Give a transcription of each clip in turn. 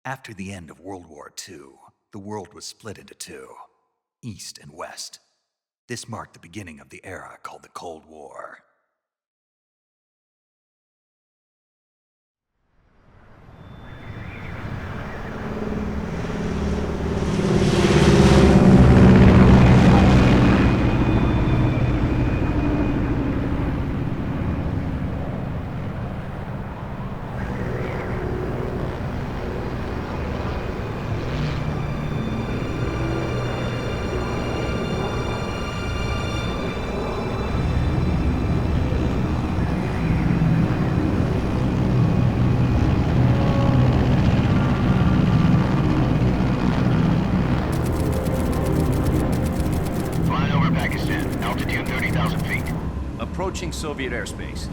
After the end of World War II, the world was split into two, East and West. This marked the beginning of the era called the Cold War. Approaching Soviet airspace.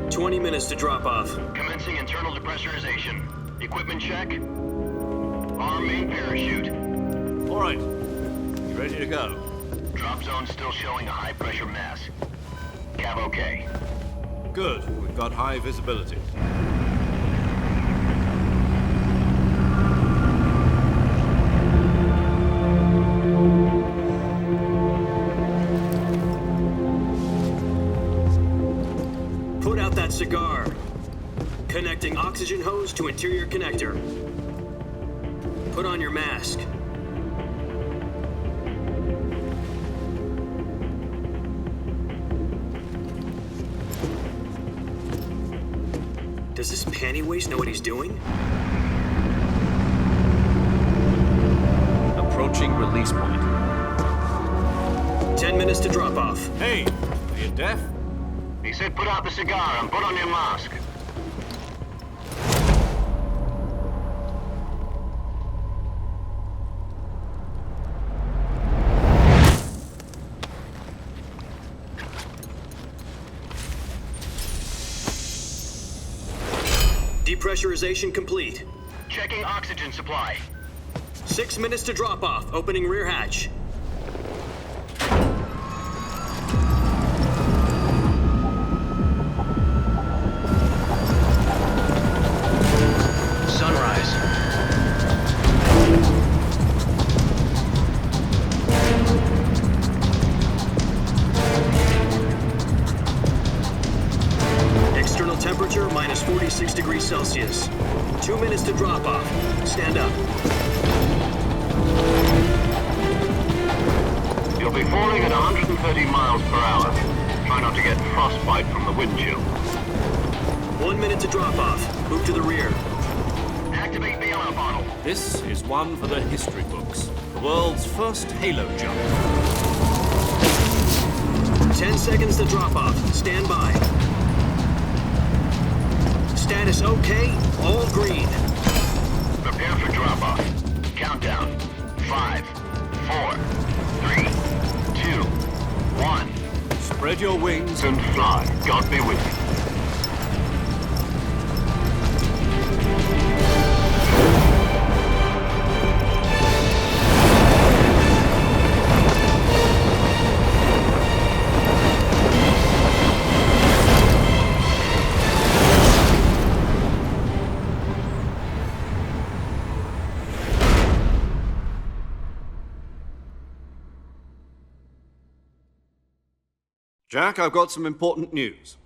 20 minutes to drop off. Commencing internal depressurization. Equipment check. Arm main parachute. All right. You ready to go? Drop zone still showing a high pressure mass. Cav okay. Good. We've got high visibility. Cigar. Connecting oxygen hose to interior connector. Put on your mask. Does this panty waste know what he's doing? Approaching release point. 10 minutes to drop off. Hey, are you deaf? He said put out the cigar and put on your mask. Depressurization complete. Checking oxygen supply. 6 minutes to drop off. Opening rear hatch. Temperature minus 46 degrees Celsius. 2 minutes to drop off. Stand up. You'll be falling at 130 miles per hour. Try not to get frostbite from the wind chill. 1 minute to drop off. Move to the rear. Activate the yellow bottle. This is one for the history books. The world's first halo jump. 10 seconds to drop off. Stand by. Status okay, all green. Prepare for drop-off. Countdown. 5, 4, 3, 2, 1. Spread your wings And fly. God be with you. Jack, I've got some important news.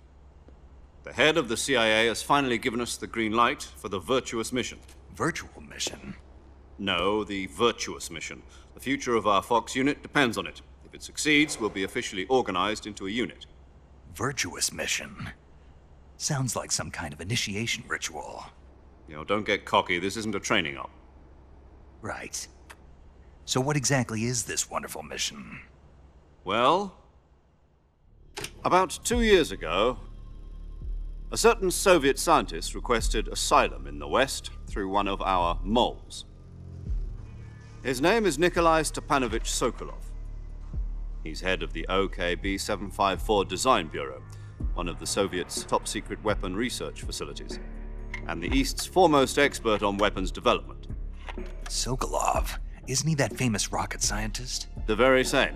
The head of the CIA has finally given us the green light for the Virtuous mission. Virtual mission? No, the Virtuous mission. The future of our Fox unit depends on it. If it succeeds, we'll be officially organized into a unit. Virtuous mission? Sounds like some kind of initiation ritual. You know, don't get cocky. This isn't a training op. Right. So what exactly is this wonderful mission? Well, about 2 years ago, a certain Soviet scientist requested asylum in the West through one of our moles. His name is Nikolai Stepanovich Sokolov. He's head of the OKB 754 Design Bureau, one of the Soviets' top-secret weapon research facilities, and the East's foremost expert on weapons development. Sokolov? Isn't he that famous rocket scientist? The very same.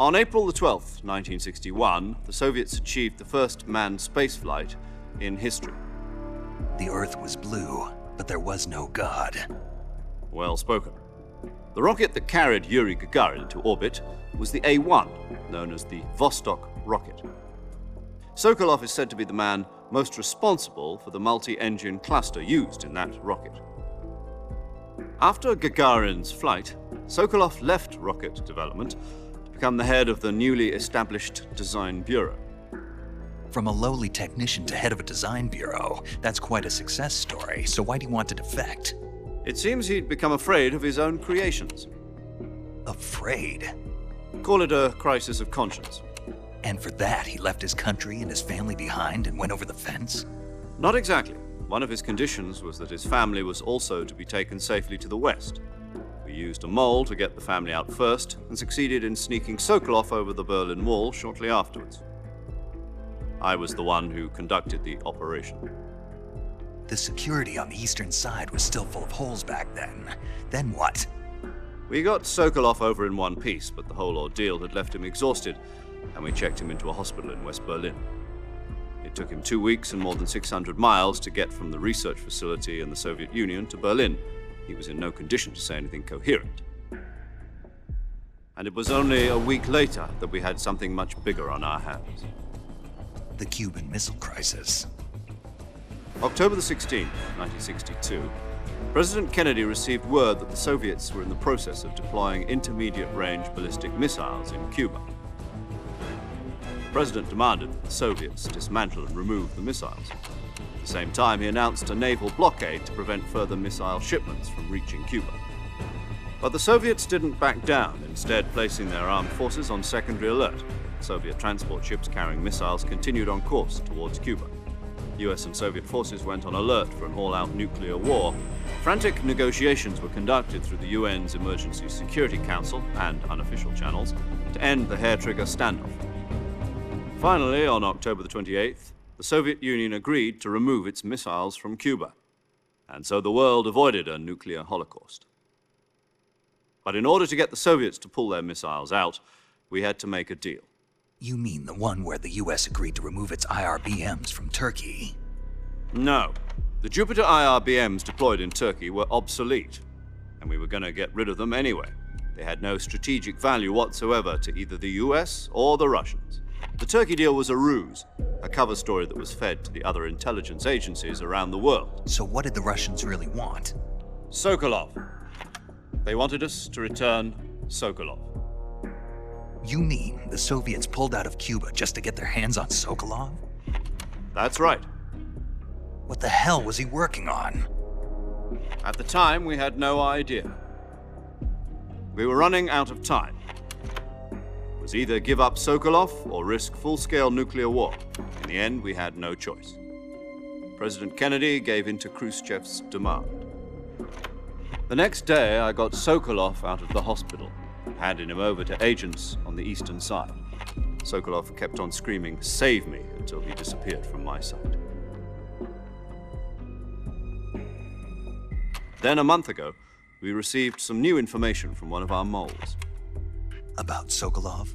On April the 12th, 1961, the Soviets achieved the first manned spaceflight in history. The Earth was blue, but there was no God. Well spoken. The rocket that carried Yuri Gagarin to orbit was the A-1, known as the Vostok rocket. Sokolov is said to be the man most responsible for the multi-engine cluster used in that rocket. After Gagarin's flight, Sokolov left rocket development to become the head of the newly established Design Bureau. From a lowly technician to head of a design bureau, that's quite a success story, so why'd he want to defect? It seems he'd become afraid of his own creations. Afraid? Call it a crisis of conscience. And for that, he left his country and his family behind and went over the fence? Not exactly. One of his conditions was that his family was also to be taken safely to the west. We used a mole to get the family out first and succeeded in sneaking Sokolov over the Berlin Wall shortly afterwards. I was the one who conducted the operation. The security on the eastern side was still full of holes back then. Then what? We got Sokolov over in one piece, but the whole ordeal had left him exhausted, and we checked him into a hospital in West Berlin. It took him 2 weeks and more than 600 miles to get from the research facility in the Soviet Union to Berlin. He was in no condition to say anything coherent. And it was only a week later that we had something much bigger on our hands. The Cuban Missile Crisis. October the 16th, 1962, President Kennedy received word that the Soviets were in the process of deploying intermediate-range ballistic missiles in Cuba. The President demanded that the Soviets dismantle and remove the missiles. At the same time, he announced a naval blockade to prevent further missile shipments from reaching Cuba. But the Soviets didn't back down, instead placing their armed forces on secondary alert. Soviet transport ships carrying missiles continued on course towards Cuba. US and Soviet forces went on alert for an all-out nuclear war. Frantic negotiations were conducted through the UN's Emergency Security Council and unofficial channels to end the hair-trigger standoff. Finally, on October the 28th, the Soviet Union agreed to remove its missiles from Cuba, and so the world avoided a nuclear holocaust. But in order to get the Soviets to pull their missiles out, we had to make a deal. You mean the one where the US agreed to remove its IRBMs from Turkey? No. The Jupiter IRBMs deployed in Turkey were obsolete, and we were going to get rid of them anyway. They had no strategic value whatsoever to either the US or the Russians. The Turkey deal was a ruse, a cover story that was fed to the other intelligence agencies around the world. So what did the Russians really want? Sokolov. They wanted us to return Sokolov. You mean the Soviets pulled out of Cuba just to get their hands on Sokolov? That's right. What the hell was he working on? At the time, we had no idea. We were running out of time. It was either give up Sokolov or risk full-scale nuclear war. In the end, we had no choice. President Kennedy gave in to Khrushchev's demand. The next day, I got Sokolov out of the hospital, handing him over to agents on the eastern side. Sokolov kept on screaming, "Save me," until he disappeared from my sight. Then a month ago, we received some new information from one of our moles. About Sokolov?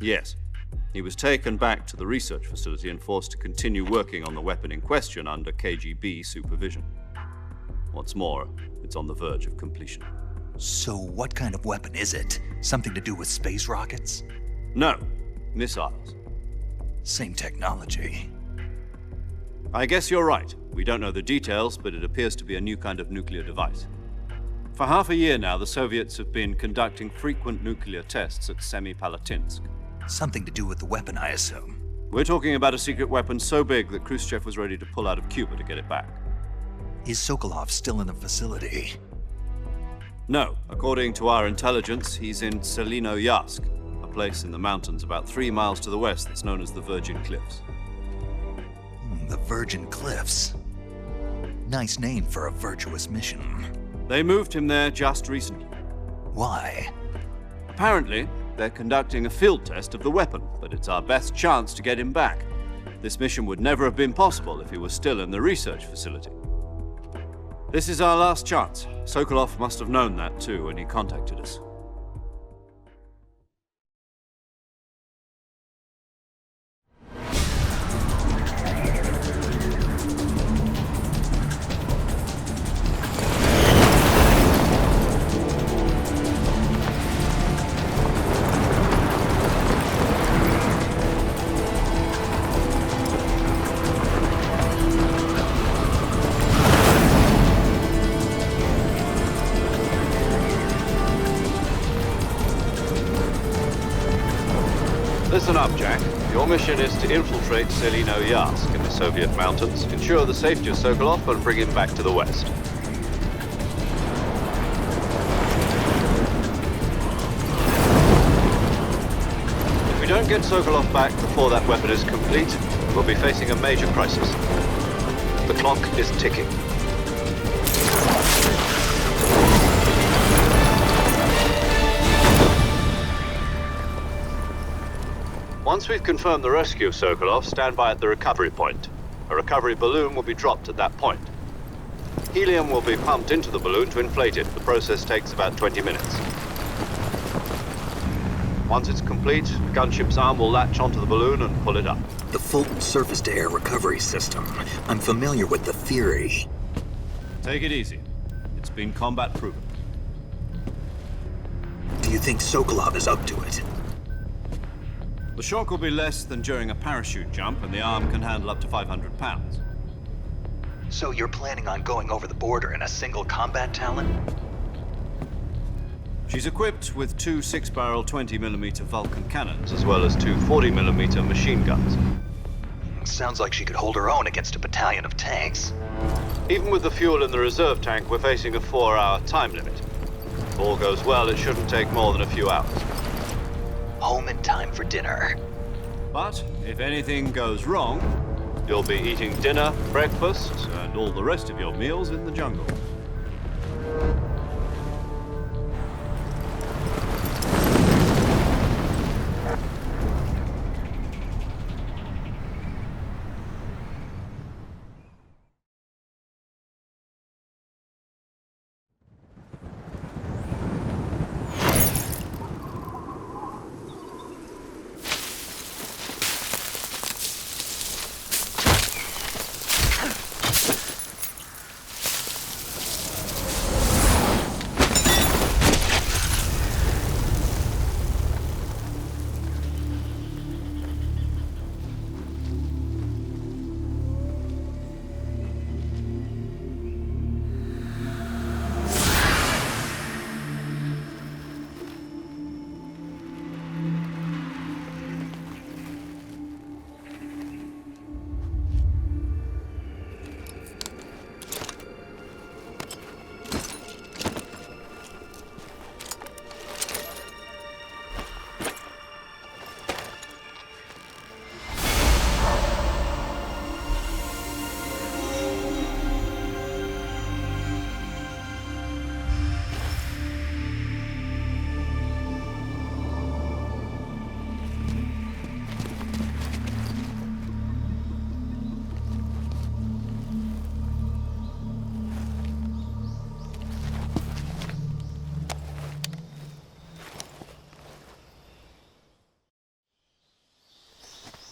Yes. He was taken back to the research facility and forced to continue working on the weapon in question under KGB supervision. What's more, it's on the verge of completion. So what kind of weapon is it? Something to do with space rockets? No, missiles. Same technology. I guess you're right. We don't know the details, but it appears to be a new kind of nuclear device. For half a year now, the Soviets have been conducting frequent nuclear tests at Semipalatinsk. Something to do with the weapon, I assume. We're talking about a secret weapon so big that Khrushchev was ready to pull out of Cuba to get it back. Is Sokolov still in the facility? No. According to our intelligence, he's in Selinoyarsk, a place in the mountains about 3 miles to the west that's known as the Virgin Cliffs. The Virgin Cliffs. Nice name for a virtuous mission. They moved him there just recently. Why? Apparently, they're conducting a field test of the weapon, but it's our best chance to get him back. This mission would never have been possible if he was still in the research facility. This is our last chance. Sokolov must have known that too when he contacted us. Listen up, Jack. Your mission is to infiltrate Selino-Yarsk in the Soviet mountains, ensure the safety of Sokolov, and bring him back to the west. If we don't get Sokolov back before that weapon is complete, we'll be facing a major crisis. The clock is ticking. Once we've confirmed the rescue of Sokolov, stand by at the recovery point. A recovery balloon will be dropped at that point. Helium will be pumped into the balloon to inflate it. The process takes about 20 minutes. Once it's complete, the gunship's arm will latch onto the balloon and pull it up. The Fulton surface-to-air recovery system. I'm familiar with the theory. Take it easy. It's been combat proven. Do you think Sokolov is up to it? The shock will be less than during a parachute jump, and the arm can handle up to 500 pounds. So you're planning on going over the border in a single combat Talon? She's equipped with two 6-barrel 20mm Vulcan cannons, as well as two 40mm machine guns. Sounds like she could hold her own against a battalion of tanks. Even with the fuel in the reserve tank, we're facing a 4-hour time limit. If all goes well, it shouldn't take more than a few hours. Home in time for dinner. But if anything goes wrong, you'll be eating dinner, breakfast, and all the rest of your meals in the jungle.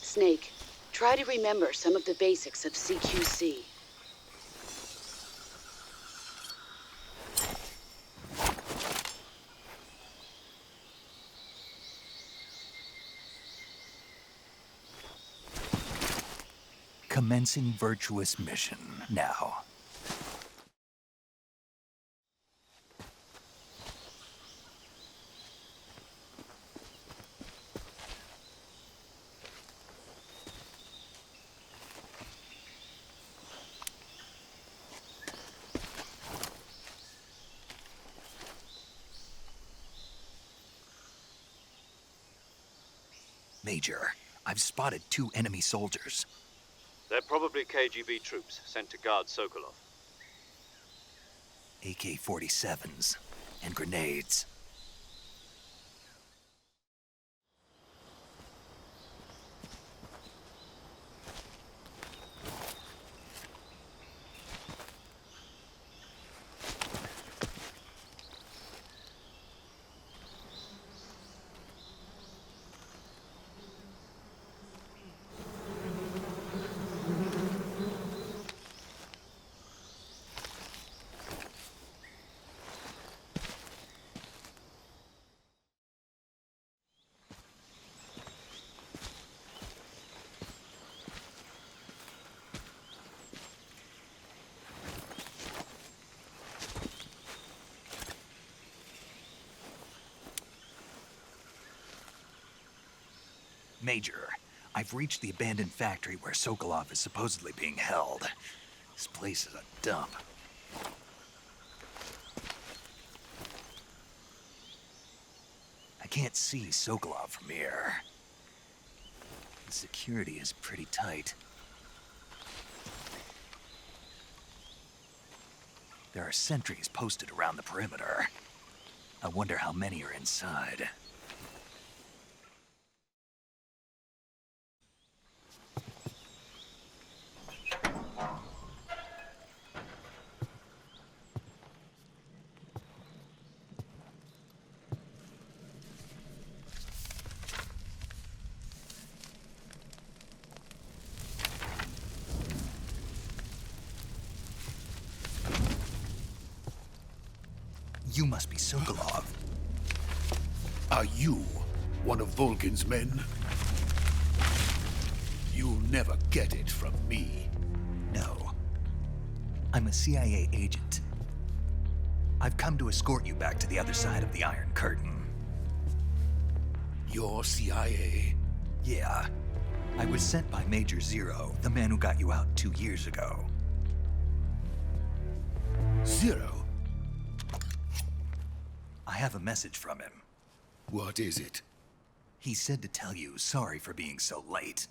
Snake, try to remember some of the basics of CQC. Commencing Virtuous mission now. Major, I've spotted 2 enemy soldiers. They're probably KGB troops sent to guard Sokolov. AK-47s and grenades. Major, I've reached the abandoned factory where Sokolov is supposedly being held. This place is a dump. I can't see Sokolov from here. The security is pretty tight. There are sentries posted around the perimeter. I wonder how many are inside. You must be Sokolov. Are you one of Volgin's men? You'll never get it from me. No. I'm a CIA agent. I've come to escort you back to the other side of the Iron Curtain. You're CIA? Yeah. I was sent by Major Zero, the man who got you out 2 years ago. Zero? I have a message from him. What is it? He said to tell you sorry for being so late.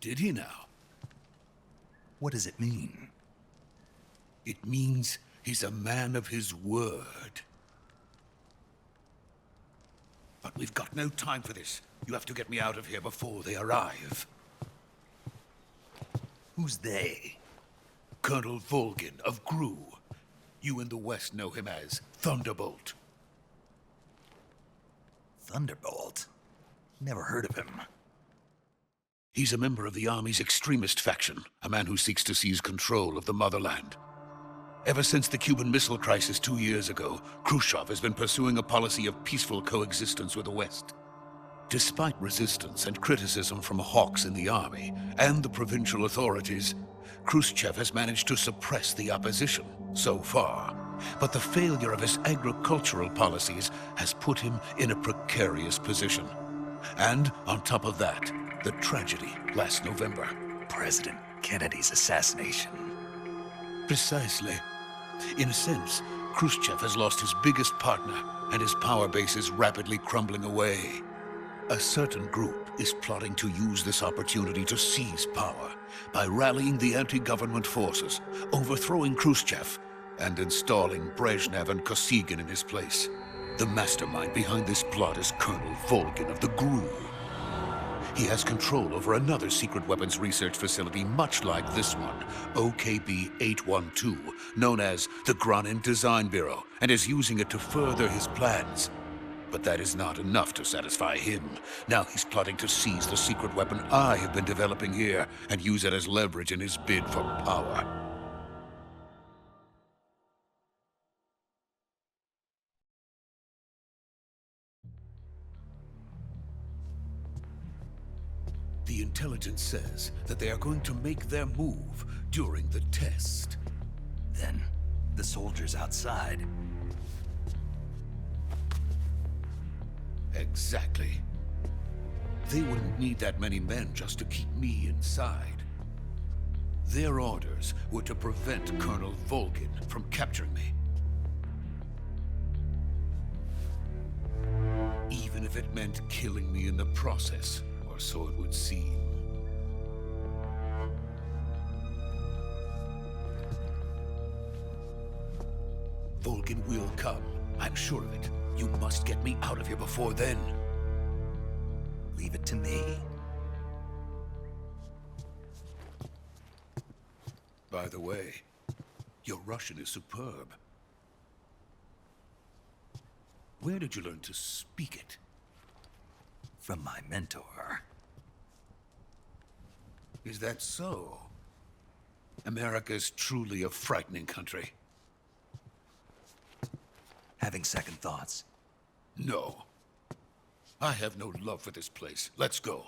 Did he now? What does it mean? It means he's a man of his word. But we've got no time for this. You have to get me out of here before they arrive. Who's they? Colonel Volgin of GRU. You in the West know him as Thunderbolt. Thunderbolt? Never heard of him. He's a member of the Army's extremist faction, a man who seeks to seize control of the motherland. Ever since the Cuban Missile Crisis 2 years ago, Khrushchev has been pursuing a policy of peaceful coexistence with the West. Despite resistance and criticism from hawks in the Army and the provincial authorities, Khrushchev has managed to suppress the opposition so far. But the failure of his agricultural policies has put him in a precarious position. And on top of that, the tragedy last November. President Kennedy's assassination. Precisely. In a sense, Khrushchev has lost his biggest partner, and his power base is rapidly crumbling away. A certain group is plotting to use this opportunity to seize power by rallying the anti-government forces, overthrowing Khrushchev, and installing Brezhnev and Kosygin in his place. The mastermind behind this plot is Colonel Volgin of the GRU. He has control over another secret weapons research facility much like this one, OKB-812, known as the Granin Design Bureau, and is using it to further his plans. But that is not enough to satisfy him. Now he's plotting to seize the secret weapon I have been developing here and use it as leverage in his bid for power. The intelligence says that they are going to make their move during the test. Then, the soldiers outside. Exactly. They wouldn't need that many men just to keep me inside. Their orders were to prevent Colonel Volgin from capturing me. Even if it meant killing me in the process, or so it would seem. Volgin will come, I'm sure of it. You must get me out of here before then. Leave it to me. By the way, your Russian is superb. Where did you learn to speak it? From my mentor. Is that so? America's truly a frightening country. Having second thoughts. No. I have no love for this place. Let's go.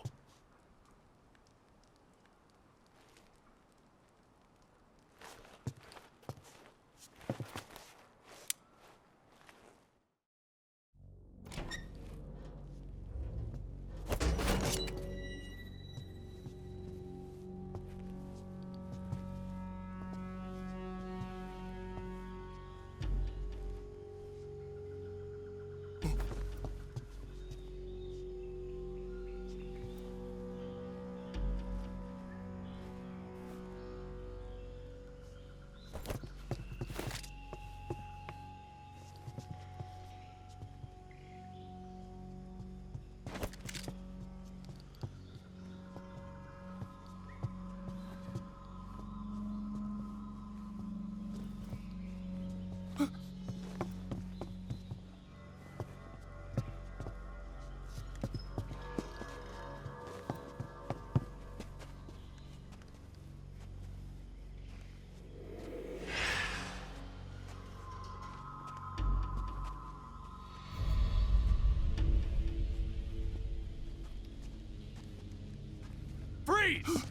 Freeze!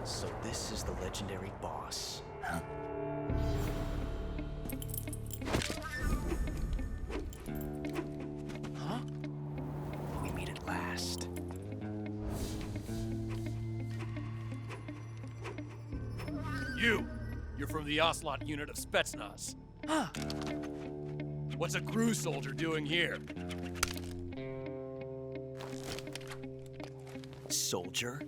So this is the legendary boss. Huh? Huh? We meet at last. You're from the Ocelot unit of Spetsnaz. Huh. What's a crew soldier doing here? Soldier?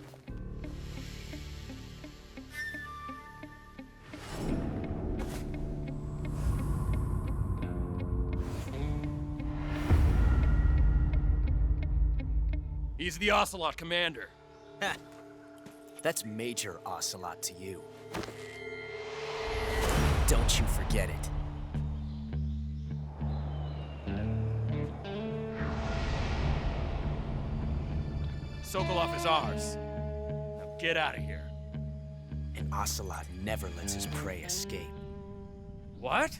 He's the Ocelot commander. Ha! That's Major Ocelot to you. Don't you forget it. Sokolov is ours. Now get out of here. And Ocelot never lets his prey escape. What?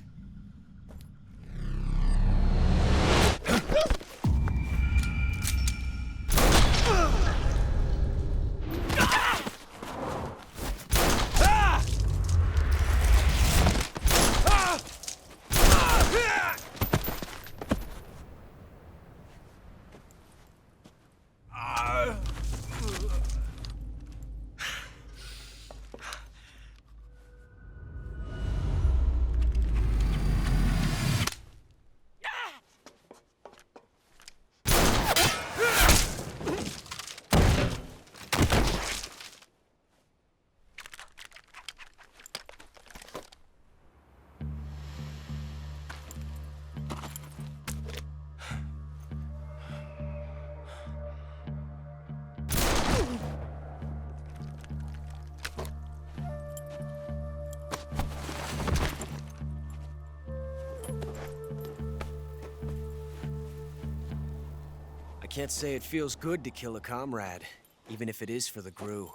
I can't say it feels good to kill a comrade, even if it is for the GRU.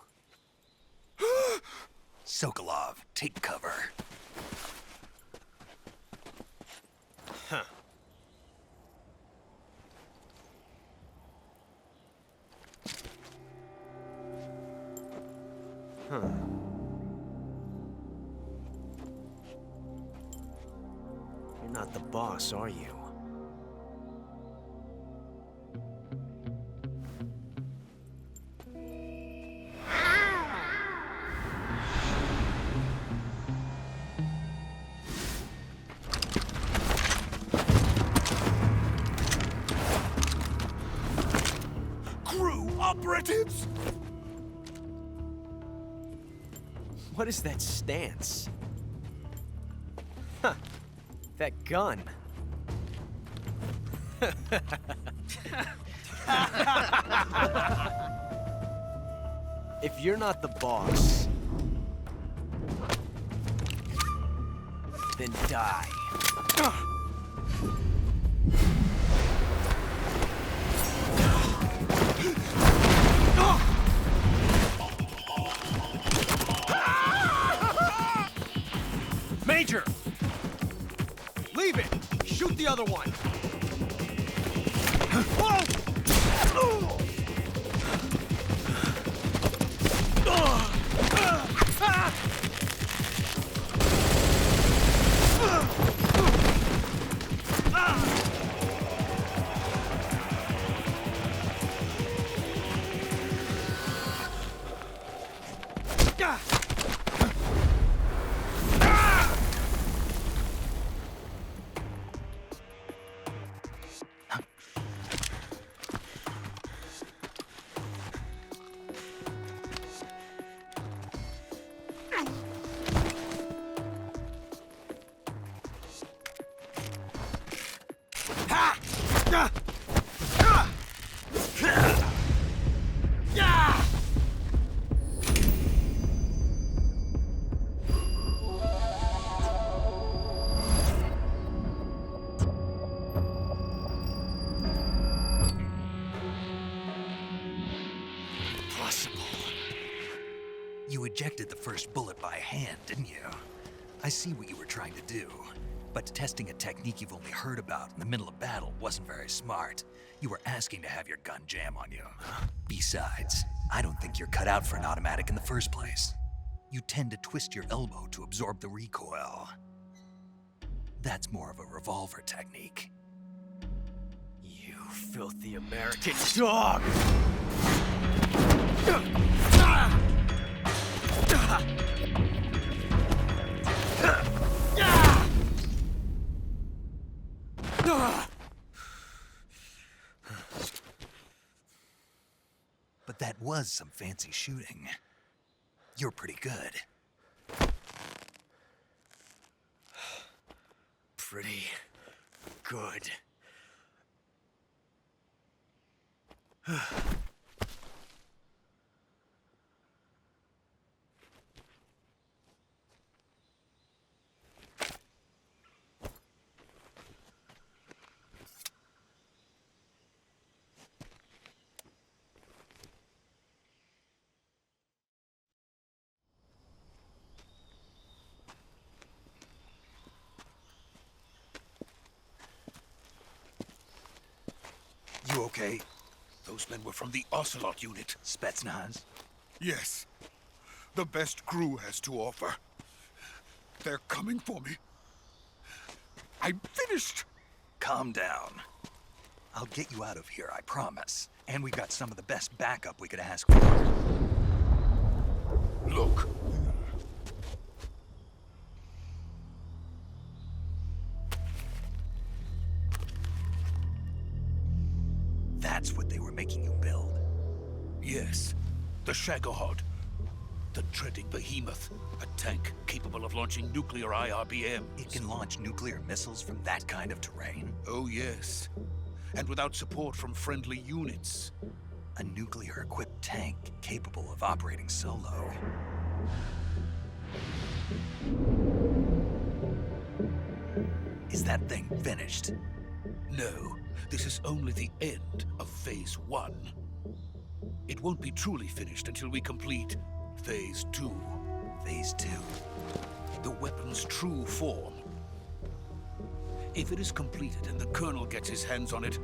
Sokolov, take cover. Huh. Huh. You're not the boss, are you? Operatives! What is that stance? Huh. That gun. If you're not the boss, then die. Major! Leave it! Shoot the other one! You ejected the first bullet by hand, didn't you? I see what you were trying to do, but testing a technique you've only heard about in the middle of battle wasn't very smart. You were asking to have your gun jam on you. Besides, I don't think you're cut out for an automatic in the first place. You tend to twist your elbow to absorb the recoil. That's more of a revolver technique. You filthy American dog! But that was some fancy shooting. You're pretty good. Pretty good. You okay? Those men were from the Ocelot unit. Spetsnaz? Yes. The best crew has to offer. They're coming for me. I'm finished. Calm down. I'll get you out of here, I promise. And we got some of the best backup we could ask for. Look. That's what they were making you build? Yes. The Shagohod. The treading behemoth. A tank capable of launching nuclear IRBMs. It can launch nuclear missiles from that kind of terrain? Oh, yes. And without support from friendly units. A nuclear-equipped tank capable of operating solo. Is that thing finished? No, this is only the end of Phase 1. It won't be truly finished until we complete Phase 2. Phase 2? The weapon's true form. If it is completed and the Colonel gets his hands on it,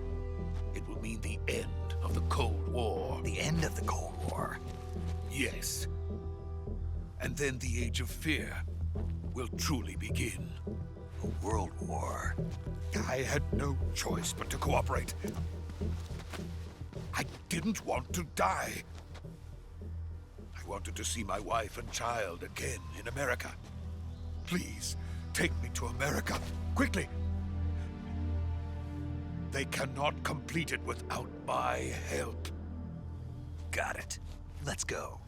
it will mean the end of the Cold War. The end of the Cold War? Yes. And then the Age of Fear will truly begin. A world war? I had no choice but to cooperate. I didn't want to die. I wanted to see my wife and child again in America. Please, take me to America, quickly. They cannot complete it without my help. Got it. Let's go.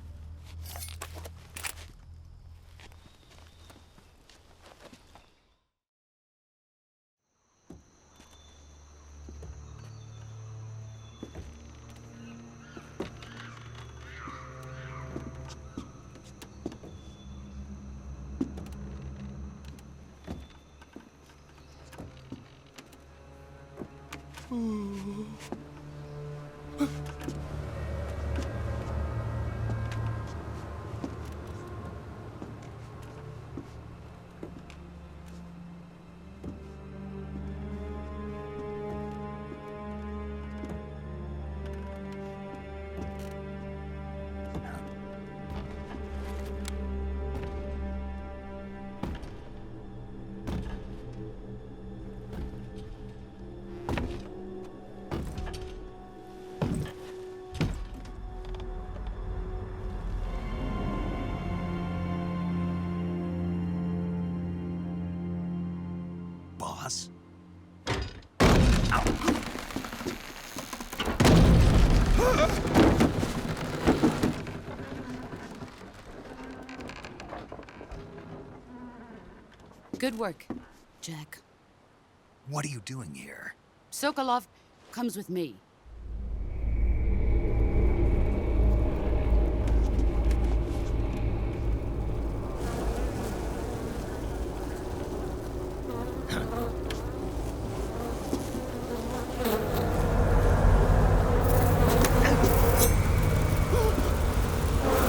Boss? Good work, Jack. What are you doing here? Sokolov comes with me.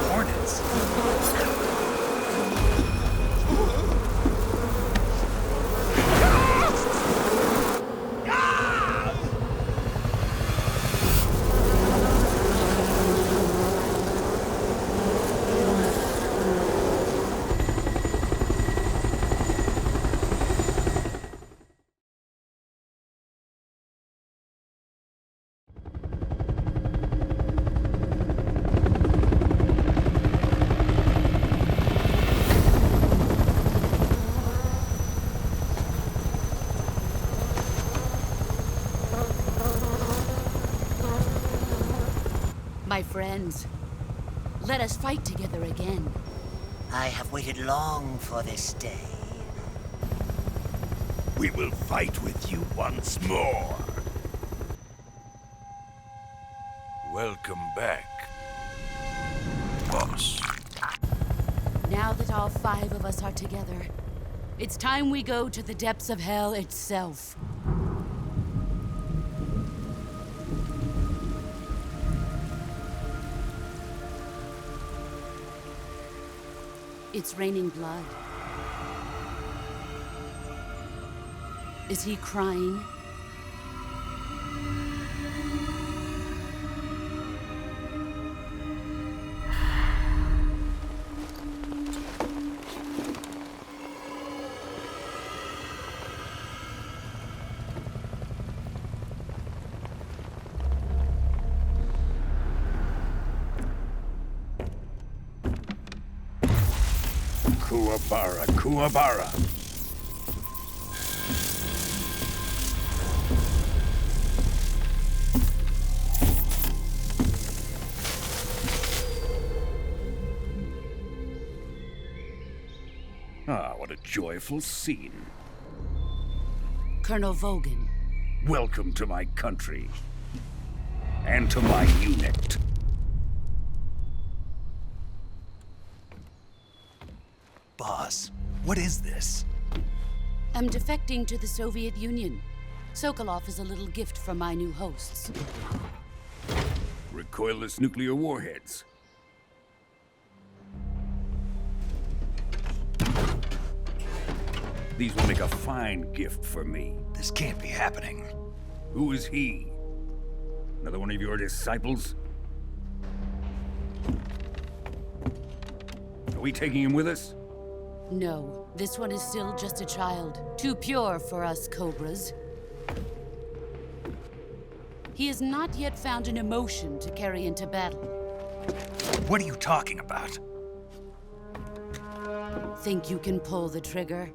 Hornets? My friends, let us fight together again. I have waited long for this day. We will fight with you once more. Welcome back, boss. Now that all 5 of us are together, it's time we go to the depths of hell itself. It's raining blood. Is he crying? Kuwabara, Kuwabara. Ah, what a joyful scene. Colonel Vogan. Welcome to my country. And to my unit. Boss, what is this? I'm defecting to the Soviet Union. Sokolov is a little gift from my new hosts. Recoilless nuclear warheads. These will make a fine gift for me. This can't be happening. Who is he? Another one of your disciples? Are we taking him with us? No, this one is still just a child. Too pure for us Cobras. He has not yet found an emotion to carry into battle. What are you talking about? Think you can pull the trigger?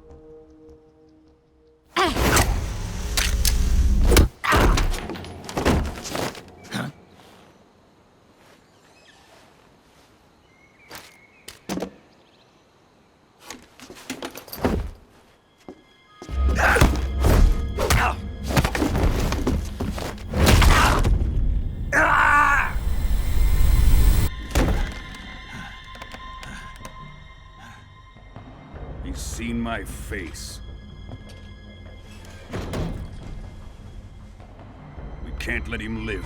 He's seen my face. We can't let him live.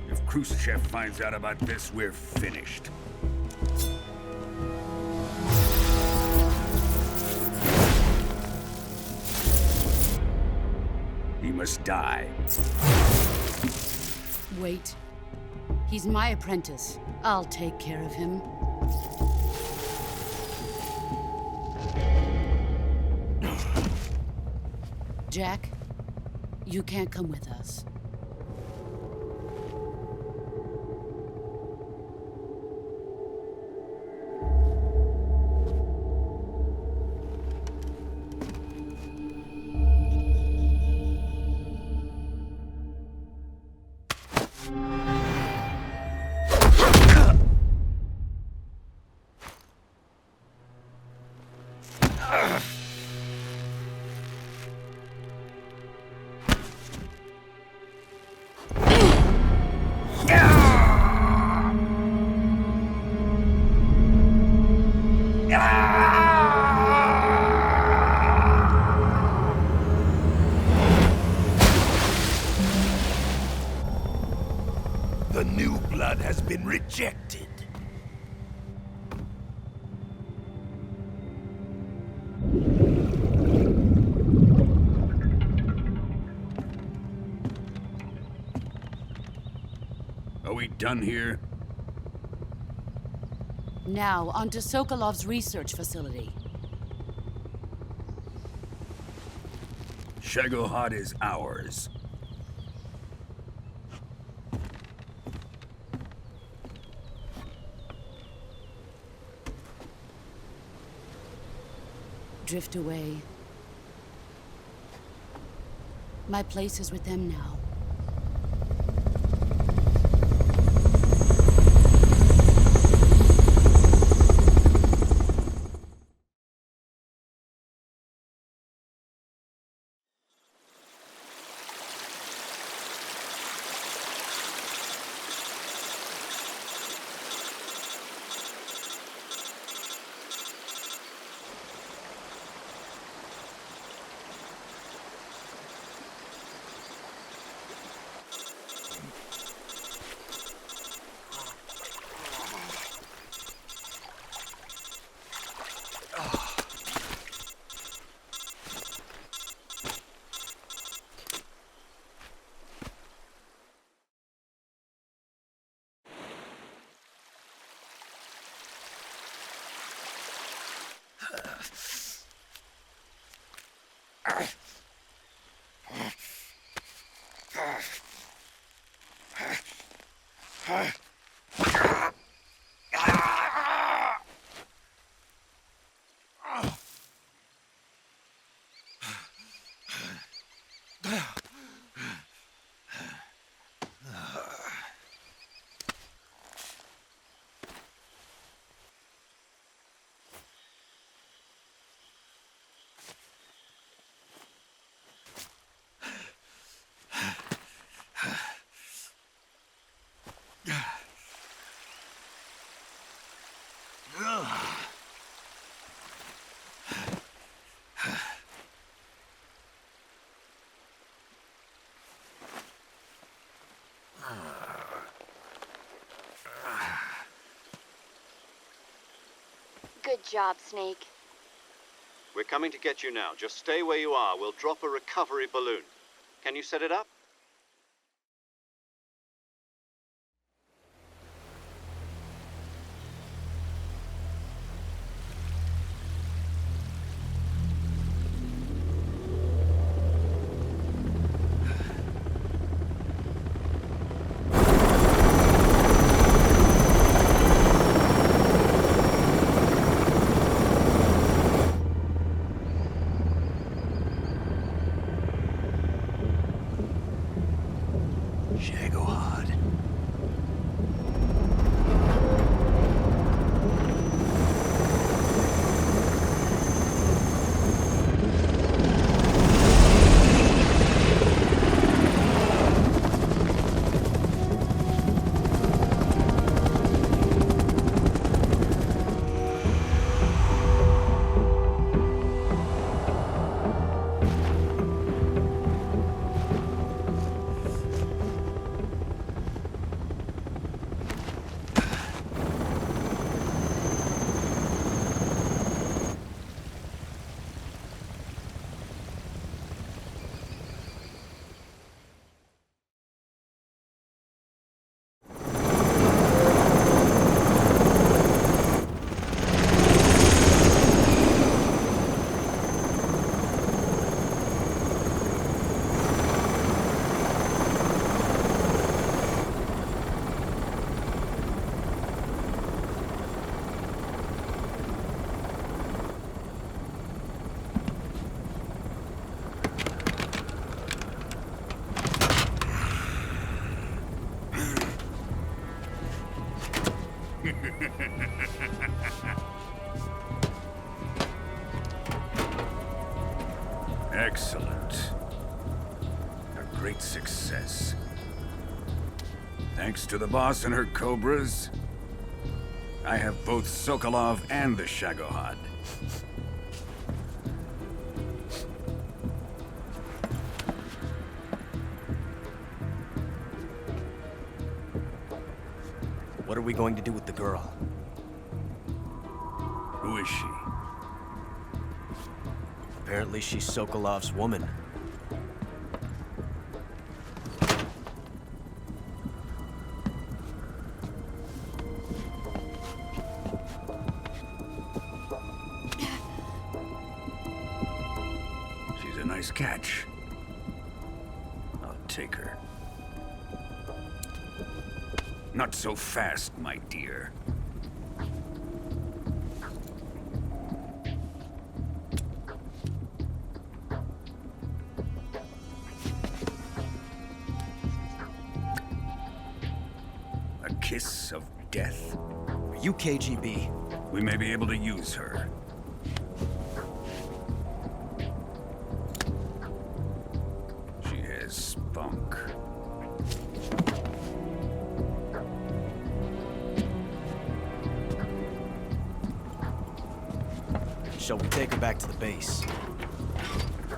If Khrushchev finds out about this, we're finished. He must die. Wait. He's my apprentice. I'll take care of him. Jack, you can't come with us. The new blood has been rejected. Are we done here? Now, onto Sokolov's research facility. Shagohod is ours. Drift away. My place is with them now. Good job, Snake. We're coming to get you now. Just stay where you are. We'll drop a recovery balloon. Can you set it up? Excellent. A great success. Thanks to the boss and her cobras, I have both Sokolov and the Shagohod. What are we going to do with the girl? Who is she? Apparently she's Sokolov's woman. She's a nice catch. I'll take her. Not so fast, my dear. kiss of death? Are you KGB? We may be able to use her. She has spunk. Shall we take her back to the base?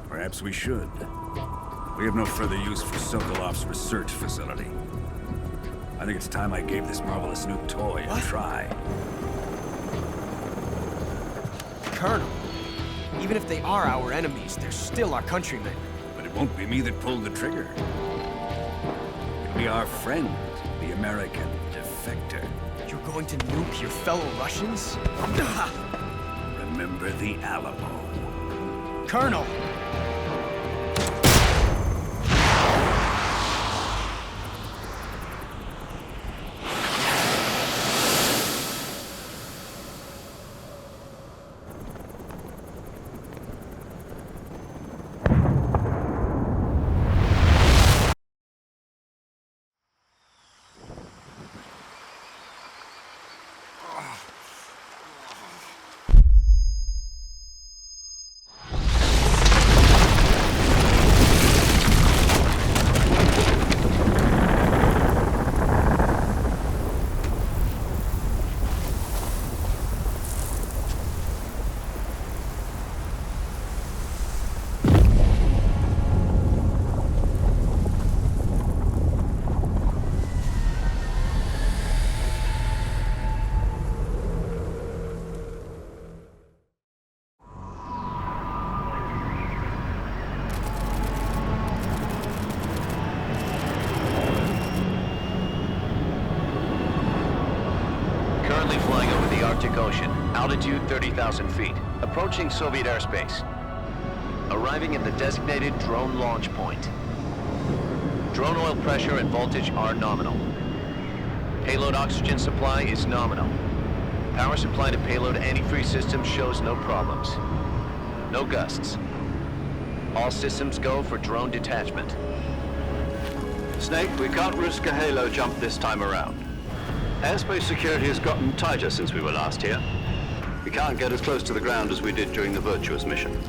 Perhaps we should. We have no further use for Sokolov's research facility. I think it's time I gave this marvelous new toy a try. Colonel, even if they are our enemies, they're still our countrymen. But it won't be me that pulled the trigger. It'll be our friend, the American defector. You're going to nuke your fellow Russians? Remember the Alamo. Colonel! Ocean, altitude 30,000 feet, approaching Soviet airspace. Arriving at the designated drone launch point. Drone oil pressure and voltage are nominal. Payload oxygen supply is nominal. Power supply to payload antifreeze system shows no problems. No gusts. All systems go for drone detachment. Snake, we can't risk a halo jump this time around. Airspace security has gotten tighter since we were last here. We can't get as close to the ground as we did during the Virtuos mission.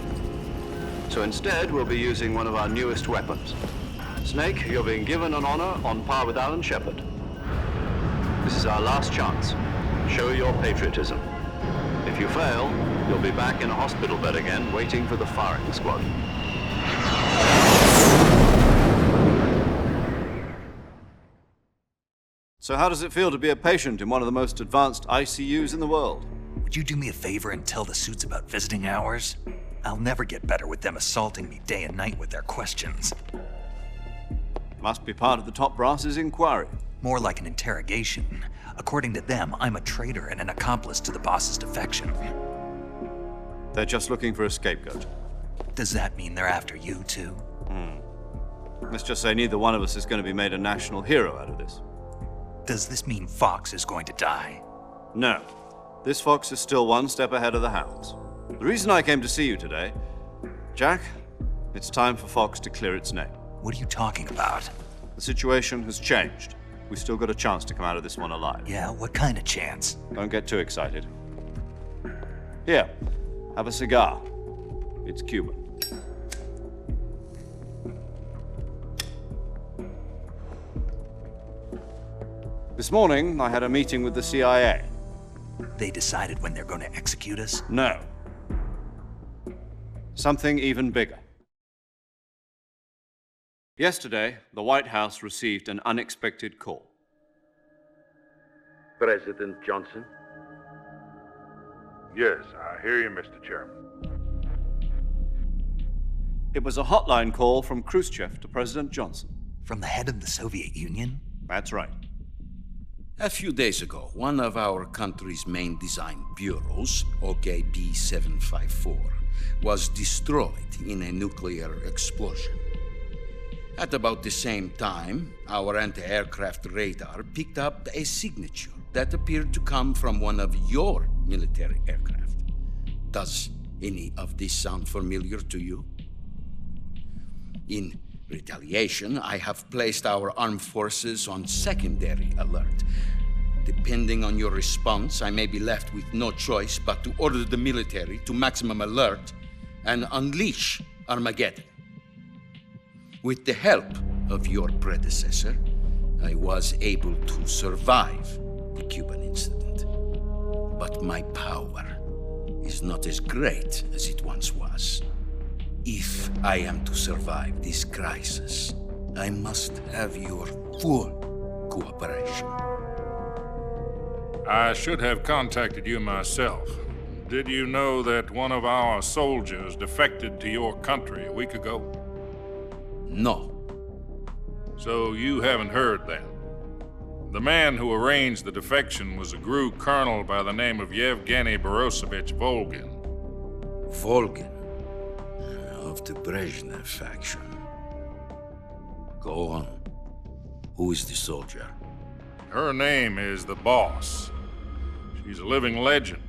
So instead, we'll be using one of our newest weapons. Snake, you're being given an honor on par with Alan Shepard. This is our last chance. Show your patriotism. If you fail, you'll be back in a hospital bed again, waiting for the firing squad. So how does it feel to be a patient in one of the most advanced ICUs in the world? Would you do me a favor and tell the suits about visiting hours? I'll never get better with them assaulting me day and night with their questions. Must be part of the top brass's inquiry. More like an interrogation. According to them, I'm a traitor and an accomplice to the boss's defection. They're just looking for a scapegoat. Does that mean they're after you, too? Let's just say neither one of us is going to be made a national hero out of this. Does this mean Fox is going to die? No. This Fox is still one step ahead of the Hounds. The reason I came to see you today, Jack, it's time for Fox to clear its name. What are you talking about? The situation has changed. We've still got a chance to come out of this one alive. Yeah, what kind of chance? Don't get too excited. Here, have a cigar. It's Cuban. This morning, I had a meeting with the CIA. They decided when they're going to execute us? No. Something even bigger. Yesterday, the White House received an unexpected call. President Johnson? Yes, I hear you, Mr. Chairman. It was a hotline call from Khrushchev to President Johnson. From the head of the Soviet Union? That's right. A few days ago, one of our country's main design bureaus, OKB 754, was destroyed in a nuclear explosion. At about the same time, our anti-aircraft radar picked up a signature that appeared to come from one of your military aircraft. Does any of this sound familiar to you? In retaliation, I have placed our armed forces on secondary alert. Depending on your response, I may be left with no choice but to order the military to maximum alert and unleash Armageddon. With the help of your predecessor, I was able to survive the Cuban incident. But my power is not as great as it once was. If I am to survive this crisis, I must have your full cooperation. I should have contacted you myself. Did you know that one of our soldiers defected to your country a week ago? No. So you haven't heard then. The man who arranged the defection was a GRU colonel by the name of Yevgeny Borosovich Volgin. Volgin? Of the Brezhnev faction. Go on. Who is the soldier? Her name is the Boss. She's a living legend.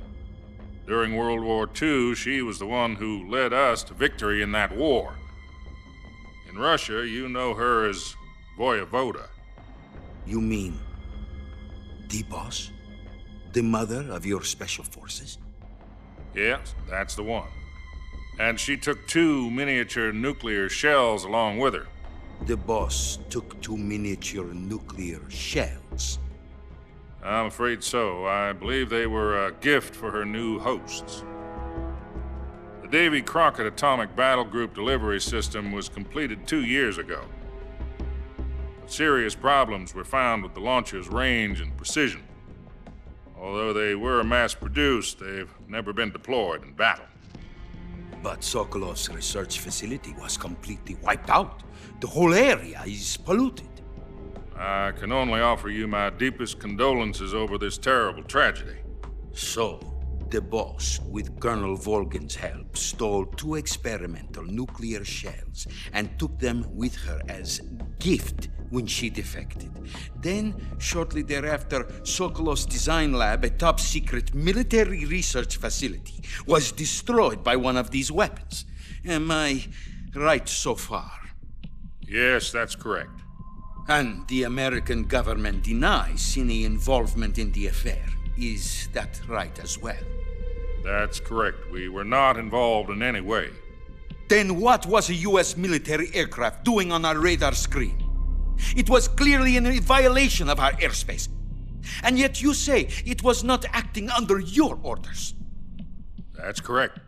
During World War II, she was the one who led us to victory in that war. In Russia, you know her as Voyevoda. You mean the Boss? The mother of your special forces? Yes, that's the one. And she took 2 miniature nuclear shells along with her. The Boss took 2 miniature nuclear shells? I'm afraid so. I believe they were a gift for her new hosts. The Davy Crockett Atomic Battle Group delivery system was completed 2 years ago. But serious problems were found with the launcher's range and precision. Although they were mass-produced, they've never been deployed in battle. But Sokolov's research facility was completely wiped out. The whole area is polluted. I can only offer you my deepest condolences over this terrible tragedy. So, the Boss, with Colonel Volgin's help, stole 2 experimental nuclear shells and took them with her as gift when she defected. Then, shortly thereafter, Sokolov's design lab, a top-secret military research facility, was destroyed by one of these weapons. Am I right so far? Yes, that's correct. And the American government denies any involvement in the affair. Is that right as well? That's correct. We were not involved in any way. Then what was a U.S. military aircraft doing on our radar screen? It was clearly in violation of our airspace. And yet you say it was not acting under your orders. That's correct.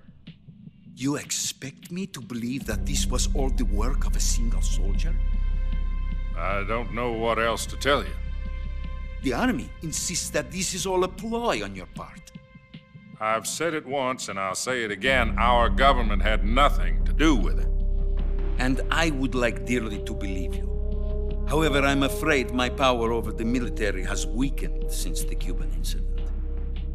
You expect me to believe that this was all the work of a single soldier? I don't know what else to tell you. The Army insists that this is all a ploy on your part. I've said it once and I'll say it again. Our government had nothing to do with it. And I would like dearly to believe you. However, I'm afraid my power over the military has weakened since the Cuban incident.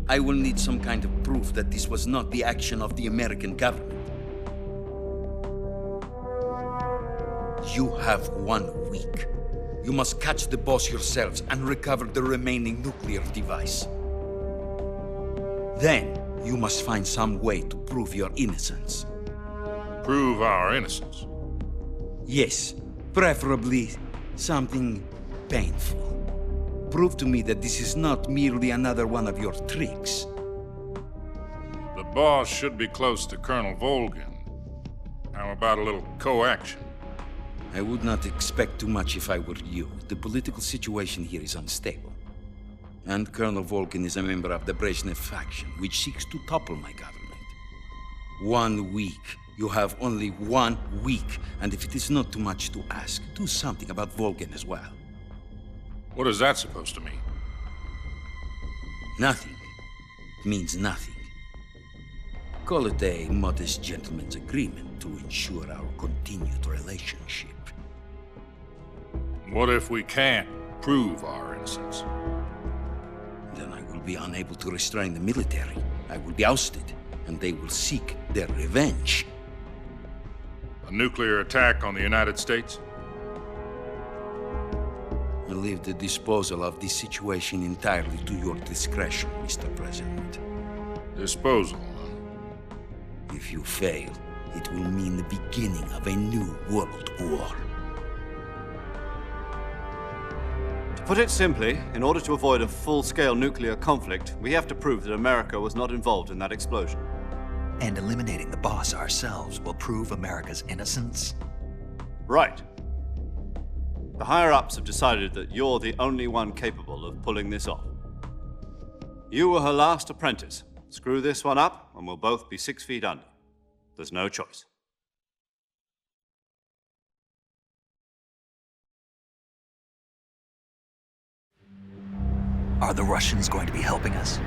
I will need some kind of proof that this was not the action of the American government. You have 1 week. You must catch the Boss yourselves and recover the remaining nuclear device. Then, you must find some way to prove your innocence. Prove our innocence? Yes, preferably something painful. Prove to me that this is not merely another one of your tricks. The Boss should be close to Colonel Volgin. How about a little co-action? I would not expect too much if I were you. The political situation here is unstable. And Colonel Volgin is a member of the Brezhnev faction, which seeks to topple my government. 1 week. You have only 1 week, and if it is not too much to ask, do something about Volgin as well. What is that supposed to mean? Nothing. It means nothing. Call it a modest gentleman's agreement to ensure our continued relationship. What if we can't prove our innocence? Then I will be unable to restrain the military. I will be ousted, and they will seek their revenge. A nuclear attack on the United States? I leave the disposal of this situation entirely to your discretion, Mr. President. Disposal? If you fail, it will mean the beginning of a new world war. To put it simply, in order to avoid a full-scale nuclear conflict, we have to prove that America was not involved in that explosion. And eliminating the boss ourselves will prove America's innocence? Right. The higher-ups have decided that you're the only one capable of pulling this off. You were her last apprentice. Screw this one up, and we'll both be 6 feet under. There's no choice. Are the Russians going to be helping us?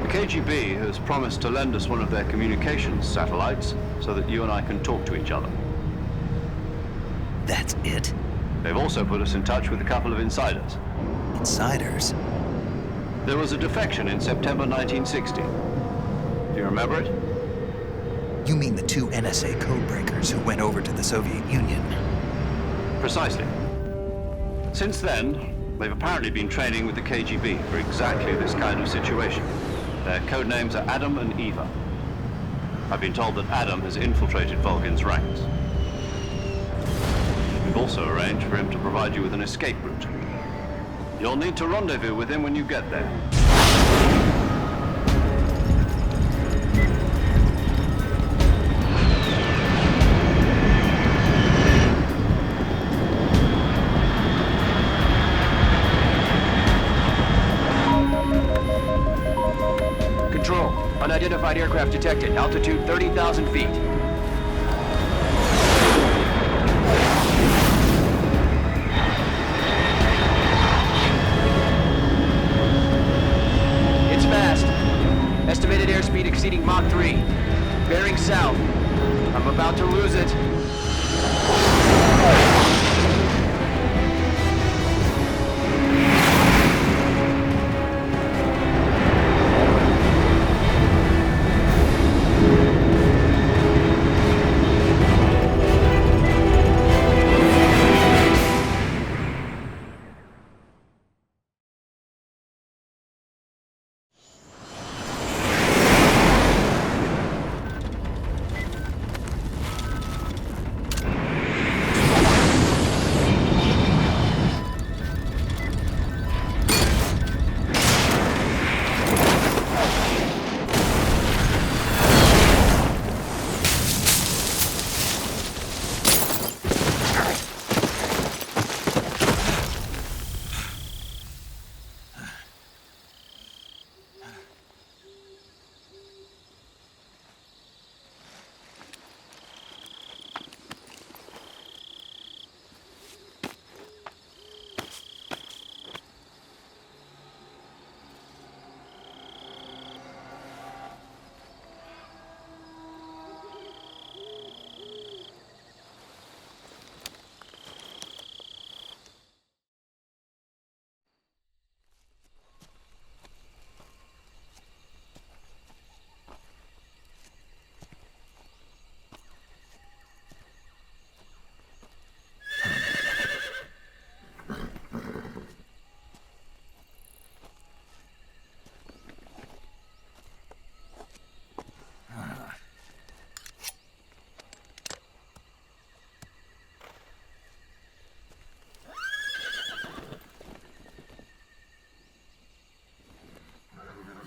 The KGB has promised to lend us one of their communications satellites so that you and I can talk to each other. That's it? They've also put us in touch with a couple of insiders. Insiders? There was a defection in September 1960. Do you remember it? You mean the 2 NSA codebreakers who went over to the Soviet Union? Precisely. Since then, they've apparently been training with the KGB for exactly this kind of situation. Their code names are Adam and Eva. I've been told that Adam has infiltrated Volgin's ranks. We've also arranged for him to provide you with an escape route. You'll need to rendezvous with him when you get there. Control. Unidentified aircraft detected. Altitude 30,000 feet. It's fast. Estimated airspeed exceeding Mach 3. Bearing south. I'm about to lose it.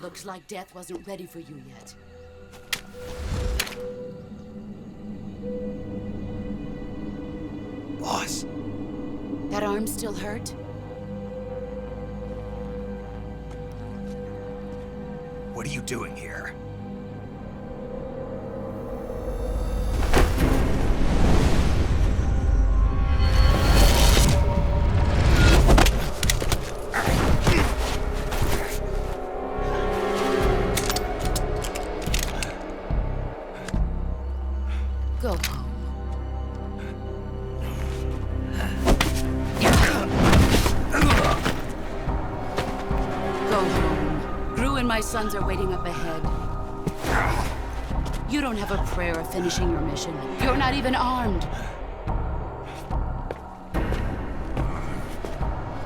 Looks like death wasn't ready for you yet. Boss. That arm still hurt? What are you doing here? Go home. Go home. Gru and my sons are waiting up ahead. You don't have a prayer of finishing your mission. You're not even armed.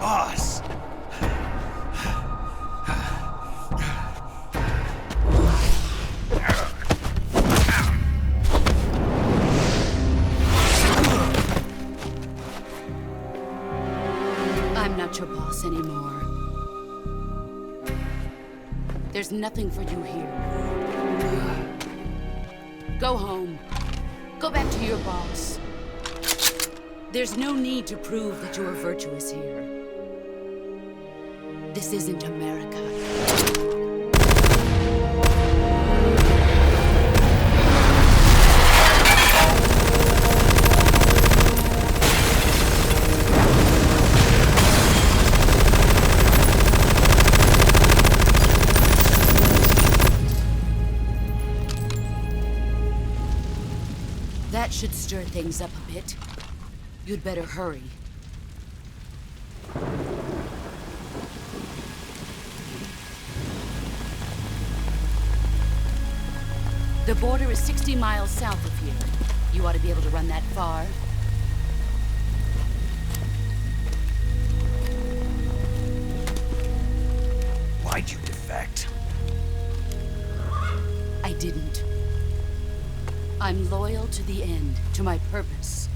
Boss! your boss anymore. There's nothing for you here. Go home. Go back to your boss. There's no need to prove that you are virtuous here. This isn't America. That should stir things up a bit. You'd better hurry. The border is 60 miles south of here. You ought to be able to run that far. Why'd you defect? I didn't. I'm loyal to the end, to my purpose.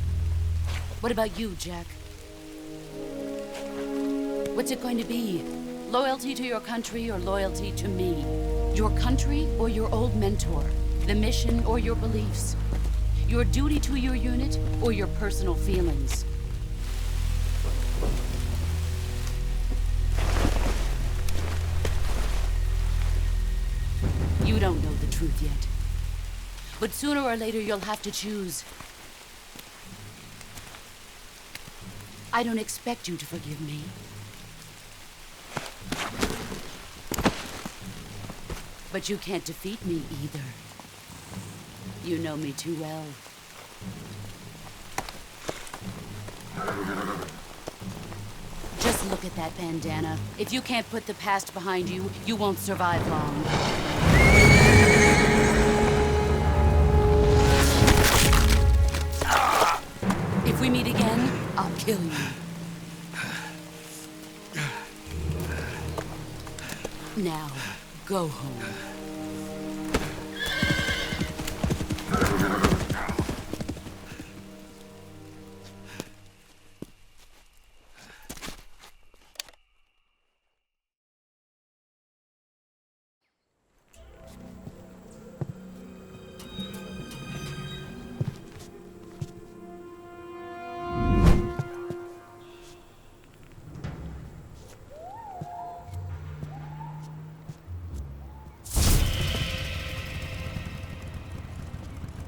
What about you, Jack? What's it going to be? Loyalty to your country or loyalty to me? Your country or your old mentor? The mission or your beliefs? Your duty to your unit or your personal feelings? You don't know the truth yet. But sooner or later you'll have to choose. I don't expect you to forgive me. But you can't defeat me either. You know me too well. Just look at that bandana. If you can't put the past behind you, you won't survive long. If we meet again, I'll kill you. Now, go home.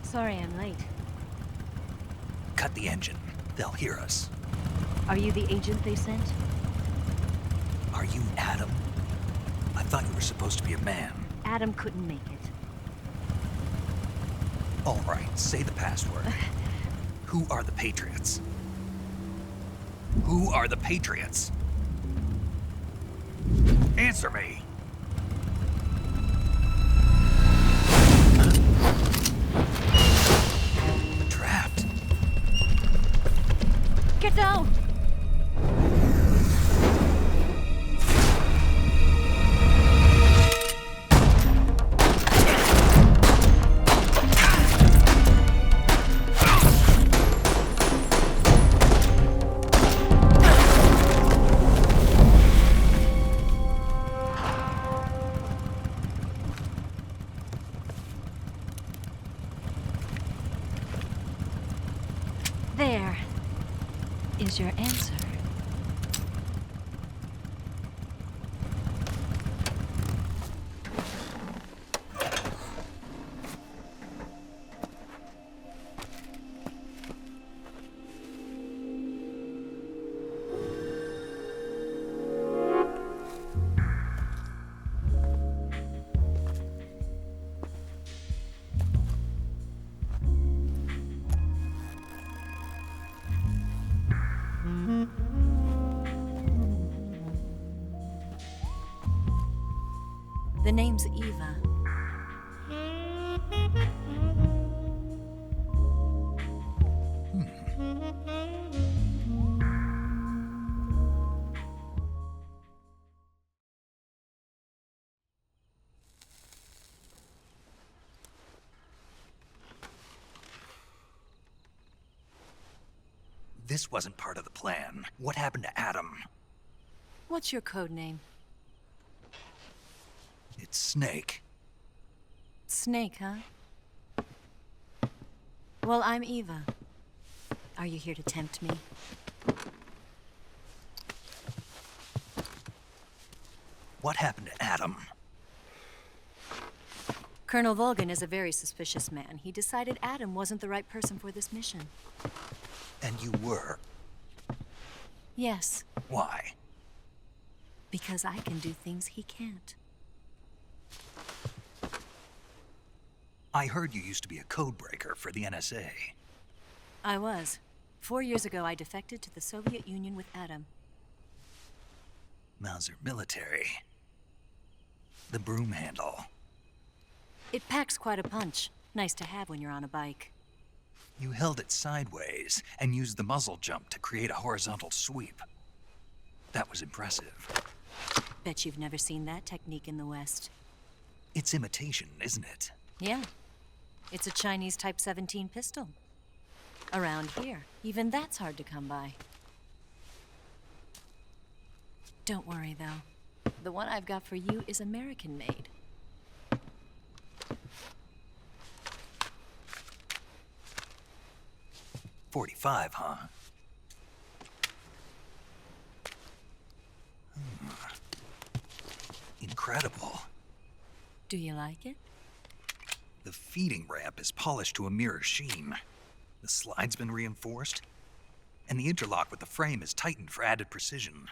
Sorry I'm late. Cut the engine. They'll hear us. Are you the agent they sent? Are you Adam? I thought you were supposed to be a man. Adam couldn't make it. All right, say the password. Who are the Patriots? Who are the Patriots? Answer me! I'm trapped. Get down! There is your answer. The name's Eva. This wasn't part of the plan. What happened to Adam? What's your code name? It's Snake. Snake, huh? Well, I'm Eva. Are you here to tempt me? What happened to Adam? Colonel Volgan is a very suspicious man. He decided Adam wasn't the right person for this mission. And you were? Yes. Why? Because I can do things he can't. I heard you used to be a codebreaker for the NSA. I was. 4 years ago, I defected to the Soviet Union with Adam. Mauser military. The broom handle. It packs quite a punch. Nice to have when you're on a bike. You held it sideways and used the muzzle jump to create a horizontal sweep. That was impressive. Bet you've never seen that technique in the West. It's imitation, isn't it? Yeah. It's a Chinese Type 17 pistol. Around here, even that's hard to come by. Don't worry, though. The one I've got for you is American-made. .45, huh? Incredible. Do you like it? The feeding ramp is polished to a mirror sheen. The slide's been reinforced, and the interlock with the frame is tightened for added precision.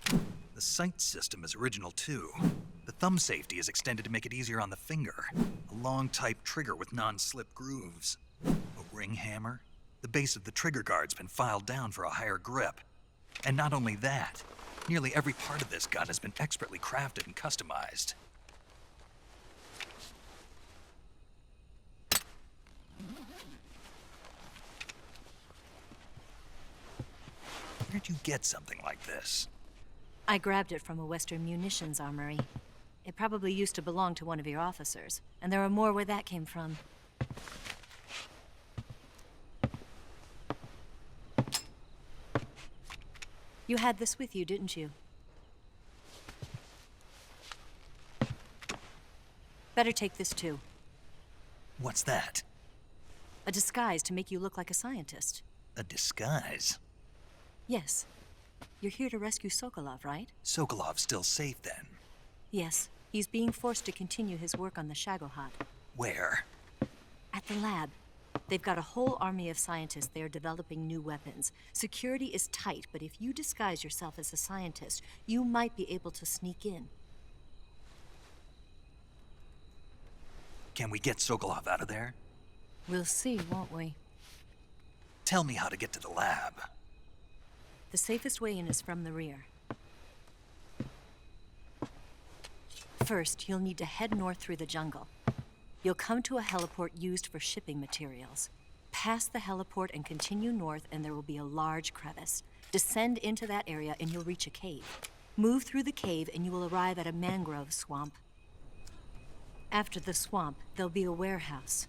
The sight system is original too. The thumb safety is extended to make it easier on the finger. A long type trigger with non-slip grooves. A ring hammer. The base of the trigger guard's been filed down for a higher grip. And not only that, nearly every part of this gun has been expertly crafted and customized. Where'd you get something like this? I grabbed it from a Western munitions armory. It probably used to belong to one of your officers, and there are more where that came from. You had this with you, didn't you? Better take this too. What's that? A disguise to make you look like a scientist. A disguise? Yes. You're here to rescue Sokolov, right? Sokolov's still safe then? Yes. He's being forced to continue his work on the Shagohod. Where? At the lab. They've got a whole army of scientists there developing new weapons. Security is tight, but if you disguise yourself as a scientist, you might be able to sneak in. Can we get Sokolov out of there? We'll see, won't we? Tell me how to get to the lab. The safest way in is from the rear. First, you'll need to head north through the jungle. You'll come to a heliport used for shipping materials. Pass the heliport and continue north, and there will be a large crevice. Descend into that area and you'll reach a cave. Move through the cave and you will arrive at a mangrove swamp. After the swamp, there'll be a warehouse.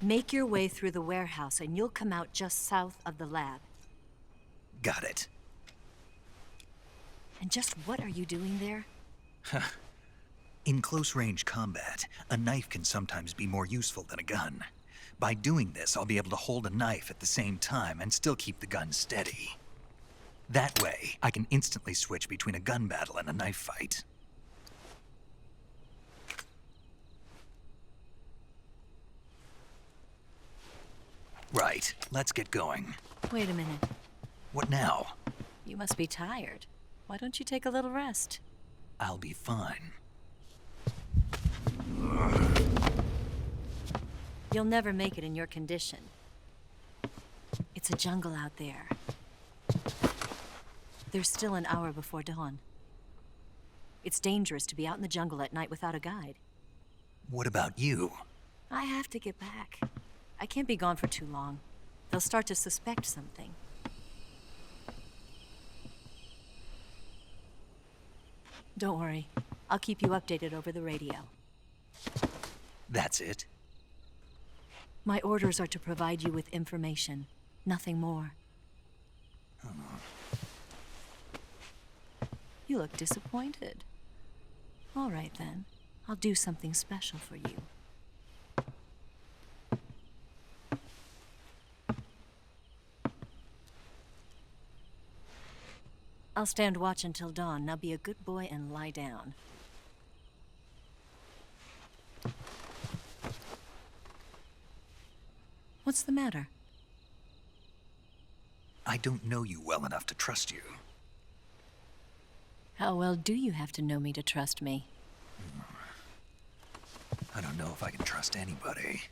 Make your way through the warehouse and you'll come out just south of the lab. Got it. And just what are you doing there? In close-range combat, a knife can sometimes be more useful than a gun. By doing this, I'll be able to hold a knife at the same time and still keep the gun steady. That way, I can instantly switch between a gun battle and a knife fight. Right, let's get going. Wait a minute. What now? You must be tired. Why don't you take a little rest? I'll be fine. You'll never make it in your condition. It's a jungle out there. There's still an hour before dawn. It's dangerous to be out in the jungle at night without a guide. What about you? I have to get back. I can't be gone for too long. They'll start to suspect something. Don't worry. I'll keep you updated over the radio. That's it? My orders are to provide you with information. Nothing more. You look disappointed. All right, then. I'll do something special for you. I'll stand watch until dawn. Now be a good boy and lie down. What's the matter? I don't know you well enough to trust you. How well do you have to know me to trust me? I don't know if I can trust anybody.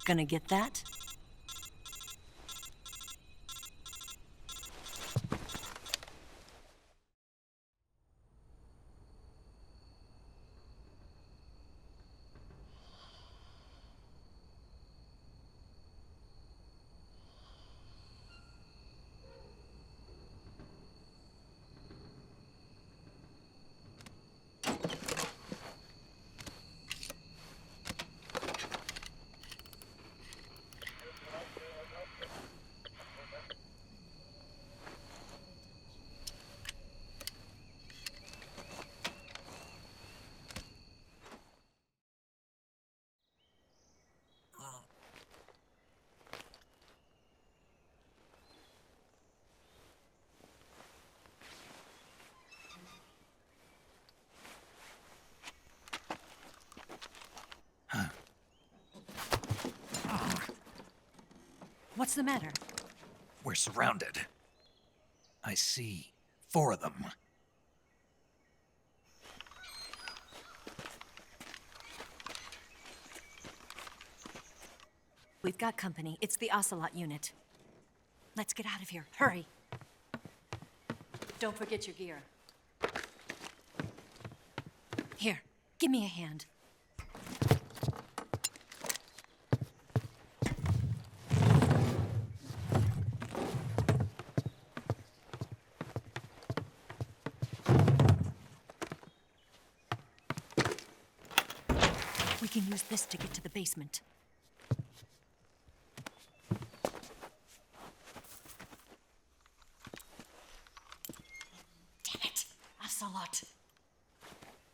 Gonna get that? What's the matter? We're surrounded. I see 4 of them. We've got company. It's the Ocelot unit. Let's get out of here. Hurry. Don't forget your gear. Here, give me a hand. We can use this to get to the basement. Damn it, Ocelot.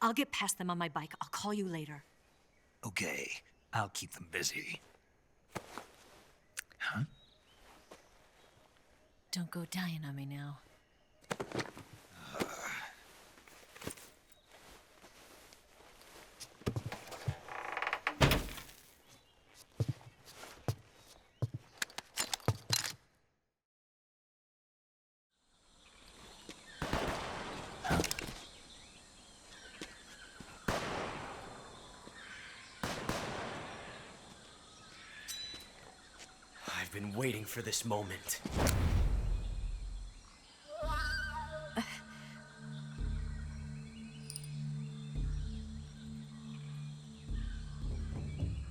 I'll get past them on my bike. I'll call you later. Okay, I'll keep them busy. Huh? Don't go dying on me now. I've been waiting for this moment.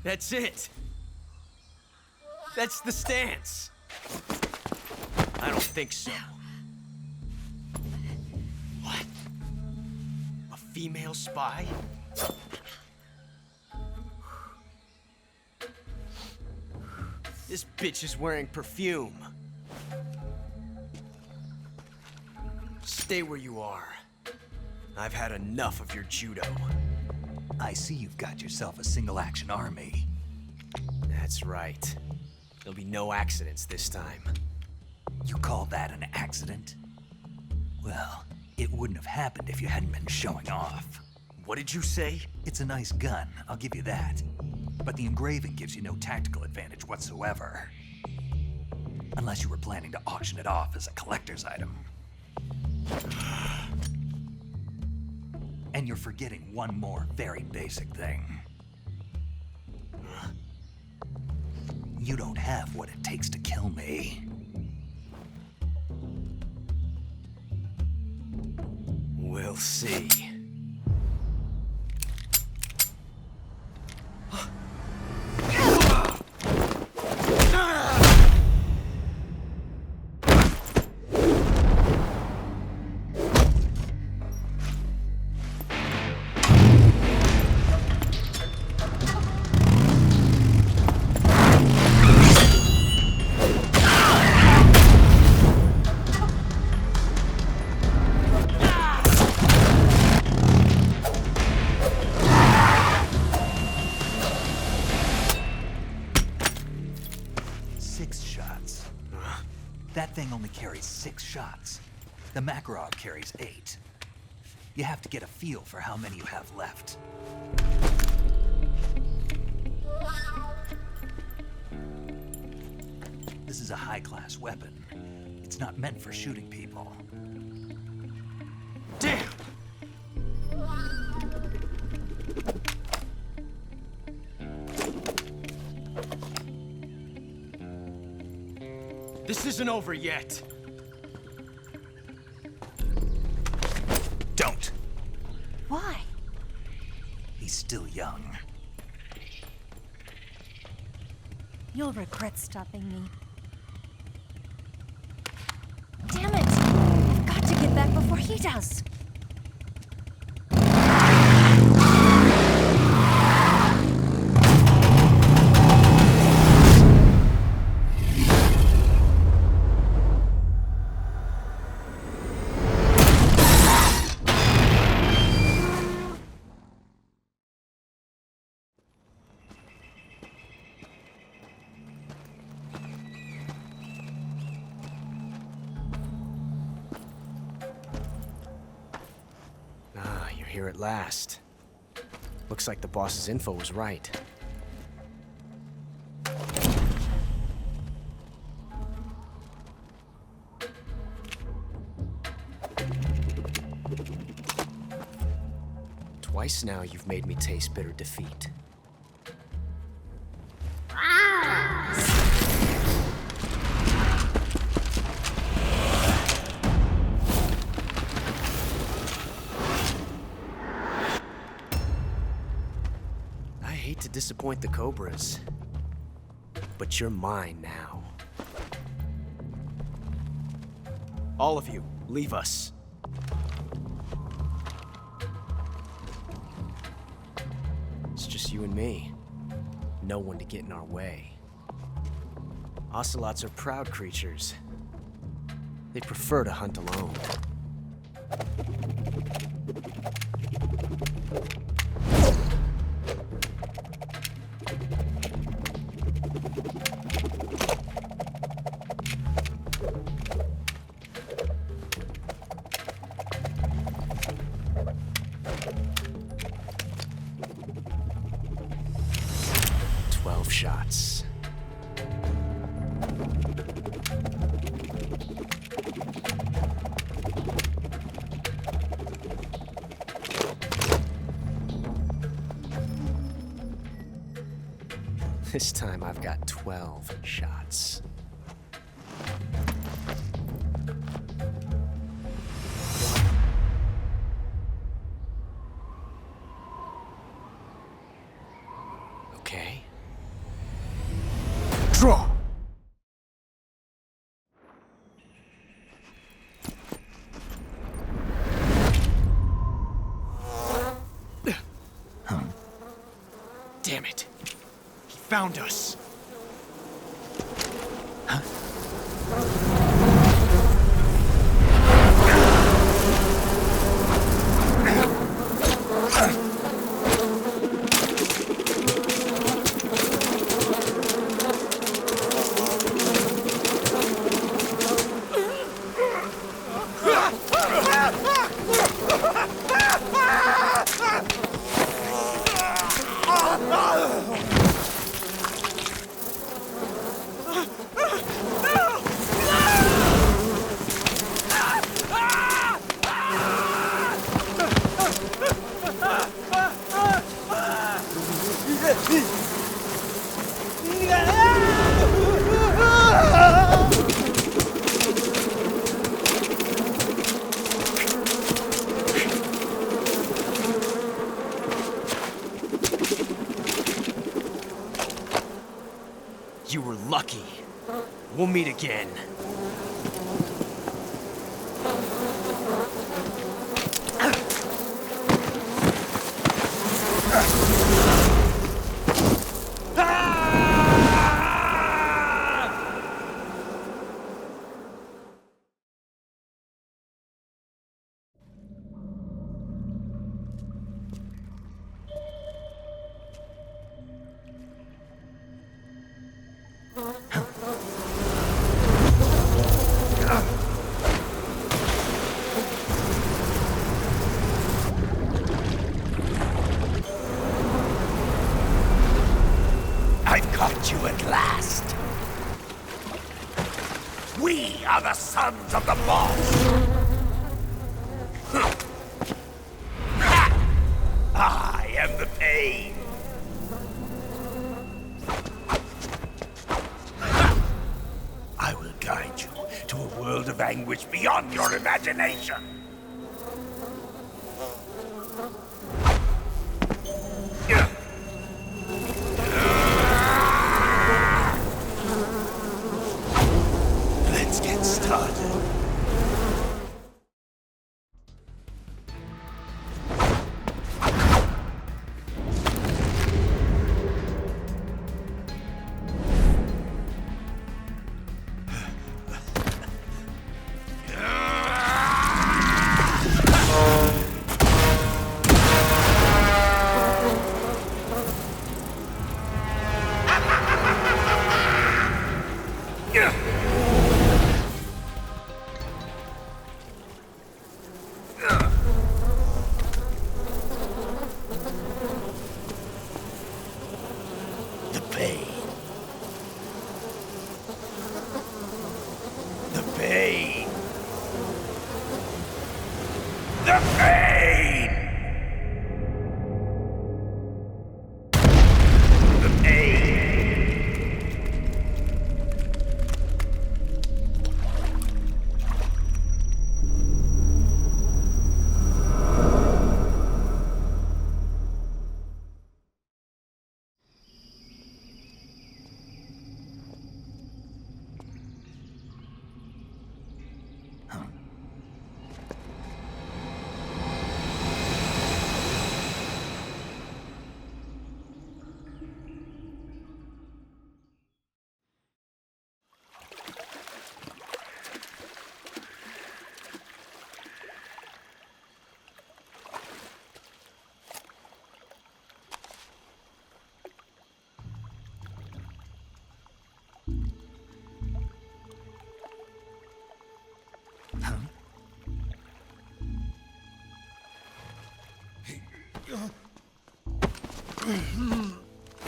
That's it. That's the stance. I don't think so. What? A female spy? This bitch is wearing perfume. Stay where you are. I've had enough of your judo. I see you've got yourself a single-action army. That's right. There'll be no accidents this time. You call that an accident? Well, it wouldn't have happened if you hadn't been showing off. What did you say? It's a nice gun, I'll give you that. But the engraving gives you no tactical advantage whatsoever. Unless you were planning to auction it off as a collector's item. And you're forgetting one more very basic thing. You don't have what it takes to kill me. We'll see. thing only carries 6 shots. The Makarov carries 8. You have to get a feel for how many you have left. This is a high-class weapon. It's not meant for shooting people. Damn! This isn't over yet. Don't. Why? He's still young. You'll regret stopping me. Damn it! I've got to get back before he does. Here at last. Looks like the boss's info was right. Twice now you've made me taste bitter defeat. To disappoint the Cobras, but you're mine now. All of you, leave us. It's just you and me. No one to get in our way. Ocelots are proud creatures. They prefer to hunt alone. Shots. This time I've got 12 shots. Okay. Draw! Damn it. He found us. Huh? You were lucky. We'll meet again. at last. We are the sons of the boss. I am the pain. I will guide you to a world of anguish beyond your imagination. Let's get started.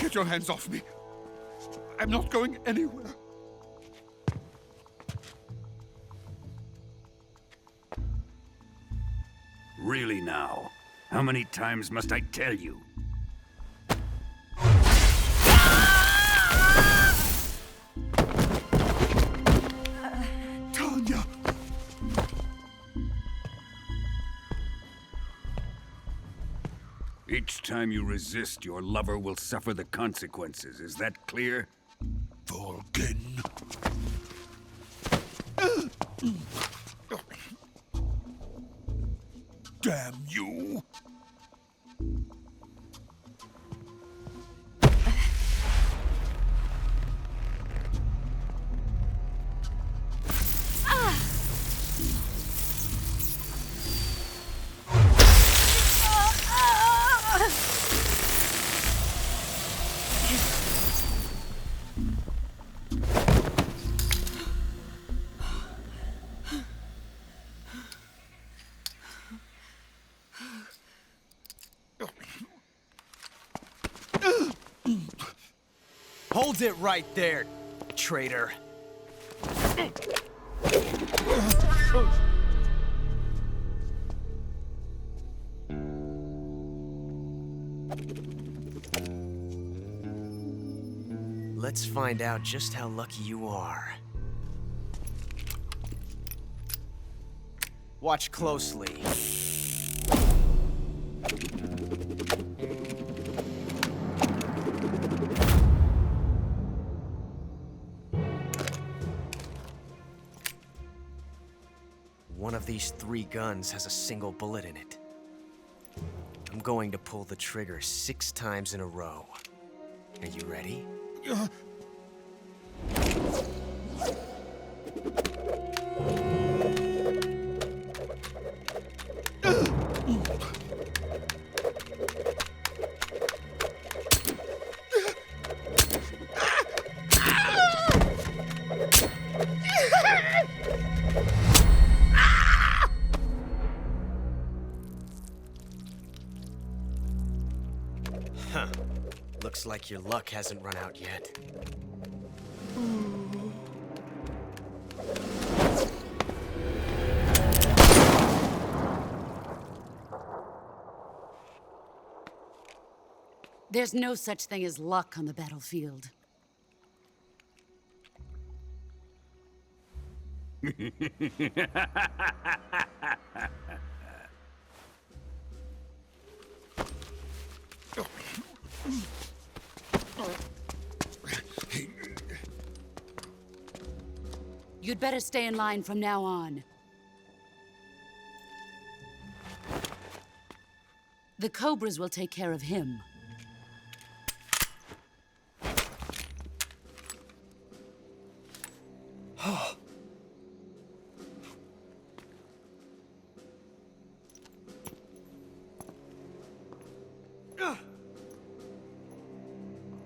Get your hands off me. I'm not going anywhere. Really now? How many times must I tell you? Tanya! Each time you resist, your lover will suffer the consequences. Is that clear? Volgin. Damn you! Hold it right there, traitor. Let's find out just how lucky you are. Watch closely. One of these 3 guns has a single bullet in it. I'm going to pull the trigger 6 times in a row. Are you ready? Huh. Looks like your luck hasn't run out yet. There's no such thing as luck on the battlefield. You'd better stay in line from now on. The Cobras will take care of him.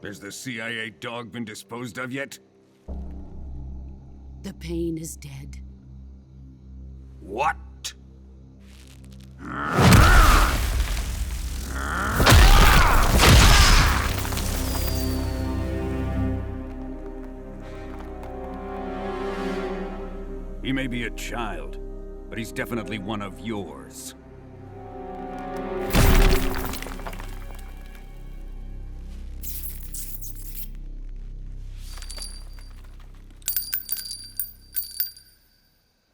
Has the CIA dog been disposed of yet? The pain is dead. What? He may be a child, but he's definitely one of yours.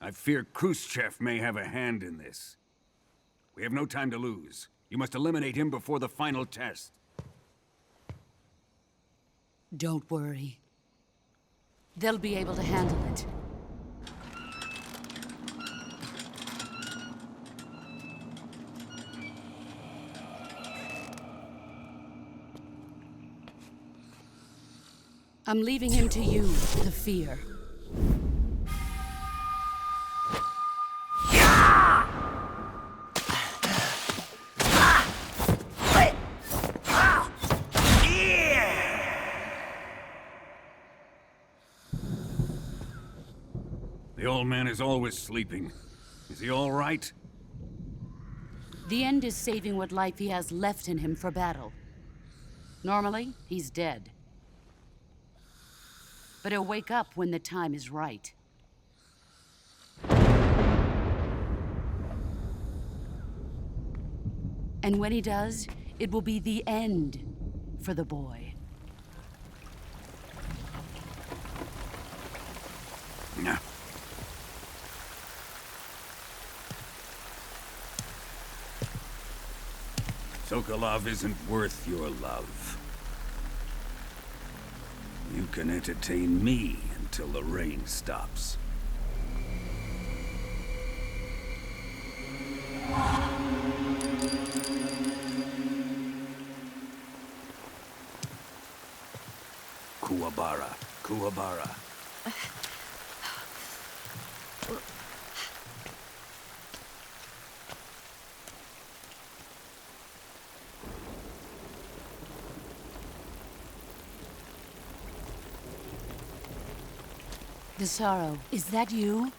I fear Khrushchev may have a hand in this. We have no time to lose. You must eliminate him before the final test. Don't worry. They'll be able to handle it. I'm leaving him to you, the fear. The old man is always sleeping. Is he all right? The end is saving what life he has left in him for battle. Normally, he's dead. But he'll wake up when the time is right. And when he does, it will be the end for the boy. Yeah. Sokolov isn't worth your love. You can entertain me until the rain stops. Kuwabara, Kuwabara. The sorrow, is that you?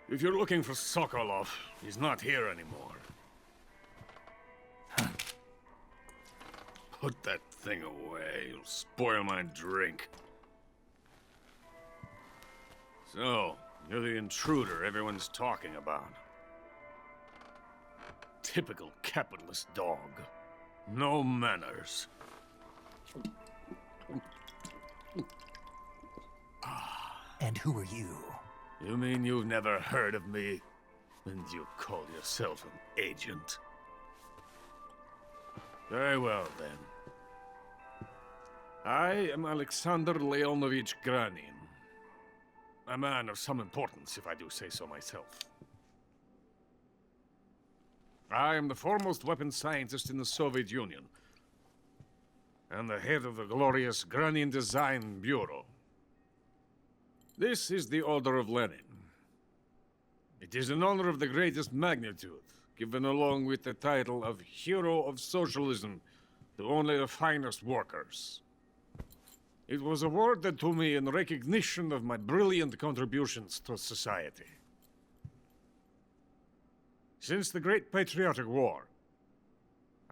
If you're looking for Sokolov, he's not here anymore. Put that thing away. You'll spoil my drink. So, you're the intruder everyone's talking about. Typical capitalist dog. No manners. And who are you? You mean you've never heard of me? And you call yourself an agent? Very well, then. I am Alexander Leonovich Granin. A man of some importance, if I do say so myself. I am the foremost weapons scientist in the Soviet Union, and the head of the glorious Granin Design Bureau. This is the Order of Lenin. It is an honor of the greatest magnitude, given along with the title of Hero of Socialism to only the finest workers. It was awarded to me in recognition of my brilliant contributions to society. Since the Great Patriotic War,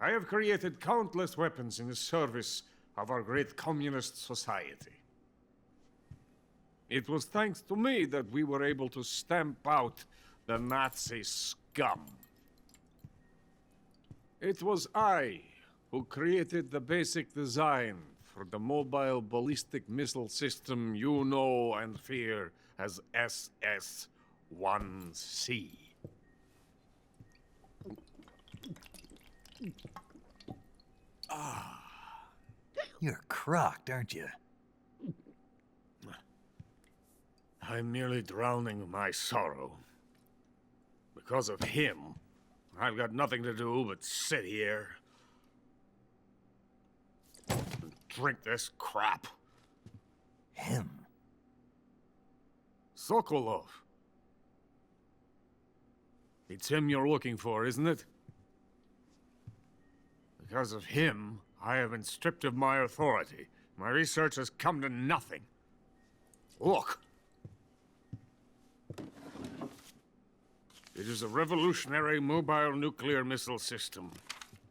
I have created countless weapons in the service of our great communist society. It was thanks to me that we were able to stamp out the Nazi scum. It was I who created the basic design for the mobile ballistic missile system you know and fear as SS-1C. You're crocked, aren't you? I'm merely drowning my sorrow. Because of him, I've got nothing to do but sit here and drink this crap. Him? Sokolov. It's him you're looking for, isn't it? Because of him, I have been stripped of my authority. My research has come to nothing. Look. It is a revolutionary mobile nuclear missile system.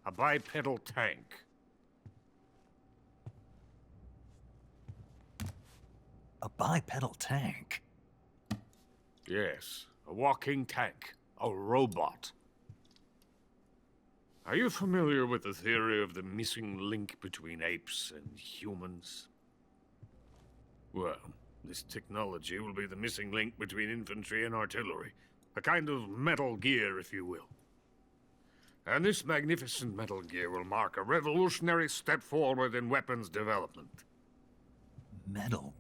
A bipedal tank. A bipedal tank? Yes, a walking tank. A robot. Are you familiar with the theory of the missing link between apes and humans? Well, this technology will be the missing link between infantry and artillery. A kind of Metal Gear, if you will. And this magnificent Metal Gear will mark a revolutionary step forward in weapons development. Metal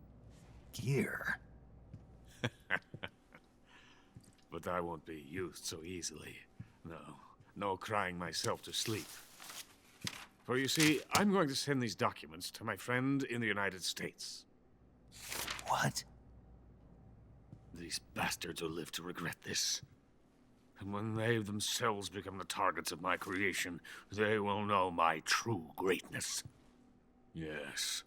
Gear? But I won't be used so easily. No crying myself to sleep. For you see, I'm going to send these documents to my friend in the United States. What? These bastards will live to regret this. And when they themselves become the targets of my creation, they will know my true greatness. Yes,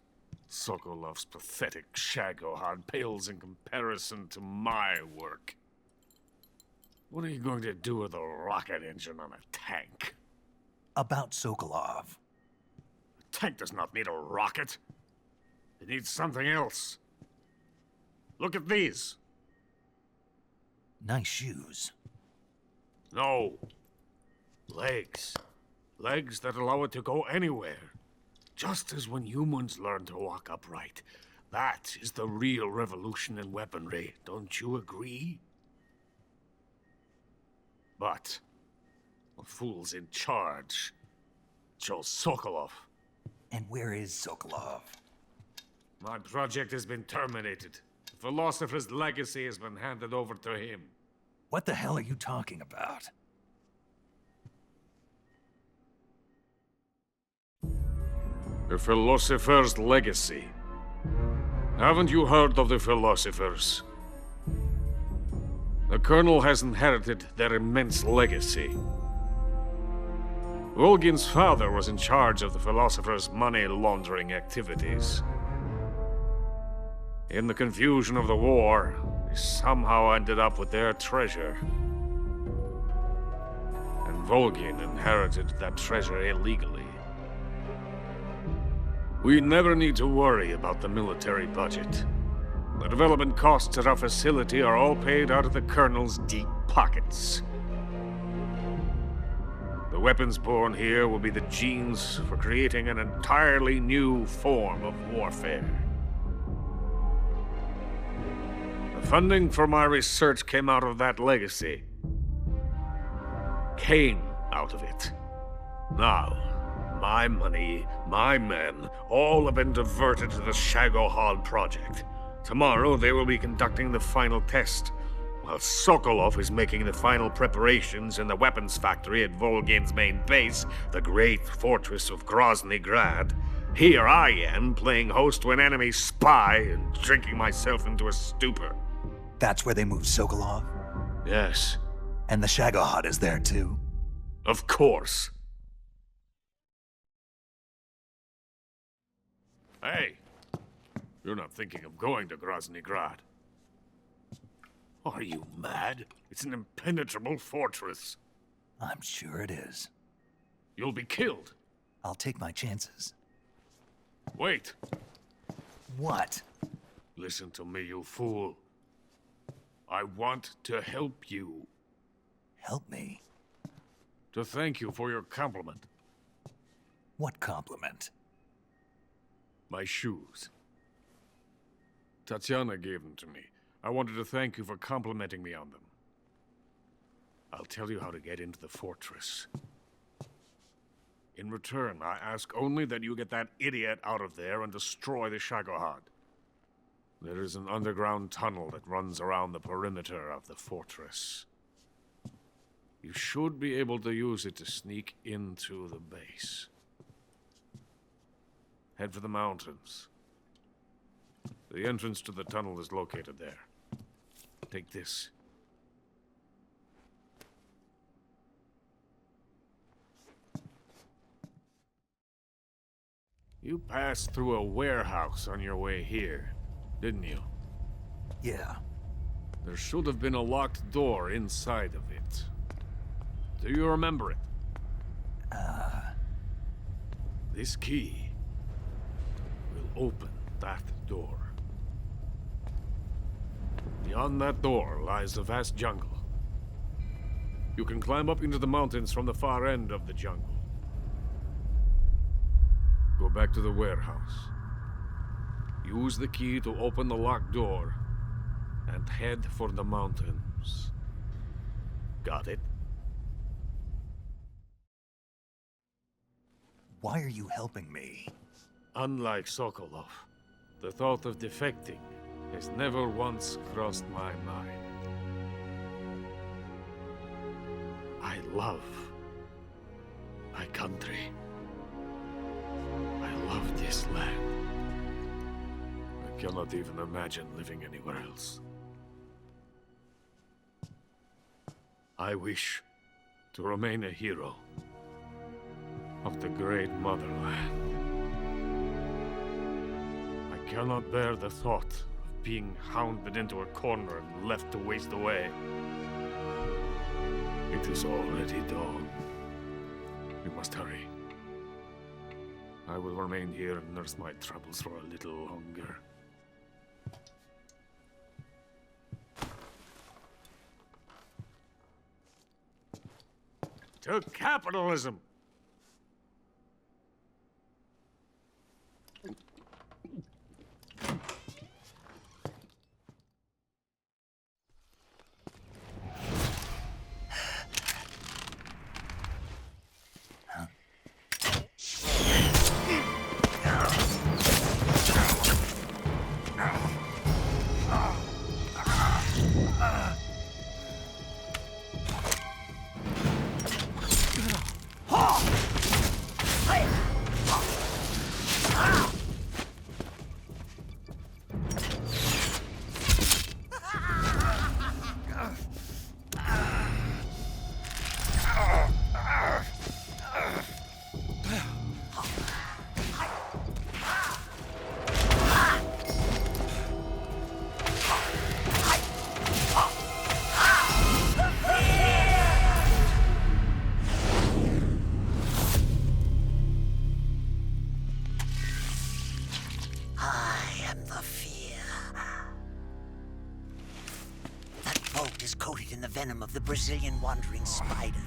Sokolov's pathetic Shagohod pales in comparison to my work. What are you going to do with a rocket engine on a tank? About Sokolov. A tank does not need a rocket. It needs something else. Look at these. Nice shoes. No. Legs. Legs that allow it to go anywhere. Just as when humans learn to walk upright. That is the real revolution in weaponry. Don't you agree? But the fool's in charge. Joe Sokolov. And where is Sokolov? My project has been terminated. The philosopher's legacy has been handed over to him. What the hell are you talking about? The philosopher's legacy. Haven't you heard of the philosophers? The Colonel has inherited their immense legacy. Volgin's father was in charge of the philosophers' money laundering activities. In the confusion of the war, they somehow ended up with their treasure. And Volgin inherited that treasure illegally. We never need to worry about the military budget. The development costs at our facility are all paid out of the Colonel's deep pockets. The weapons born here will be the genes for creating an entirely new form of warfare. The funding for my research came out of that legacy. Came out of it. Now, my money, my men, all have been diverted to the Shagohod project. Tomorrow, they will be conducting the final test, while Sokolov is making the final preparations in the weapons factory at Volgin's main base, the great fortress of Grozny Grad. Here I am, playing host to an enemy spy and drinking myself into a stupor. That's where they moved Sokolov? Yes. And the Shagohod is there too? Of course. Hey! You're not thinking of going to Grozny Grad. Are you mad? It's an impenetrable fortress. I'm sure it is. You'll be killed. I'll take my chances. Wait. What? Listen to me, you fool. I want to help you. Help me? To thank you for your compliment. What compliment? My shoes. Tatiana gave them to me. I wanted to thank you for complimenting me on them. I'll tell you how to get into the fortress. In return, I ask only that you get that idiot out of there and destroy the Shagohod. There is an underground tunnel that runs around the perimeter of the fortress. You should be able to use it to sneak into the base. Head for the mountains. The entrance to the tunnel is located there. Take this. You passed through a warehouse on your way here, didn't you? Yeah. There should have been a locked door inside of it. Do you remember it? This key will open that door. Beyond that door lies a vast jungle. You can climb up into the mountains from the far end of the jungle. Go back to the warehouse. Use the key to open the locked door and head for the mountains. Got it? Why are you helping me? Unlike Sokolov, the thought of defecting has never once crossed my mind. I love my country. I love this land. I cannot even imagine living anywhere else. I wish to remain a hero of the great motherland. I cannot bear the thought of being hounded into a corner and left to waste away. It is already dawn. We must hurry. I will remain here and nurse my troubles for a little longer. To capitalism! Venom of the Brazilian wandering spider.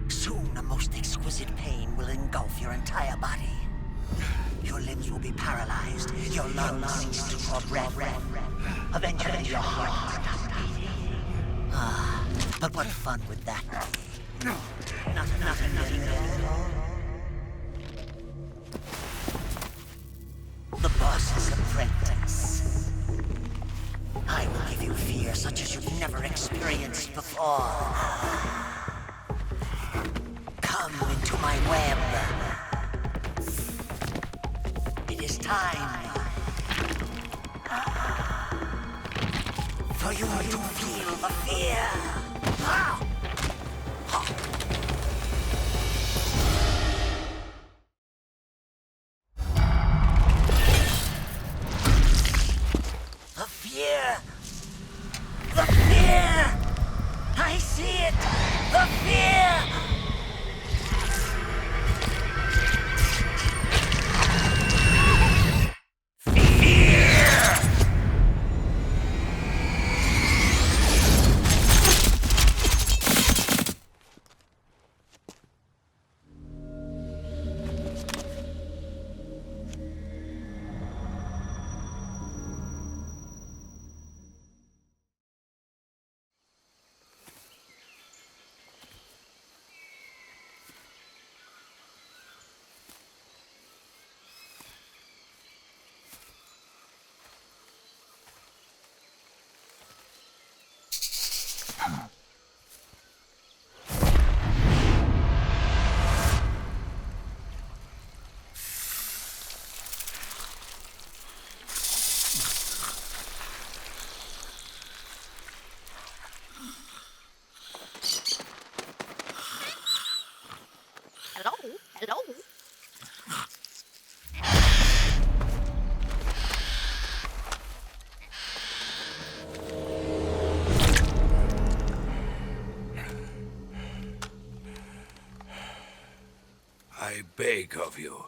Soon a most exquisite pain will engulf your entire body. Your limbs will be paralyzed, your lungs cease to draw breath. Eventually your heart stops beating. But what fun would that be? Nothing at all. The boss's apprentice. I will give you fear such as you've never experienced before. Come into my web. It is time for you to feel the fear! Ah! The fear! The fear! I see it! The fear! Hello? I beg of you,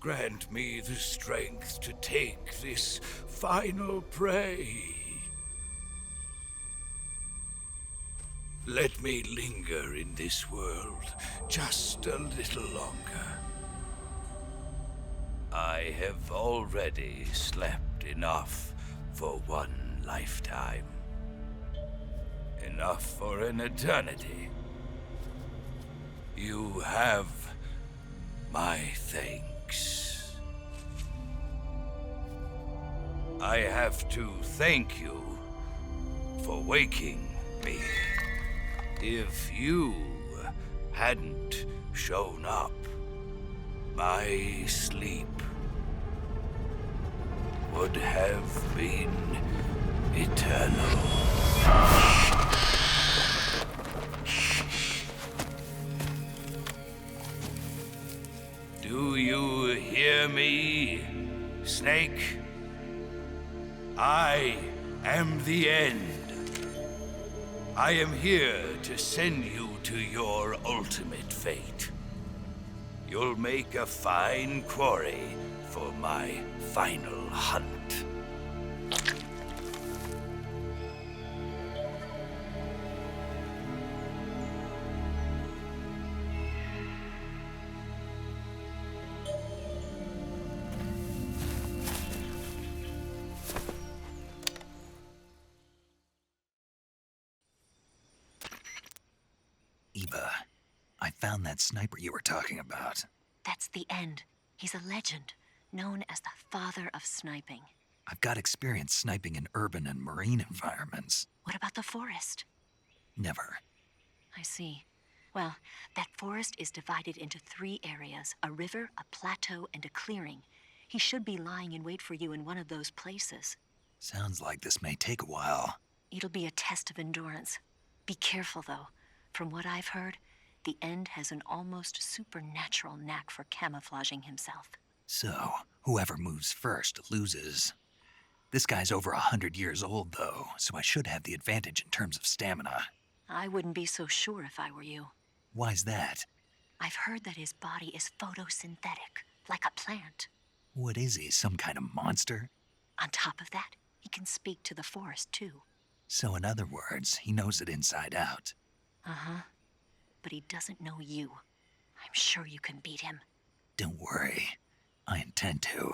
grant me the strength to take this final prey. Let me linger in this world just a little longer. I have already slept enough for one lifetime. Enough for an eternity. You have my thanks. I have to thank you for waking me. If you hadn't shown up, my sleep would have been eternal. Do you hear me, Snake? I am the end. I am here to send you to your ultimate fate. You'll make a fine quarry for my final hunt. Eva, I found that sniper you were talking about. That's the end. He's a legend, known as the father of sniping. I've got experience sniping in urban and marine environments. What about the forest? Never. I see. Well, that forest is divided into 3 areas, a river, a plateau, and a clearing. He should be lying in wait for you in one of those places. Sounds like this may take a while. It'll be a test of endurance. Be careful, though. From what I've heard, the End has an almost supernatural knack for camouflaging himself. So, whoever moves first loses. This guy's over 100 years old, though, so I should have the advantage in terms of stamina. I wouldn't be so sure if I were you. Why's that? I've heard that his body is photosynthetic, like a plant. What is he, some kind of monster? On top of that, he can speak to the forest, too. So in other words, he knows it inside out. Uh-huh. But he doesn't know you. I'm sure you can beat him. Don't worry. I intend to.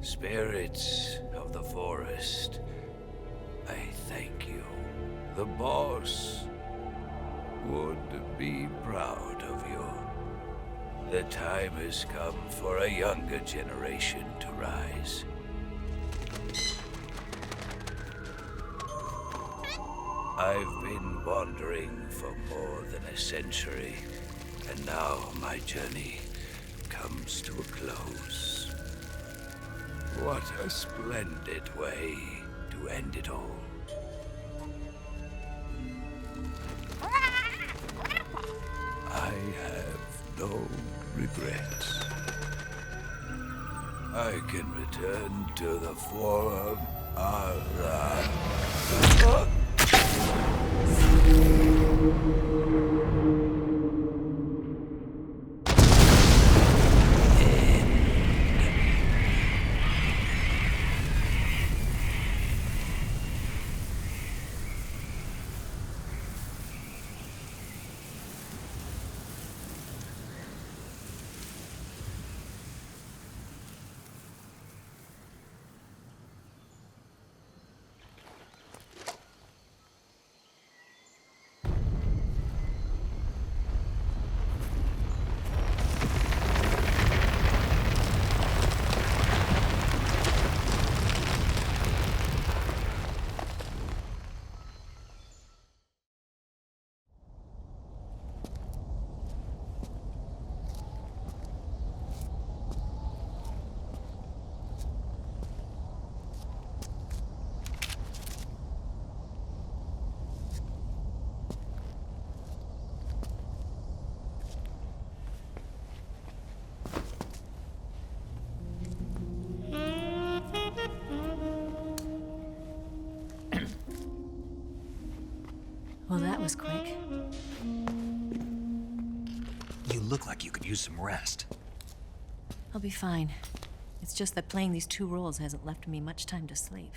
Spirits of the forest, I thank you. The boss would be proud of you. The time has come for a younger generation to rise. I've been wandering for more than a century, and now my journey comes to a close. What a splendid way to end it all. I have no regrets. I can return to the form of Well, that was quick. You look like you could use some rest. I'll be fine. It's just that playing these 2 roles hasn't left me much time to sleep.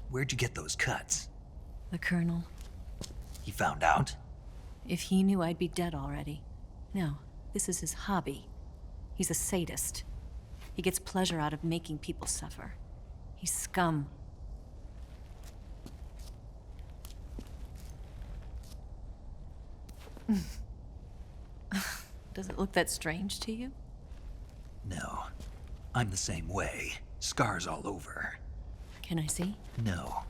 Where'd you get those cuts? The Colonel. He found out? If he knew, I'd be dead already. No, this is his hobby. He's a sadist. He gets pleasure out of making people suffer. He's scum. Does it look that strange to you? No. I'm the same way. Scars all over. Can I see? No.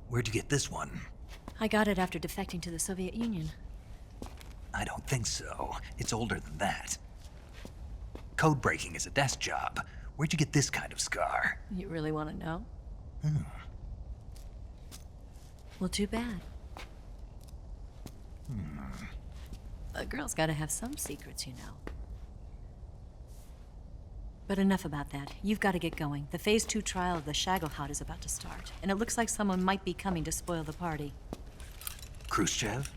Where'd you get this one? I got it after defecting to the Soviet Union. I don't think so. It's older than that. Code breaking is a desk job. Where'd you get this kind of scar? You really want to know? Hmm. Well, too bad. A girl's gotta have some secrets, you know. But enough about that. You've got to get going. The Phase 2 trial of the Shagohod is about to start, and it looks like someone might be coming to spoil the party. Khrushchev?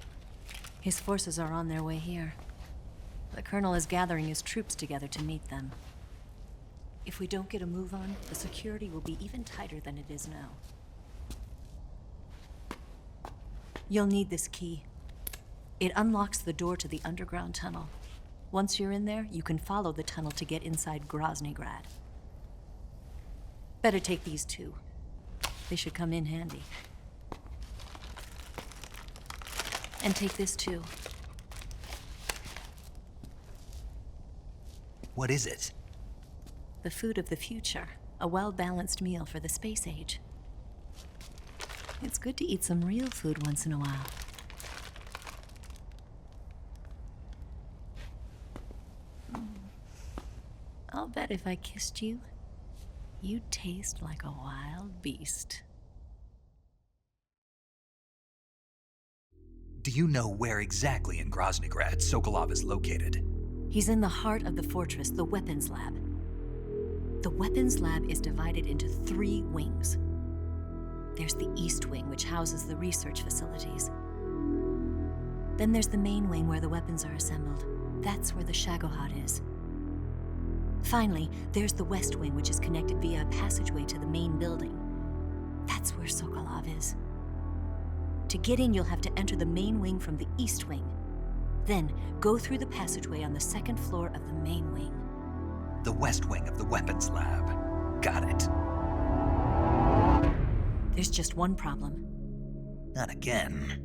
His forces are on their way here. The Colonel is gathering his troops together to meet them. If we don't get a move on, the security will be even tighter than it is now. You'll need this key. It unlocks the door to the underground tunnel. Once you're in there, you can follow the tunnel to get inside Groznygrad. Better take these 2. They should come in handy. And take this too. What is it? The food of the future. A well-balanced meal for the space age. It's good to eat some real food once in a while. I'll bet if I kissed you, you'd taste like a wild beast. Do you know where exactly in Groznygrad Sokolov is located? He's in the heart of the fortress, the weapons lab. The weapons lab is divided into 3 wings. There's the East Wing, which houses the research facilities. Then there's the main wing where the weapons are assembled. That's where the Shagohod is. Finally, there's the West Wing, which is connected via a passageway to the main building. That's where Sokolov is. To get in, you'll have to enter the main wing from the East Wing. Then, go through the passageway on the 2nd floor of the main wing. The West Wing of the weapons lab. Got it. There's just one problem. Not again.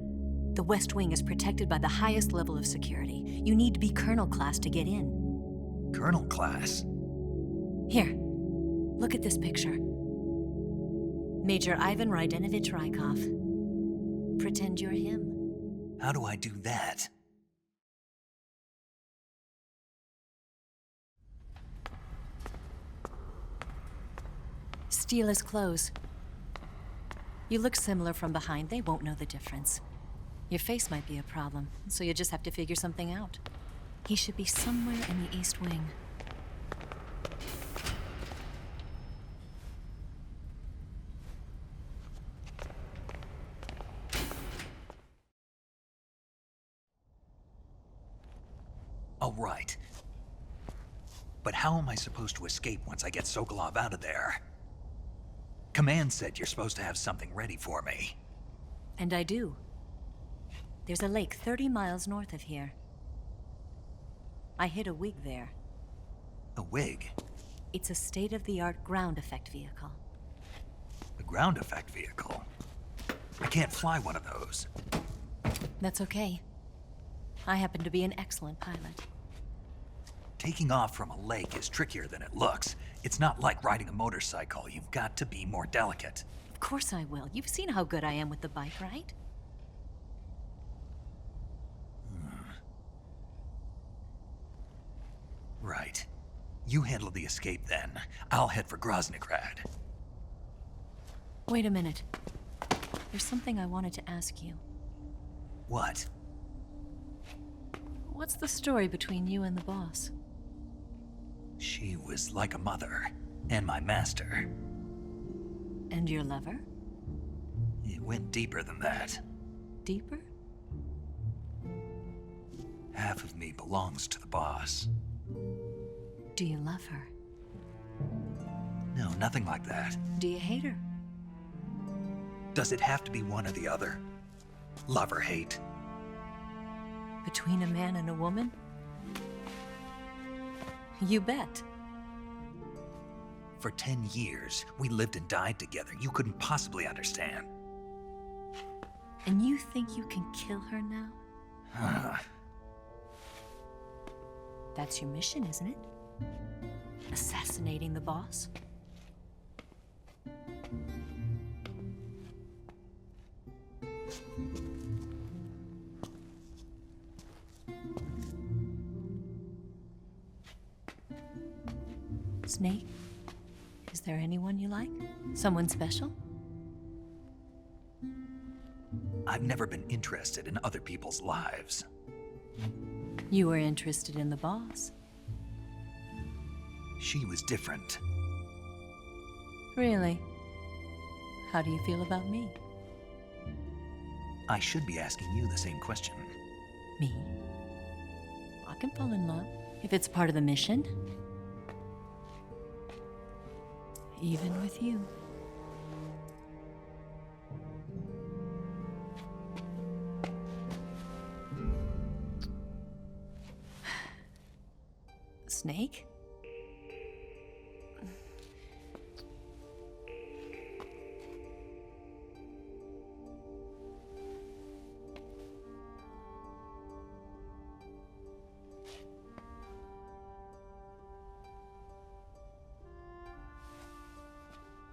The West Wing is protected by the highest level of security. You need to be Colonel class to get in. Colonel class? Here, look at this picture. Major Ivan Rydenovich Rykov. Pretend you're him. How do I do that? Steal his clothes. You look similar from behind. They won't know the difference. Your face might be a problem, so you just have to figure something out. He should be somewhere in the East Wing. All right. But how am I supposed to escape once I get Sokolov out of there? Command said you're supposed to have something ready for me. And I do. There's a lake 30 miles north of here. I hid a wig there. A wig? It's a state-of-the-art ground effect vehicle. A ground effect vehicle? I can't fly one of those. That's okay. I happen to be an excellent pilot. Taking off from a lake is trickier than it looks. It's not like riding a motorcycle. You've got to be more delicate. Of course I will. You've seen how good I am with the bike, right? Right. You handle the escape then. I'll head for Groznygrad. Wait a minute. There's something I wanted to ask you. What? What's the story between you and the boss? She was like a mother, and my master. And your lover? It went deeper than that. Deeper? Half of me belongs to the boss. Do you love her? No, nothing like that. Do you hate her? Does it have to be one or the other? Love or hate? Between a man and a woman? You bet. For 10 years, we lived and died together. You couldn't possibly understand. And you think you can kill her now? That's your mission, isn't it? Assassinating the boss? Snake, is there anyone you like? Someone special? I've never been interested in other people's lives. You were interested in the boss. She was different. Really? How do you feel about me? I should be asking you the same question. Me? I can fall in love if it's part of the mission. Even with you. Snake?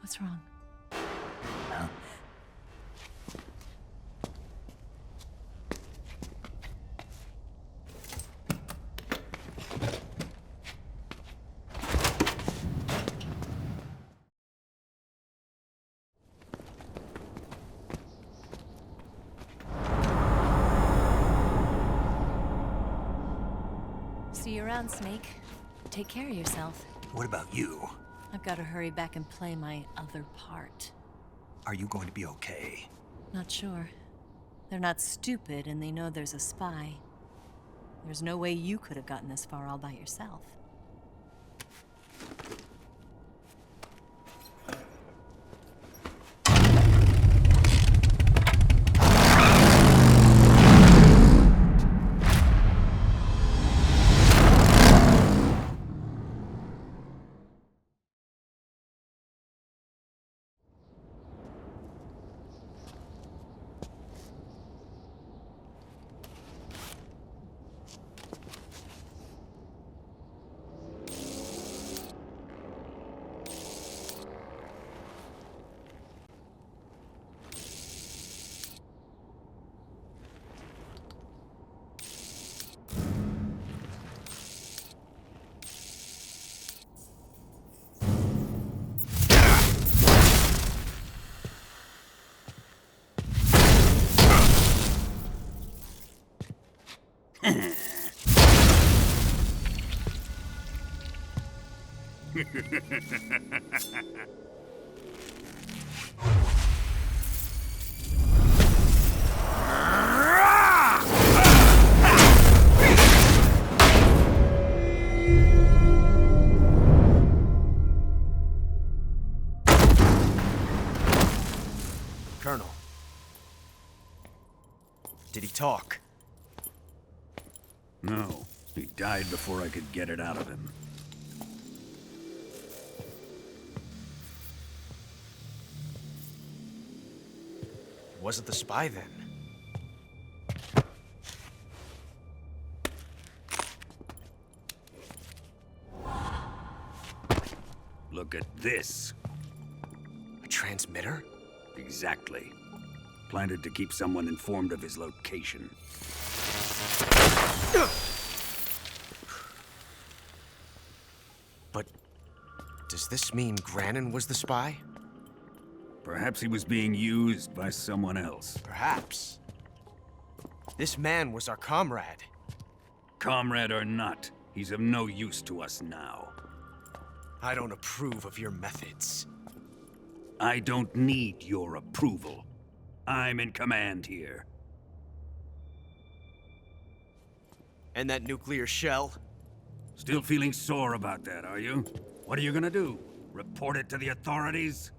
What's wrong? Huh? See you around, Snake. Take care of yourself. What about you? I've got to hurry back and play my other part. Are you going to be okay? Not sure. They're not stupid, and they know there's a spy. There's no way you could have gotten this far all by yourself. Colonel. Did he talk? No. He died before I could get it out of him. Wasn't the spy then? Look at this. A transmitter? Exactly. Planted to keep someone informed of his location. But does this mean Granin was the spy? Perhaps he was being used by someone else. Perhaps. This man was our comrade. Comrade or not, he's of no use to us now. I don't approve of your methods. I don't need your approval. I'm in command here. And that nuclear shell? Still feeling sore about that, are you? What are you gonna do? Report it to the authorities?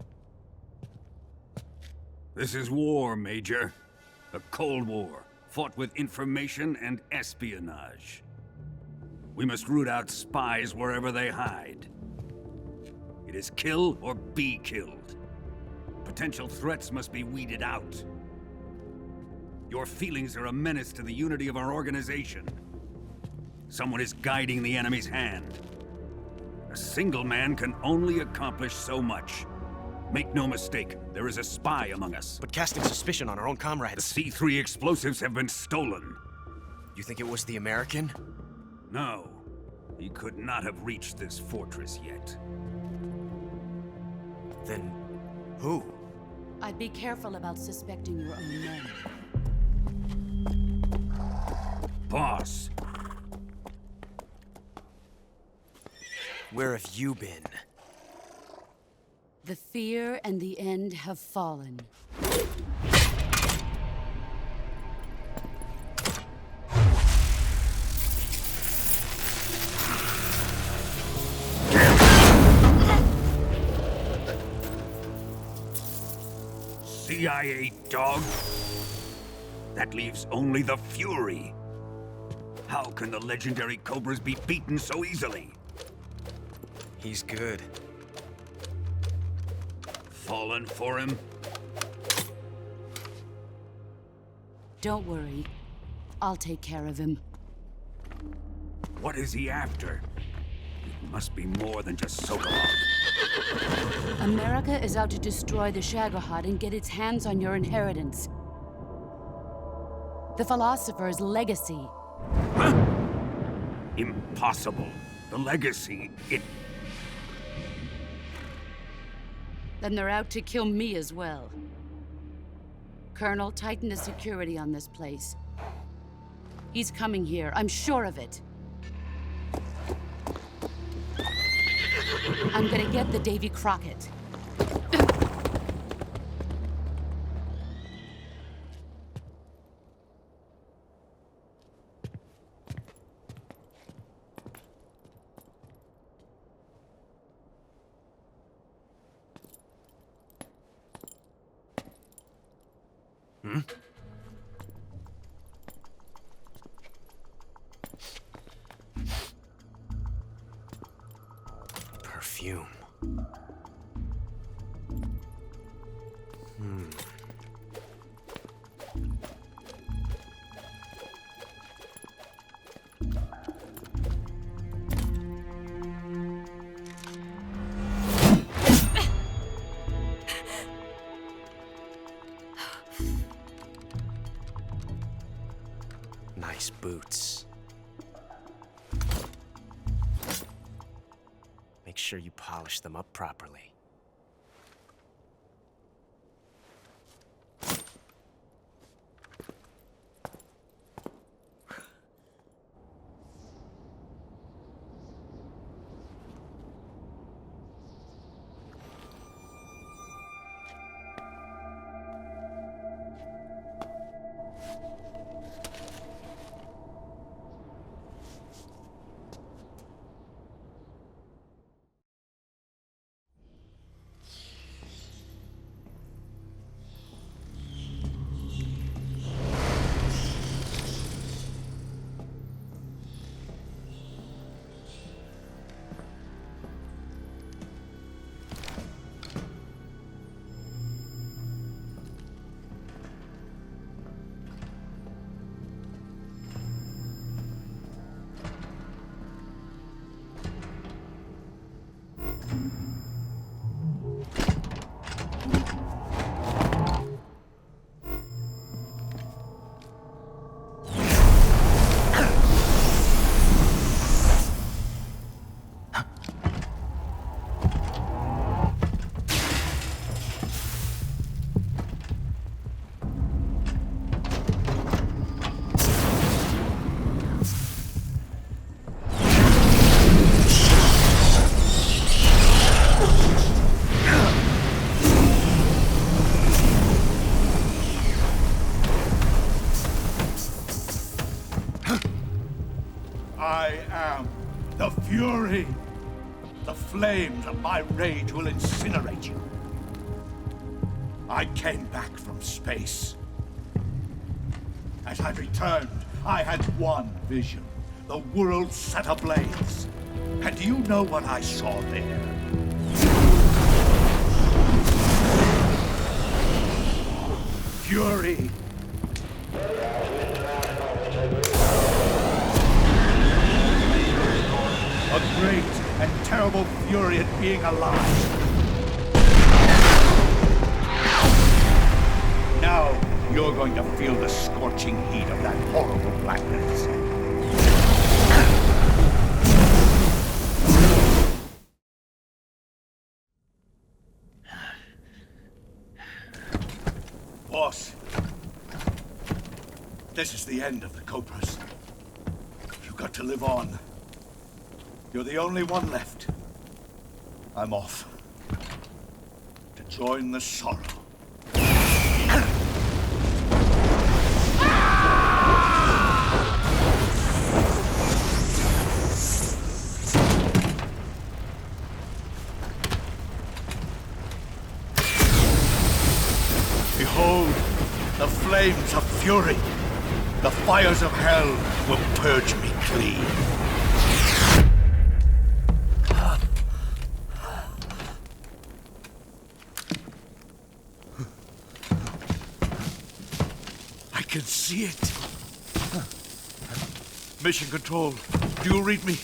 This is war, Major. A Cold War, fought with information and espionage. We must root out spies wherever they hide. It is kill or be killed. Potential threats must be weeded out. Your feelings are a menace to the unity of our organization. Someone is guiding the enemy's hand. A single man can only accomplish so much. Make no mistake, there is a spy among us. But casting suspicion on our own comrades... The C3 explosives have been stolen. You think it was the American? No. He could not have reached this fortress yet. Then... who? I'd be careful about suspecting your own men. Boss! Where have you been? The fear and the end have fallen. CIA dog? That leaves only the Fury. How can the legendary Cobras be beaten so easily? He's good. Fallen for him? Don't worry. I'll take care of him. What is he after? It must be more than just Sokolov. America is out to destroy the Shagohod and get its hands on your inheritance. The philosopher's legacy. Huh? Impossible. The legacy, it... Then they're out to kill me as well. Colonel, tighten the security on this place. He's coming here, I'm sure of it. I'm gonna get the Davy Crockett. Hmm? Perfume. Nice boots. Make sure you polish them up properly. Fury! The flames of my rage will incinerate you. I came back from space. As I returned, I had one vision. The world set ablaze. And do you know what I saw there? Fury. A great and terrible fury at being alive. Now, you're going to feel the scorching heat of that horrible blackness. Boss, this is the end of the Cobras. You've got to live on. You're the only one left. I'm off. To join the sorrow. Behold, the flames of fury. The fires of hell will purge me clean. I can see it. Mission Control, do you read me?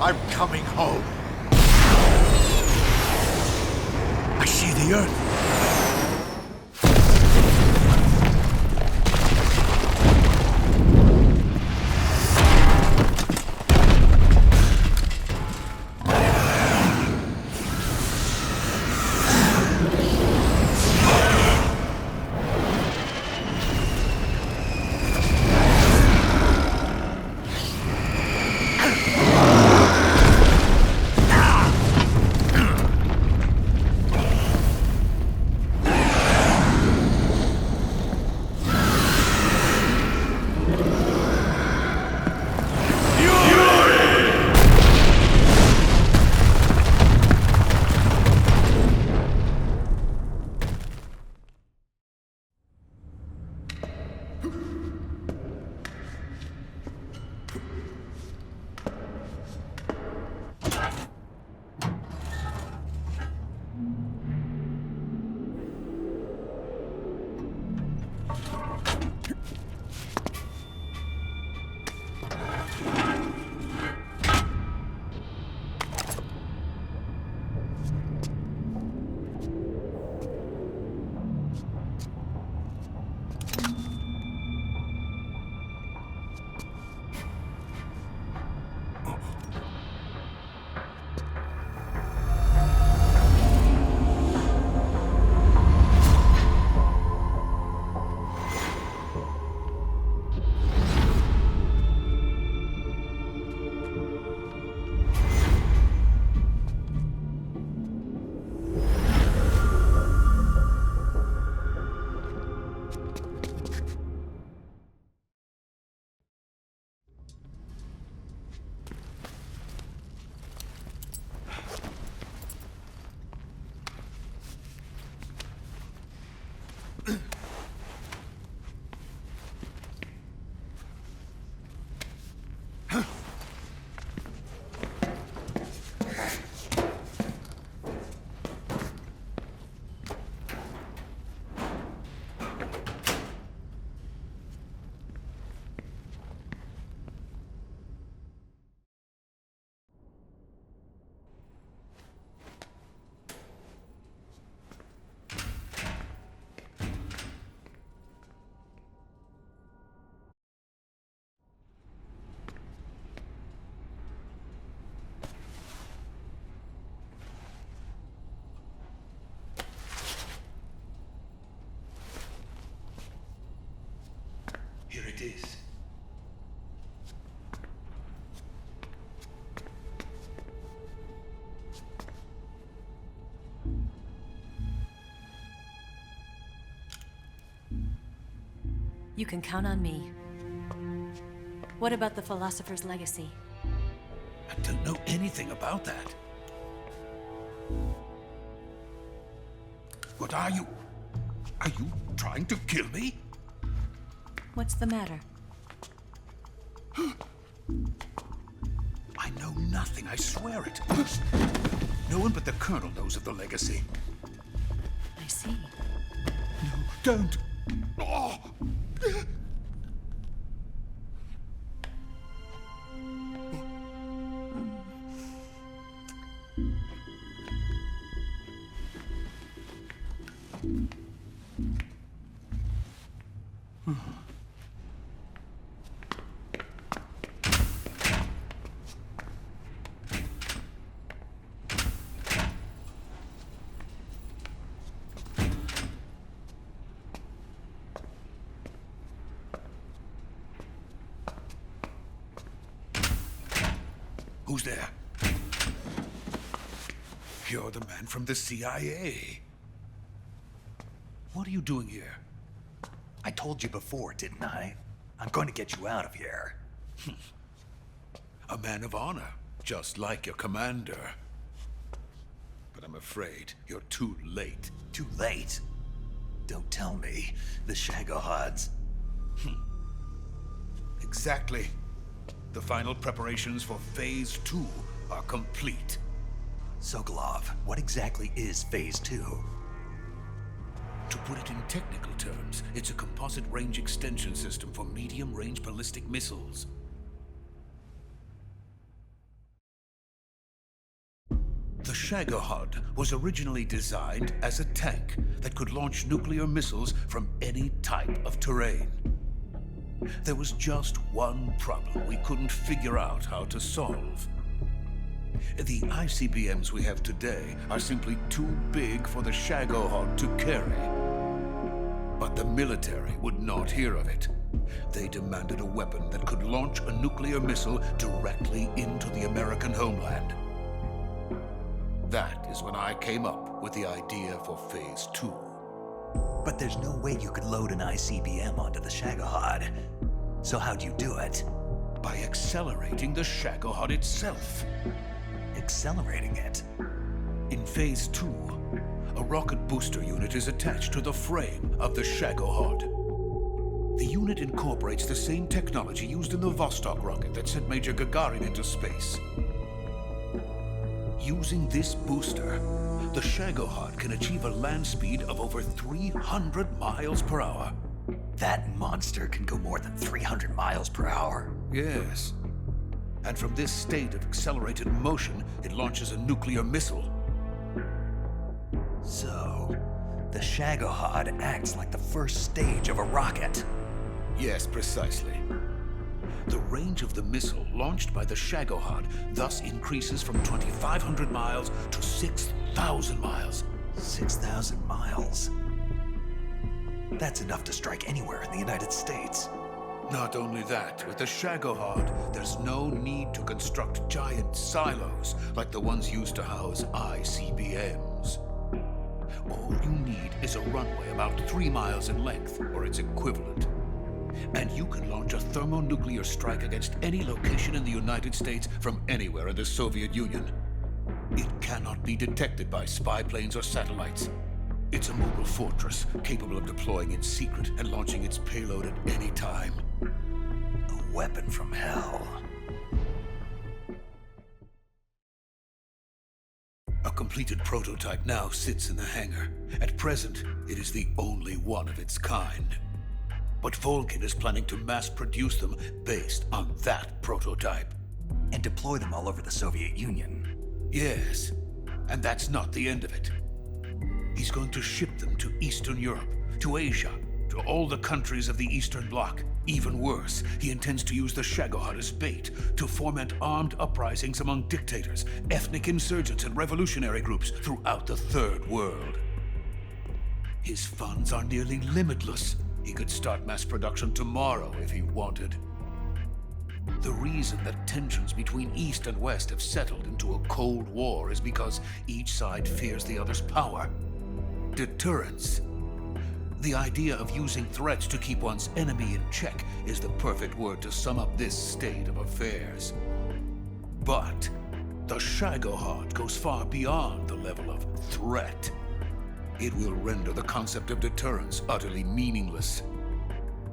I'm coming home. I see the Earth. You can count on me. What about the Philosopher's Legacy? I don't know anything about that. What are you? Are you trying to kill me? What's the matter? I know nothing, I swear it. No one but the Colonel knows of the legacy. I see. No, don't! Oh. Who's there? You're the man from the CIA. What are you doing here? I told you before, didn't I? I'm going to get you out of here. A man of honor, just like your commander. But I'm afraid you're too late. Too late? Don't tell me. The Shagohods. Exactly. The final preparations for Phase 2 are complete. Sokolov, what exactly is Phase 2? To put it in technical terms, it's a composite range extension system for medium-range ballistic missiles. The Shagohod was originally designed as a tank that could launch nuclear missiles from any type of terrain. There was just one problem we couldn't figure out how to solve. The ICBMs we have today are simply too big for the Shagohod to carry. But the military would not hear of it. They demanded a weapon that could launch a nuclear missile directly into the American homeland. That is when I came up with the idea for Phase 2. But there's no way you could load an ICBM onto the Shagohod. So how'd you do it? By accelerating the Shagohod itself. Accelerating it? In Phase 2, a rocket booster unit is attached to the frame of the Shagohod. The unit incorporates the same technology used in the Vostok rocket that sent Major Gagarin into space. Using this booster, the Shagohod can achieve a land speed of over 300 miles per hour. That monster can go more than 300 miles per hour? Yes. And from this state of accelerated motion, it launches a nuclear missile. So, the Shagohod acts like the first stage of a rocket? Yes, precisely. The range of the missile launched by the Shagohod thus increases from 2,500 miles to 6,000 miles. 6,000 miles? That's enough to strike anywhere in the United States. Not only that, with the Shagohod, there's no need to construct giant silos like the ones used to house ICBMs. All you need is a runway about 3 miles in length, or its equivalent. And you can launch a thermonuclear strike against any location in the United States from anywhere in the Soviet Union. It cannot be detected by spy planes or satellites. It's a mobile fortress, capable of deploying in secret and launching its payload at any time. A weapon from hell. A completed prototype now sits in the hangar. At present, it is the only one of its kind. But Volkin is planning to mass-produce them based on that prototype. And deploy them all over the Soviet Union. Yes, and that's not the end of it. He's going to ship them to Eastern Europe, to Asia, to all the countries of the Eastern Bloc. Even worse, he intends to use the Shagohod as bait to foment armed uprisings among dictators, ethnic insurgents, and revolutionary groups throughout the Third World. His funds are nearly limitless. He could start mass production tomorrow if he wanted. The reason that tensions between East and West have settled into a Cold War is because each side fears the other's power. Deterrence. The idea of using threats to keep one's enemy in check is the perfect word to sum up this state of affairs. But the Shagohod goes far beyond the level of threat. It will render the concept of deterrence utterly meaningless.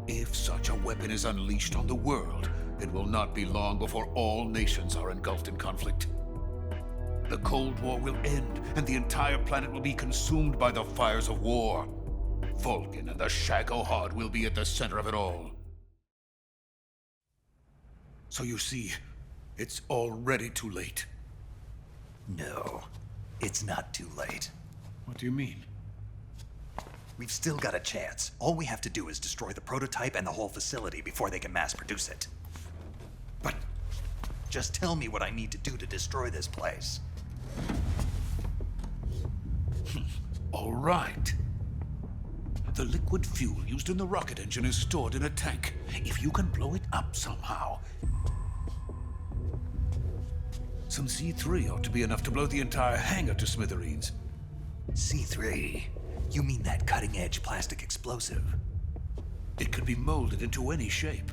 If such a weapon is unleashed on the world, it will not be long before all nations are engulfed in conflict. The Cold War will end, and the entire planet will be consumed by the fires of war. Vulcan and the Shagohod will be at the center of it all. So you see, it's already too late. No, it's not too late. What do you mean? We've still got a chance. All we have to do is destroy the prototype and the whole facility before they can mass produce it. But just tell me what I need to do to destroy this place. All right. The liquid fuel used in the rocket engine is stored in a tank. If you can blow it up somehow, some C3 ought to be enough to blow the entire hangar to smithereens. C3? You mean that cutting-edge plastic explosive? It could be molded into any shape.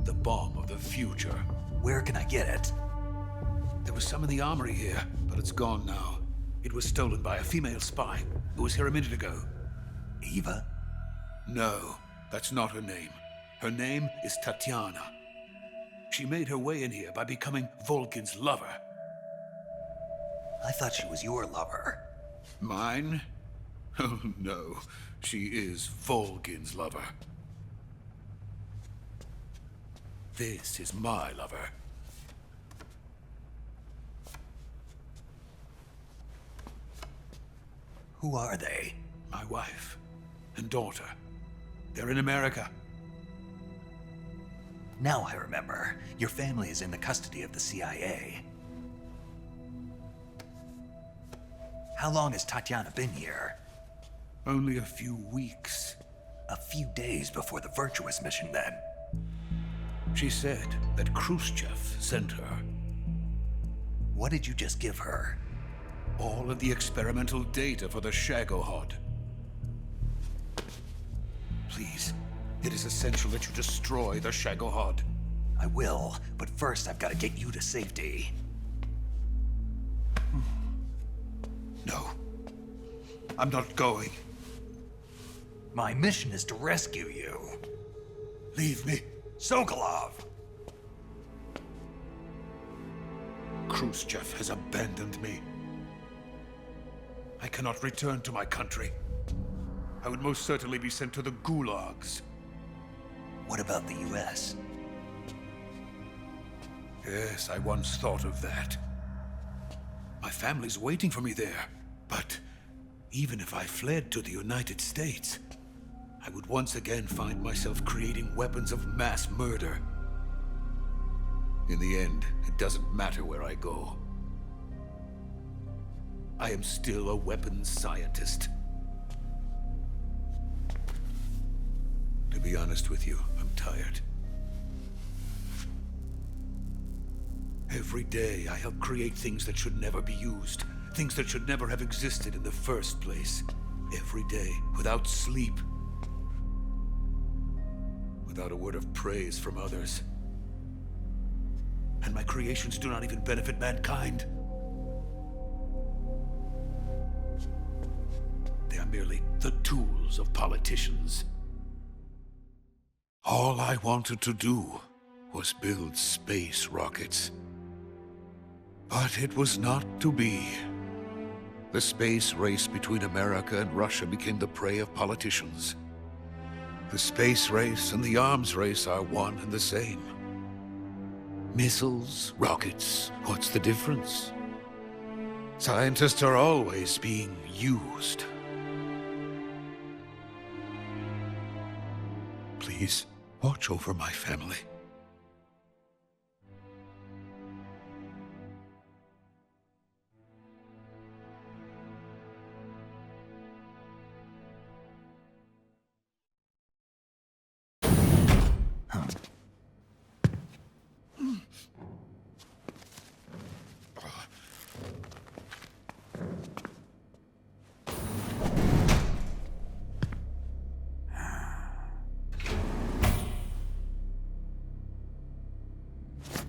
The bomb of the future. Where can I get it? There was some in the armory here, but it's gone now. It was stolen by a female spy who was here a minute ago. Eva? No, that's not her name. Her name is Tatiana. She made her way in here by becoming Vulcan's lover. I thought she was your lover. Mine? Oh no, she is Vulcan's lover. This is my lover. Who are they? My wife and daughter. They're in America. Now I remember. Your family is in the custody of the CIA. How long has Tatiana been here? Only a few weeks. A few days before the Virtuos mission, then. She said that Khrushchev sent her. What did you just give her? All of the experimental data for the Shagohod. Please, it is essential that you destroy the Shagohod. I will, but first I've got to get you to safety. No, I'm not going. My mission is to rescue you. Leave me. Sokolov! Khrushchev has abandoned me. I cannot return to my country. I would most certainly be sent to the gulags. What about the US? Yes, I once thought of that. My family's waiting for me there. But even if I fled to the United States, I would once again find myself creating weapons of mass murder. In the end, it doesn't matter where I go. I am still a weapons scientist. To be honest with you, I'm tired. Every day, I help create things that should never be used. Things that should never have existed in the first place. Every day, without sleep. Without a word of praise from others. And my creations do not even benefit mankind. They are merely the tools of politicians. All I wanted to do was build space rockets. But it was not to be. The space race between America and Russia became the prey of politicians. The space race and the arms race are one and the same. Missiles, rockets, what's the difference? Scientists are always being used. Please, watch over my family.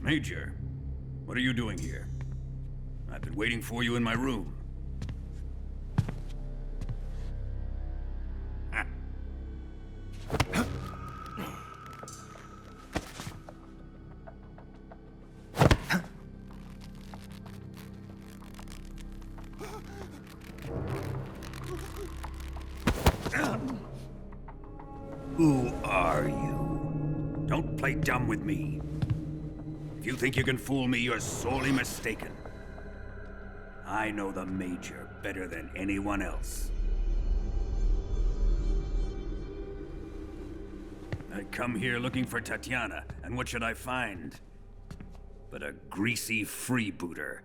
Major, what are you doing here? I've been waiting for you in my room. Who are you? Don't play dumb with me. If you think you can fool me, you're sorely mistaken. I know the Major better than anyone else. I come here looking for Tatiana, and what should I find? But a greasy freebooter.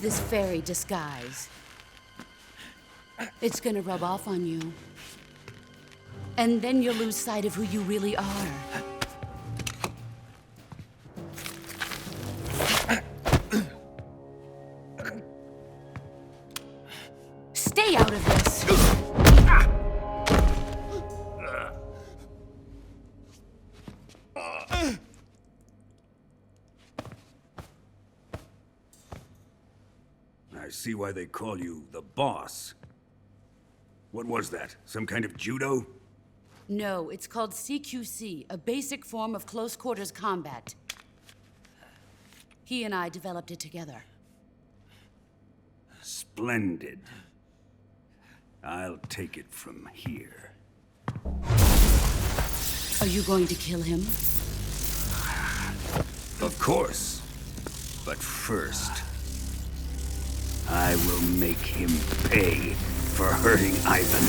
This fairy disguise. It's gonna rub off on you. And then you'll lose sight of who you really are. Stay out of this! I see why they call you the boss. What was that? Some kind of judo? No, it's called CQC, a basic form of close quarters combat. He and I developed it together. Splendid. I'll take it from here. Are you going to kill him? Of course. But first, I will make him pay for hurting Ivan.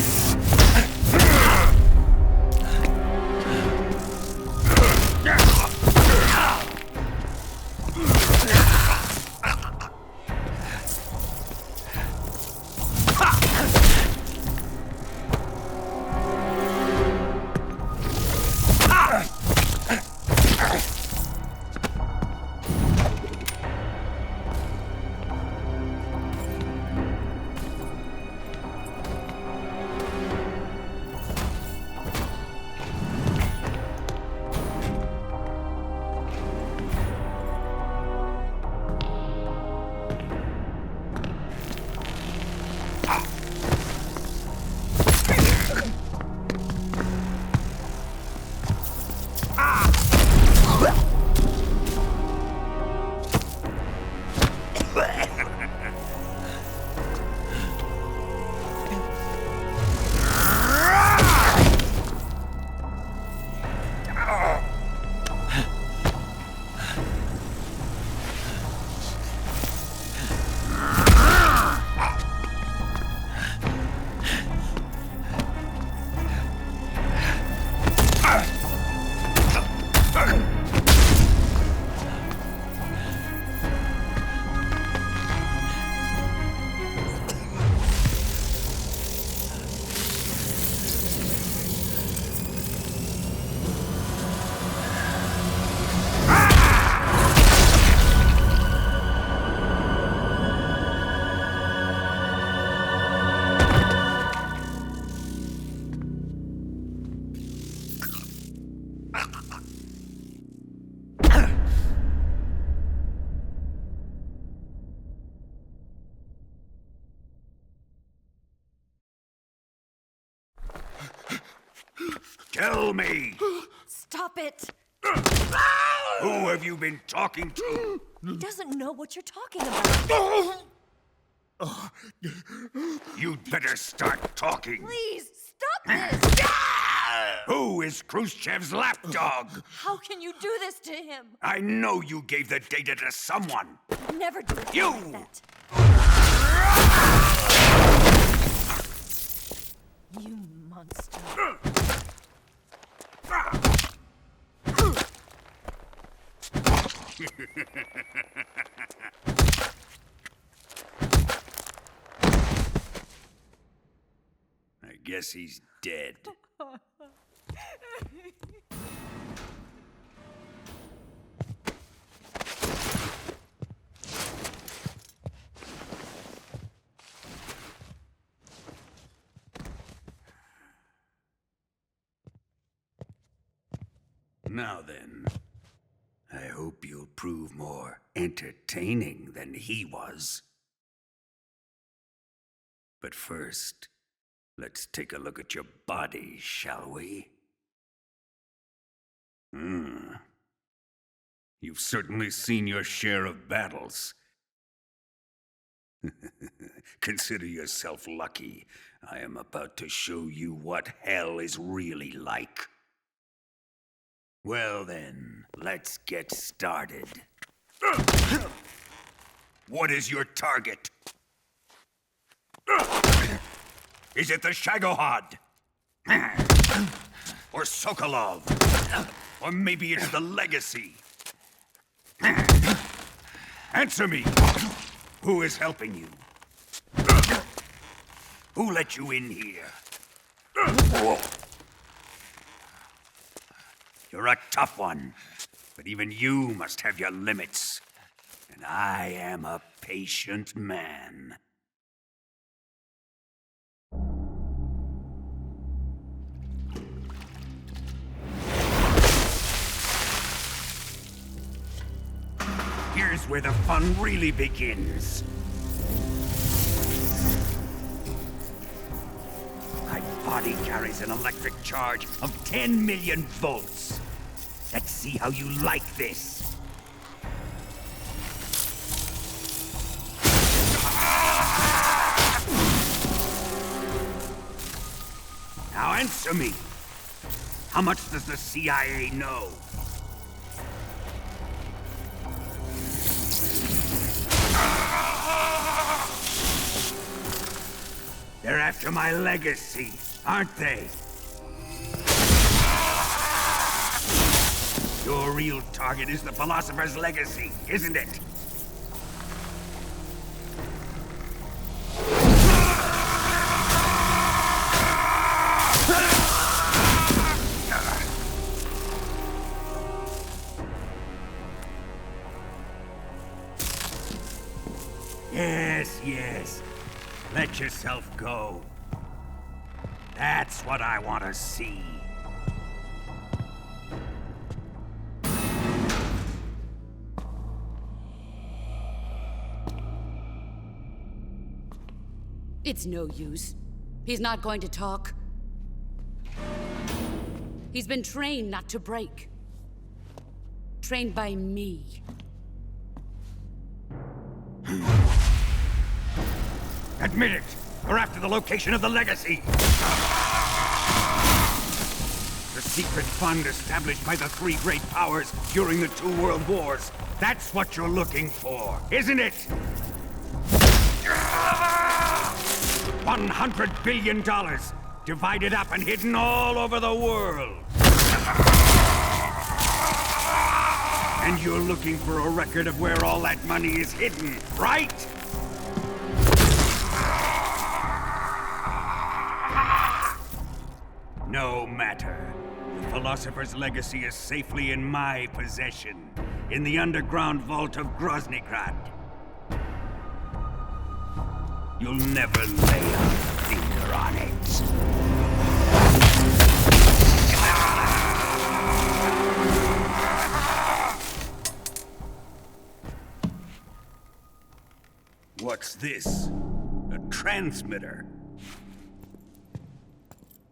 Tell me! Stop it! Who have you been talking to? He doesn't know what you're talking about. You'd better start talking. Please, stop this! Who is Khrushchev's lapdog? How can you do this to him? I know you gave the data to someone. Never do it You! like that. You monster. I guess he's dead. Now then, I hope you'll prove more entertaining than he was. But first, let's take a look at your body, shall we? You've certainly seen your share of battles. Consider yourself lucky. I am about to show you what hell is really like. Well then, let's get started. What is your target? Is it the Shagohod? Or Sokolov? Or maybe it's the Legacy? Answer me! Who is helping you? Who let you in here? You're a tough one, but even you must have your limits. And I am a patient man. Here's where the fun really begins. My body carries an electric charge of 10 million volts. Let's see how you like this. Now answer me. How much does the CIA know? They're after my legacy, aren't they? Your real target is the Philosopher's Legacy, isn't it? Yes. Let yourself go. That's what I want to see. It's no use. He's not going to talk. He's been trained not to break. Trained by me. Admit it! We're after the location of the Legacy! The secret fund established by the three great powers during the 2 world wars. That's what you're looking for, isn't it? $100 billion, divided up and hidden all over the world. And you're looking for a record of where all that money is hidden, right? No matter. The Philosopher's Legacy is safely in my possession, in the underground vault of Groznygrad. You'll never lay a finger on it. What's this? A transmitter?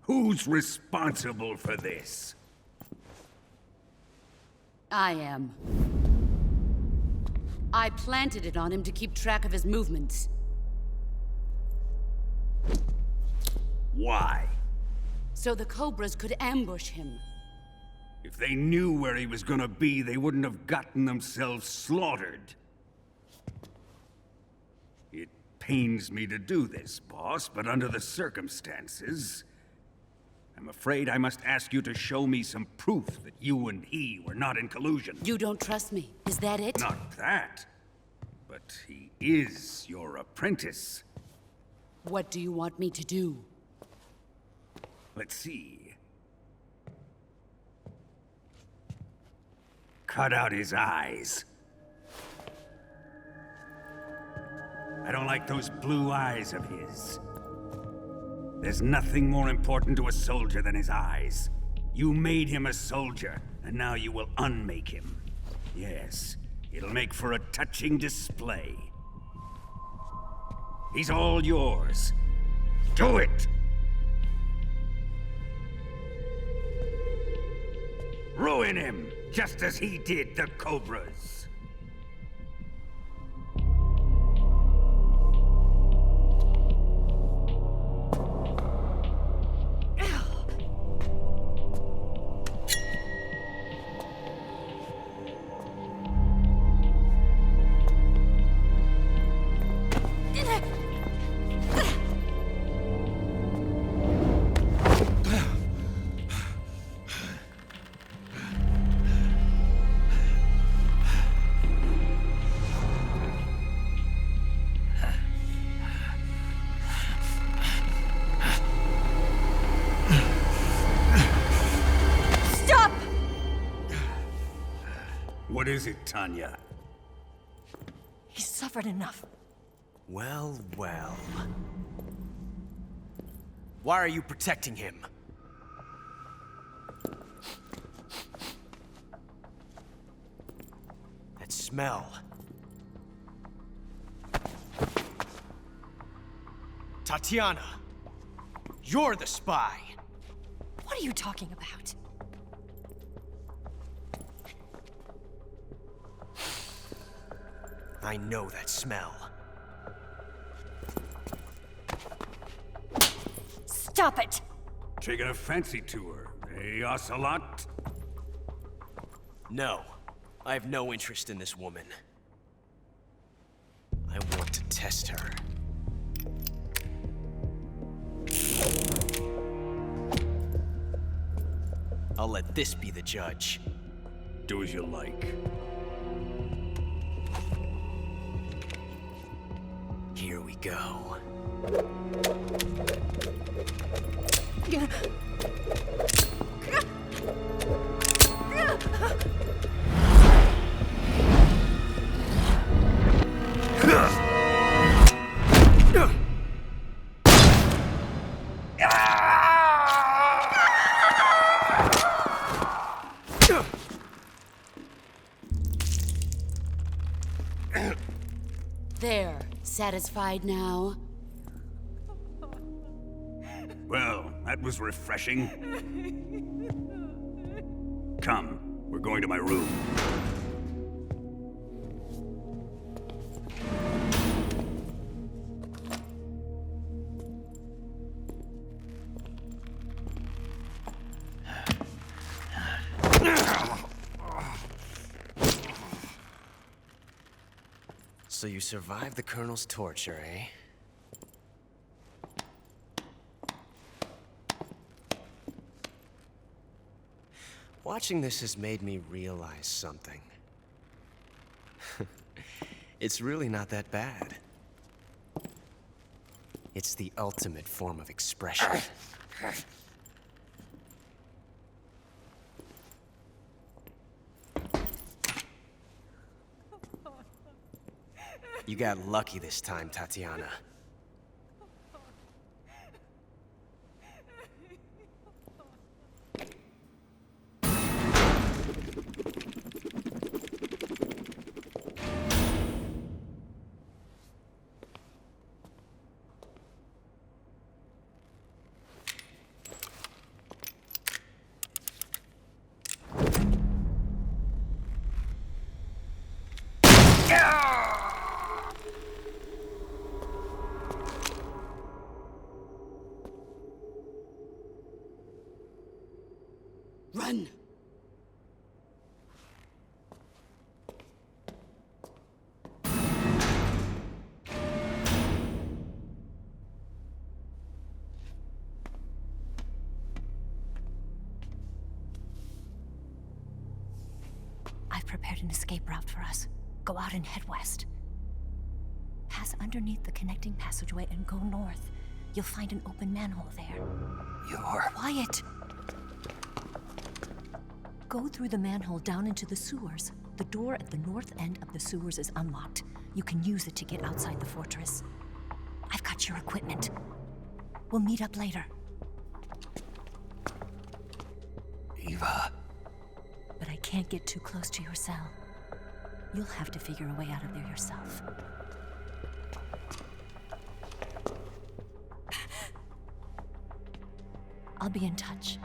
Who's responsible for this? I am. I planted it on him to keep track of his movements. Why? So the Cobras could ambush him. If they knew where he was gonna be, they wouldn't have gotten themselves slaughtered. It pains me to do this, boss, but under the circumstances, I'm afraid I must ask you to show me some proof that you and he were not in collusion. You don't trust me, is that it? Not that, but he is your apprentice. What do you want me to do? Let's see. Cut out his eyes. I don't like those blue eyes of his. There's nothing more important to a soldier than his eyes. You made him a soldier, and now you will unmake him. Yes, it'll make for a touching display. He's all yours. Do it! Ruin him, just as he did the Cobras. What is it, Tanya? He's suffered enough. Well, well. Why are you protecting him? That smell. Tatiana, you're the spy. What are you talking about? I know that smell. Stop it! Taking a fancy to her, eh, Ocelot? No. I have no interest in this woman. I want to test her. I'll let this be the judge. Do as you like. Here we go. There. Satisfied now? Well, that was refreshing. Come, we're going to my room. So you survived the Colonel's torture, eh? Watching this has made me realize something. It's really not that bad. It's the ultimate form of expression. You got lucky this time, Tatiana. Run! prepared an escape route for us. Go out and head west. Pass underneath the connecting passageway and go north. You'll find an open manhole there. You're... Quiet! Go through the manhole down into the sewers. The door at the north end of the sewers is unlocked. You can use it to get outside the fortress. I've got your equipment. We'll meet up later. Eva... But I can't get too close to your cell. You'll have to figure a way out of there yourself. I'll be in touch.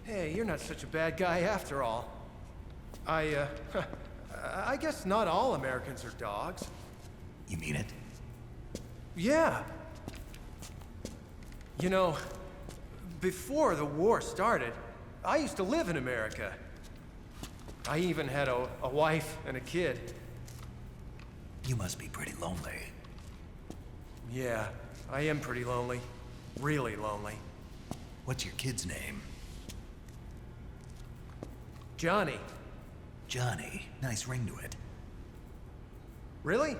Hey, you're not such a bad guy after all. I guess not all Americans are dogs. You mean it? Yeah. You know, before the war started, I used to live in America. I even had a wife and a kid. You must be pretty lonely. Yeah, I am pretty lonely. Really lonely. What's your kid's name? Johnny. Johnny. Nice ring to it. Really?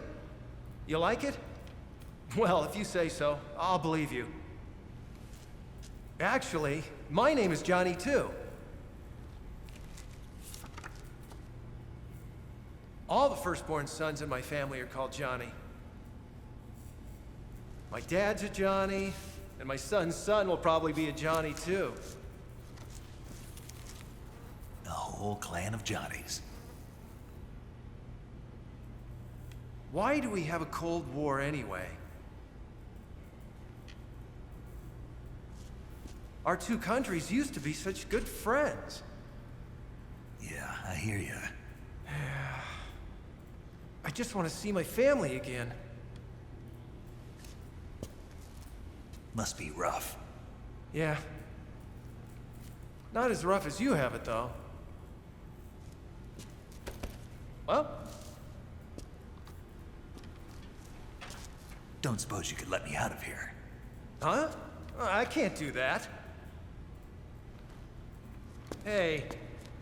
You like it? Well, if you say so, I'll believe you. Actually, my name is Johnny too. All the firstborn sons in my family are called Johnny. My dad's a Johnny, and my son's son will probably be a Johnny too. The whole clan of Johnnies. Why do we have a Cold War anyway? Our two countries used to be such good friends. Yeah, I hear you. I just want to see my family again. Must be rough. Yeah. Not as rough as you have it, though. Well? Don't suppose you could let me out of here? Huh? I can't do that. Hey,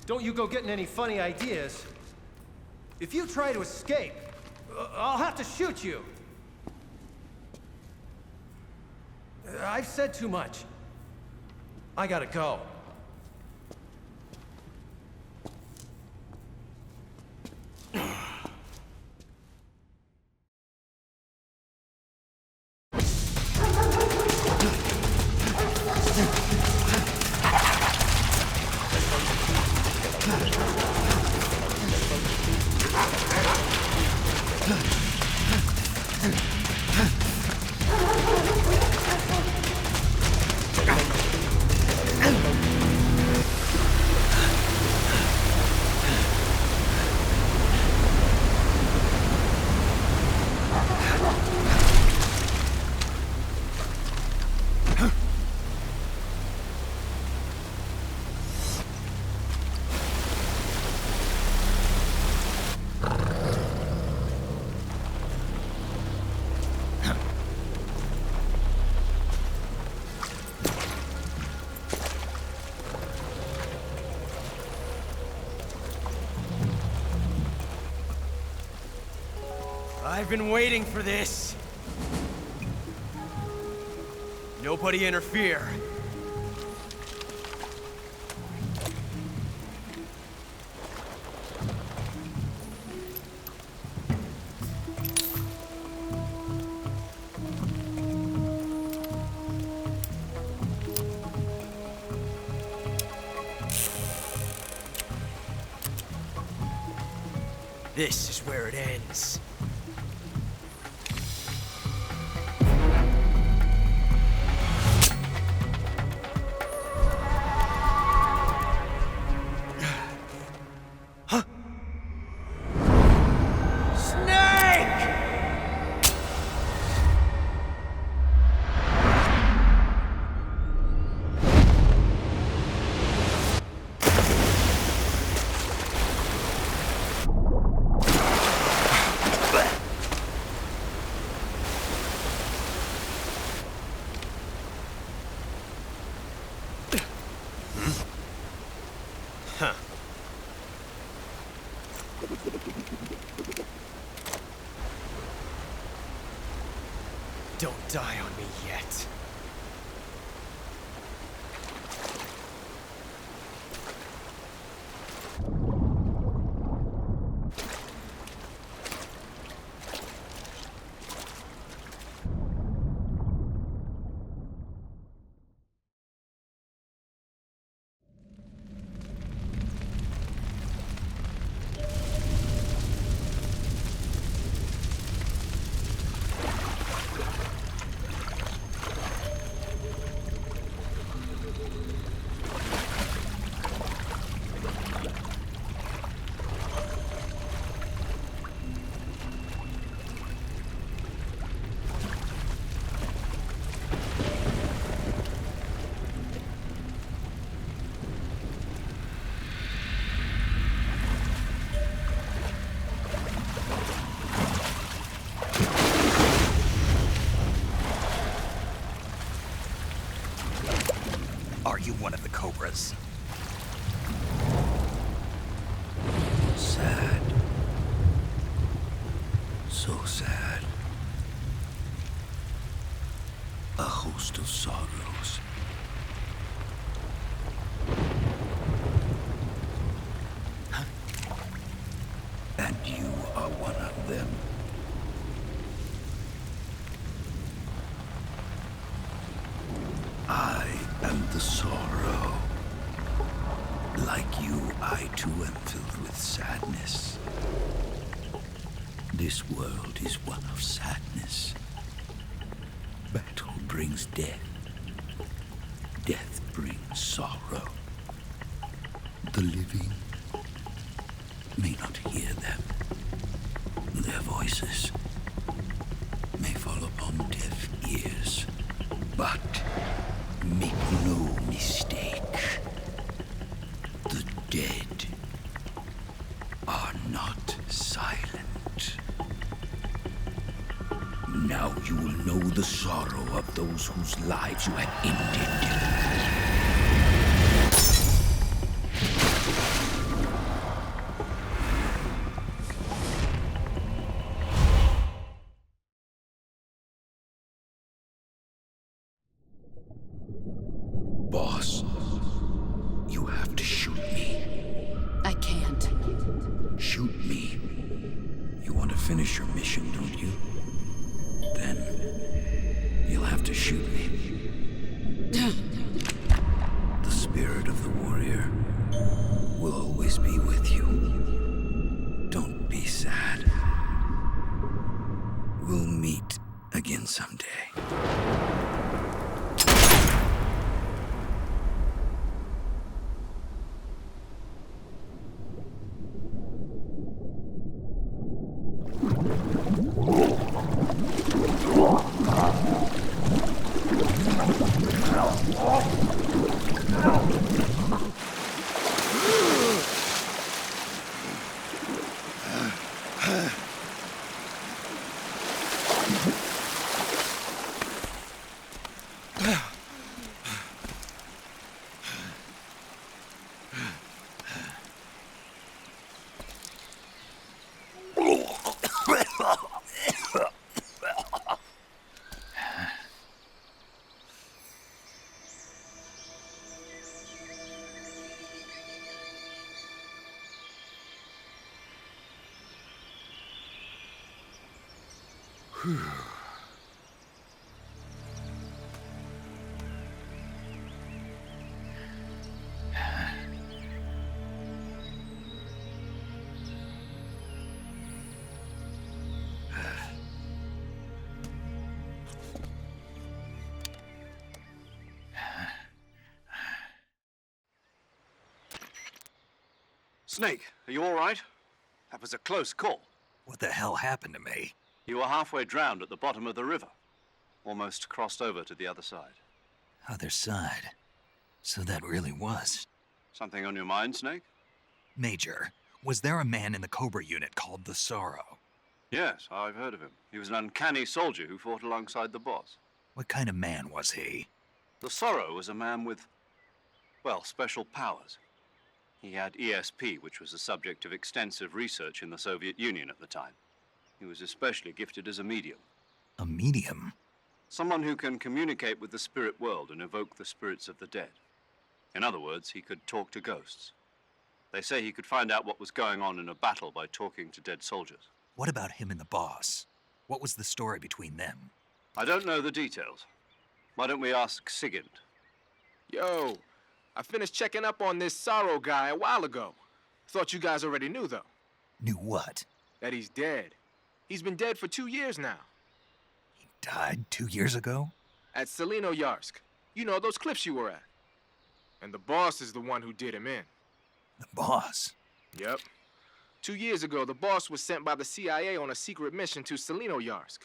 don't you go getting any funny ideas. If you try to escape, I'll have to shoot you. I've said too much. I gotta go. I've been waiting for this. Nobody interfere. This is where it ends. Huh? Don't die on me yet. Are you one of the Cobras? Sad. So sad. A host of sorrows. And you are one of them. I am the sorrow. Like you, I too am filled with sadness. This world is one of sadness. Battle brings death. Death brings sorrow. The living may not hear them. Their voices may fall upon deaf ears. But make no mistake, the dead are not silent. Now you will know the sorrow of those whose lives you have ended. Boss, you have to shoot me. I can't. Shoot me. You want to finish your mission, don't you? Then you'll have to shoot me. The spirit of the warrior will always be with you. Don't be sad. We'll meet again someday. Snake, are you all right? That was a close call. What the hell happened to me? You were halfway drowned at the bottom of the river. Almost crossed over to the other side. Other side. So that really was. Something on your mind, Snake? Major, was there a man in the Cobra unit called the Sorrow? Yes, I've heard of him. He was an uncanny soldier who fought alongside the boss. What kind of man was he? The Sorrow was a man with, well, special powers. He had ESP, which was the subject of extensive research in the Soviet Union at the time. He was especially gifted as a medium. A medium? Someone who can communicate with the spirit world and evoke the spirits of the dead. In other words, he could talk to ghosts. They say he could find out what was going on in a battle by talking to dead soldiers. What about him and the boss? What was the story between them? I don't know the details. Why don't we ask Sigint? Yo, I finished checking up on this Sorrow guy a while ago. Thought you guys already knew, though. Knew what? That he's dead. He's been dead for 2 years now. He died 2 years ago? At Selino-Yarsk. You know, those cliffs you were at. And the boss is the one who did him in. The boss? Yep. 2 years ago, the boss was sent by the CIA on a secret mission to Selino-Yarsk.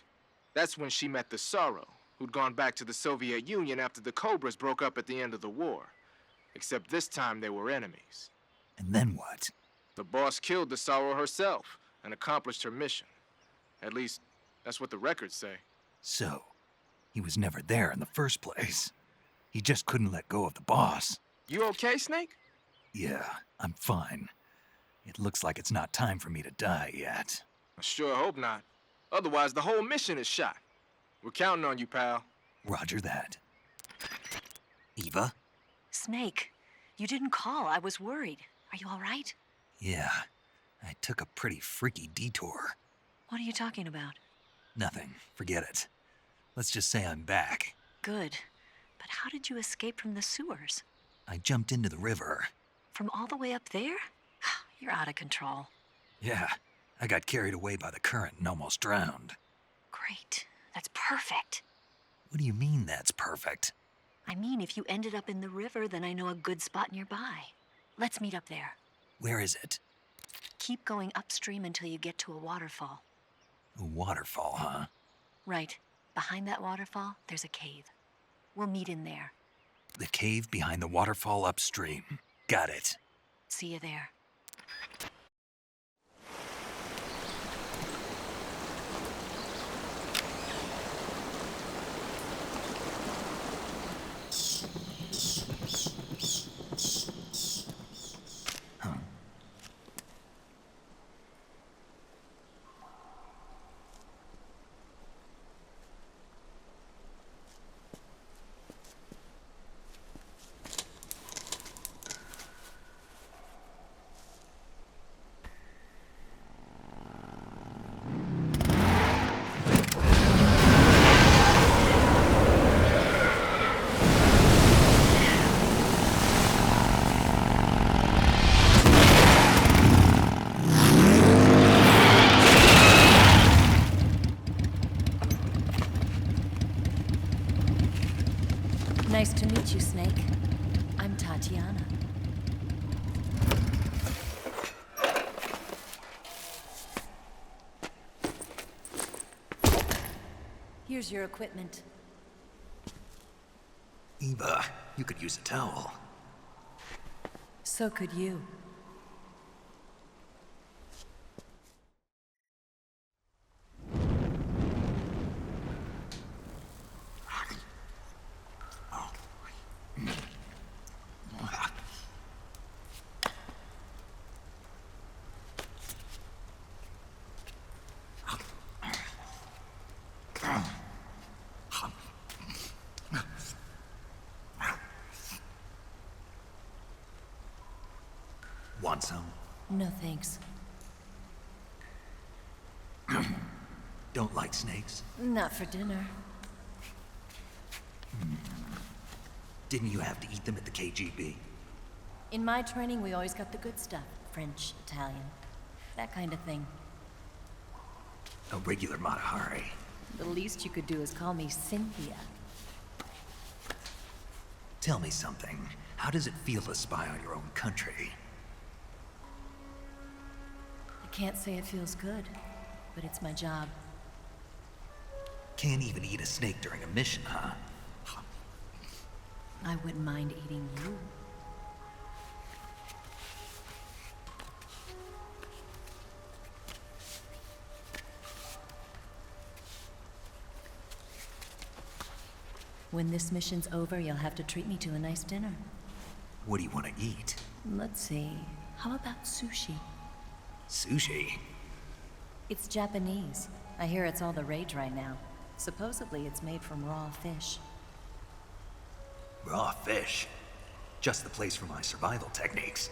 That's when she met the Sorrow, who'd gone back to the Soviet Union after the Cobras broke up at the end of the war. Except this time they were enemies. And then what? The boss killed the Sorrow herself and accomplished her mission. At least, that's what the records say. So, he was never there in the first place. He just couldn't let go of the boss. You okay, Snake? Yeah, I'm fine. It looks like it's not time for me to die yet. I sure hope not. Otherwise, the whole mission is shot. We're counting on you, pal. Roger that. Eva? Snake, you didn't call. I was worried. Are you all right? Yeah, I took a pretty freaky detour. What are you talking about? Nothing. Forget it. Let's just say I'm back. Good. But how did you escape from the sewers? I jumped into the river. From all the way up there? You're out of control. Yeah, I got carried away by the current and almost drowned. Great. That's perfect. What do you mean that's perfect? I mean, if you ended up in the river, then I know a good spot nearby. Let's meet up there. Where is it? Keep going upstream until you get to a waterfall. A waterfall, huh? Right. Behind that waterfall, there's a cave. We'll meet in there. The cave behind the waterfall upstream. Got it. See you there. Nice to meet you, Snake. I'm Tatiana. Here's your equipment. Eva, you could use a towel. So could you. Want some? No, thanks. Don't like snakes? Not for dinner. Didn't you have to eat them at the KGB? In my training, we always got the good stuff. French, Italian, that kind of thing. A regular Matahari. The least you could do is call me Cynthia. Tell me something. How does it feel to spy on your own country? I can't say it feels good, but it's my job. Can't even eat a snake during a mission, huh? I wouldn't mind eating you. When this mission's over, you'll have to treat me to a nice dinner. What do you want to eat? Let's see. How about sushi? Sushi? It's Japanese. I hear it's all the rage right now. Supposedly it's made from raw fish. Raw fish? Just the place for my survival techniques.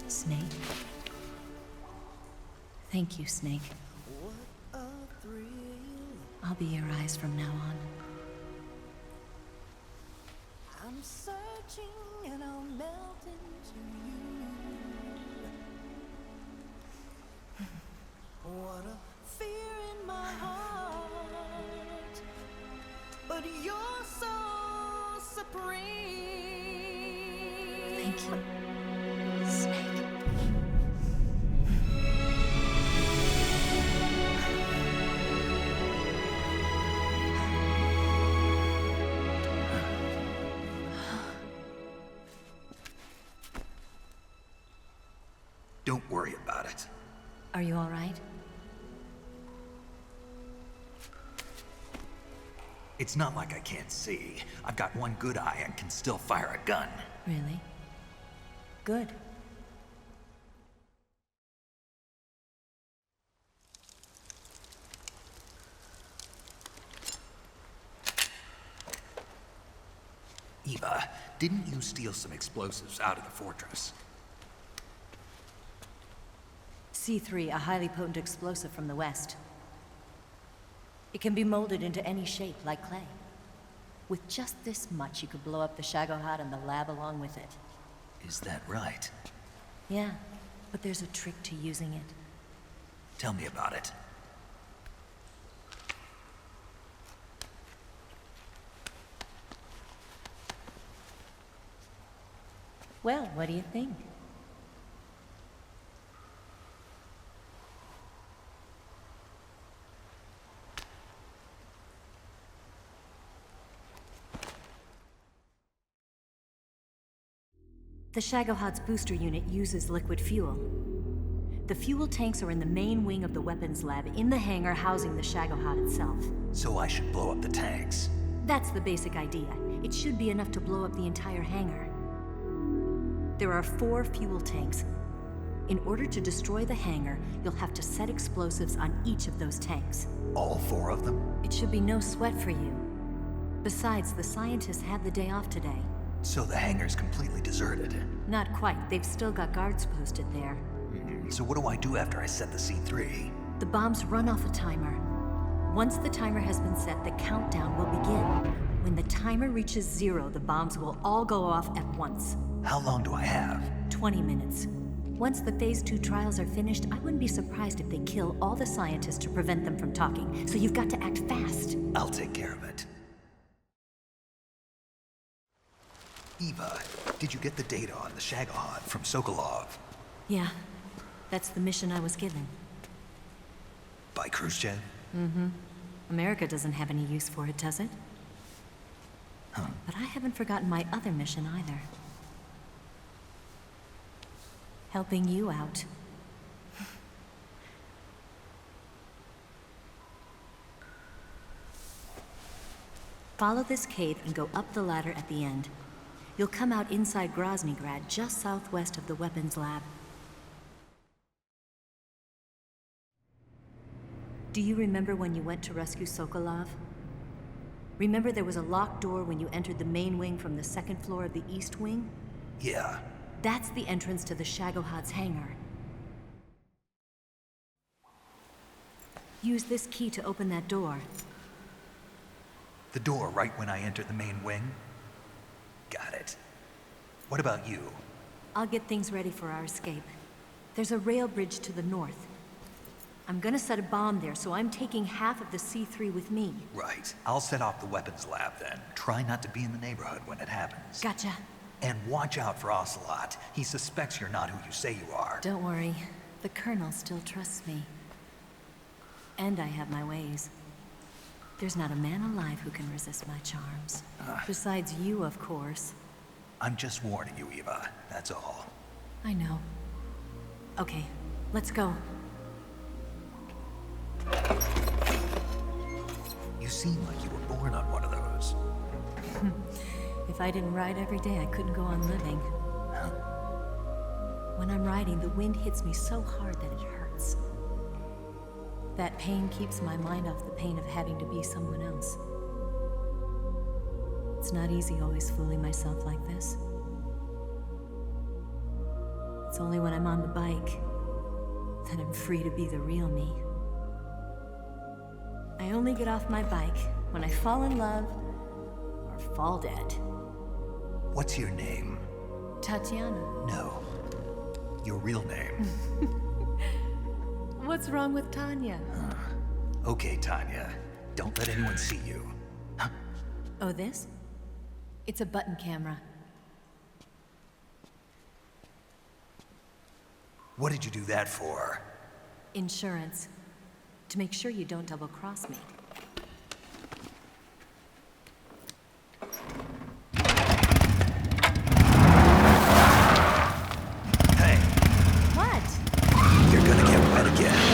Snake. Thank you, Snake. I'll be your eyes from now on. I'm searching and I'll melt into you. What a fear in my heart, but you're so supreme. Thank you, Snake. Don't worry about it. Are you all right? It's not like I can't see. I've got one good eye and can still fire a gun. Really? Good. Eva, didn't you steal some explosives out of the fortress? C3, a highly potent explosive from the west. It can be molded into any shape, like clay. With just this much, you could blow up the Shagohod and the lab along with it. Is that right? Yeah, but there's a trick to using it. Tell me about it. Well, what do you think? The Shagohod's booster unit uses liquid fuel. The fuel tanks are in the main wing of the weapons lab in the hangar housing the Shagohod itself. So I should blow up the tanks. That's the basic idea. It should be enough to blow up the entire hangar. There are 4 fuel tanks. In order to destroy the hangar, you'll have to set explosives on each of those tanks. All 4 of them? It should be no sweat for you. Besides, the scientists had the day off today. So the hangar's completely deserted. Not quite. They've still got guards posted there. So what do I do after I set the C3? The bombs run off a timer. Once the timer has been set, the countdown will begin. When the timer reaches 0, the bombs will all go off at once. How long do I have? 20 minutes. Once the Phase 2 trials are finished, I wouldn't be surprised if they kill all the scientists to prevent them from talking. So you've got to act fast. I'll take care of it. Eva, did you get the data on the Shagohod from Sokolov? Yeah, that's the mission I was given. By Khrushchev? Mm-hmm. America doesn't have any use for it, does it? Huh. But I haven't forgotten my other mission either. Helping you out. Follow this cave and go up the ladder at the end. You'll come out inside Groznygrad, just southwest of the weapons lab. Do you remember when you went to rescue Sokolov? Remember there was a locked door when you entered the main wing from the 2nd floor of the east wing? Yeah. That's the entrance to the Shagohod's hangar. Use this key to open that door. The door right when I entered the main wing? Got it. What about you? I'll get things ready for our escape. There's a rail bridge to the north. I'm gonna set a bomb there, so I'm taking half of the C3 with me. Right. I'll set off the weapons lab then. Try not to be in the neighborhood when it happens. Gotcha. And watch out for Ocelot. He suspects you're not who you say you are. Don't worry. The Colonel still trusts me. And I have my ways. There's not a man alive who can resist my charms. Besides you, of course. I'm just warning you, Eva. That's all. I know. Okay, let's go. You seem like you were born on one of those. If I didn't ride every day, I couldn't go on living. When I'm riding, the wind hits me so hard that it hurts. That pain keeps my mind off the pain of having to be someone else. It's not easy always fooling myself like this. It's only when I'm on the bike that I'm free to be the real me. I only get off my bike when I fall in love or fall dead. What's your name? Tatiana. No. Your real name. What's wrong with Tanya? Okay, Tanya. Don't let anyone see you. Oh, this? It's a button camera. What did you do that for? Insurance. To make sure you don't double-cross me. Hey! What? You're gonna get wet again.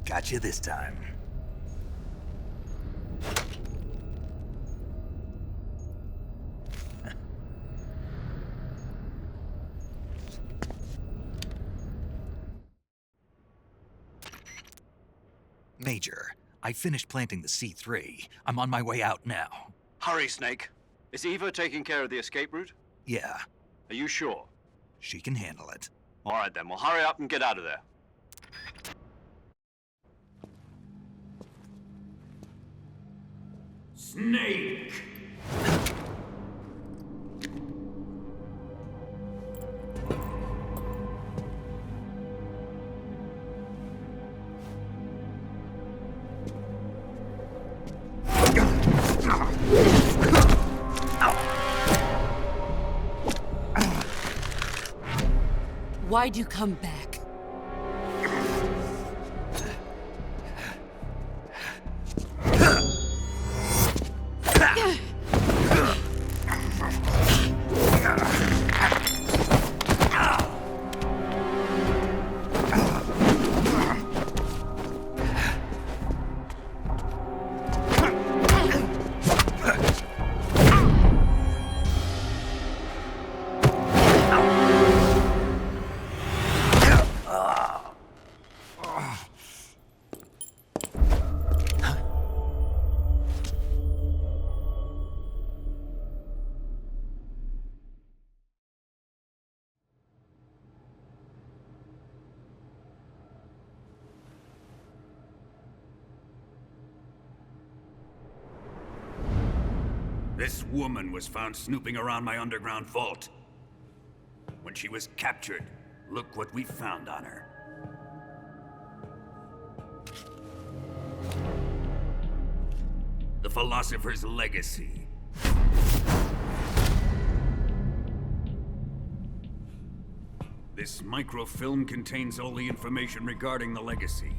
Got you this time. Major, I finished planting the C3. I'm on my way out now. Hurry, Snake. Is Eva taking care of the escape route? Yeah. Are you sure? She can handle it. All right, then. Well, hurry up and get out of there. Snake! Why'd you come back? This woman was found snooping around my underground vault. When she was captured, look what we found on her. The Philosopher's Legacy. This microfilm contains all the information regarding the legacy.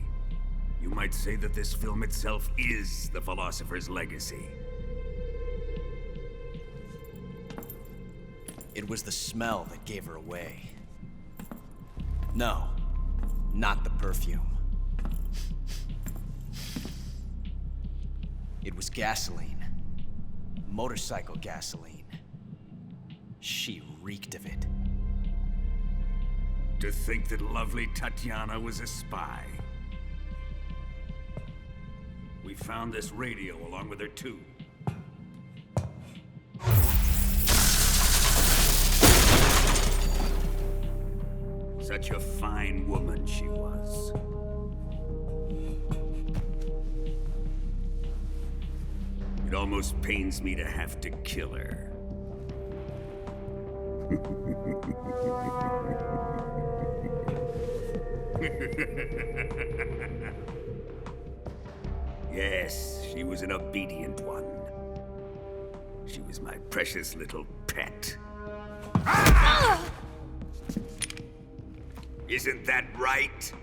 You might say that this film itself is the Philosopher's Legacy. It was the smell that gave her away. No, not the perfume. It was gasoline. Motorcycle gasoline. She reeked of it. To think that lovely Tatiana was a spy. We found this radio along with her too. Such a fine woman she was. It almost pains me to have to kill her. Yes, she was an obedient one. She was my precious little pet. Ah! Isn't that right?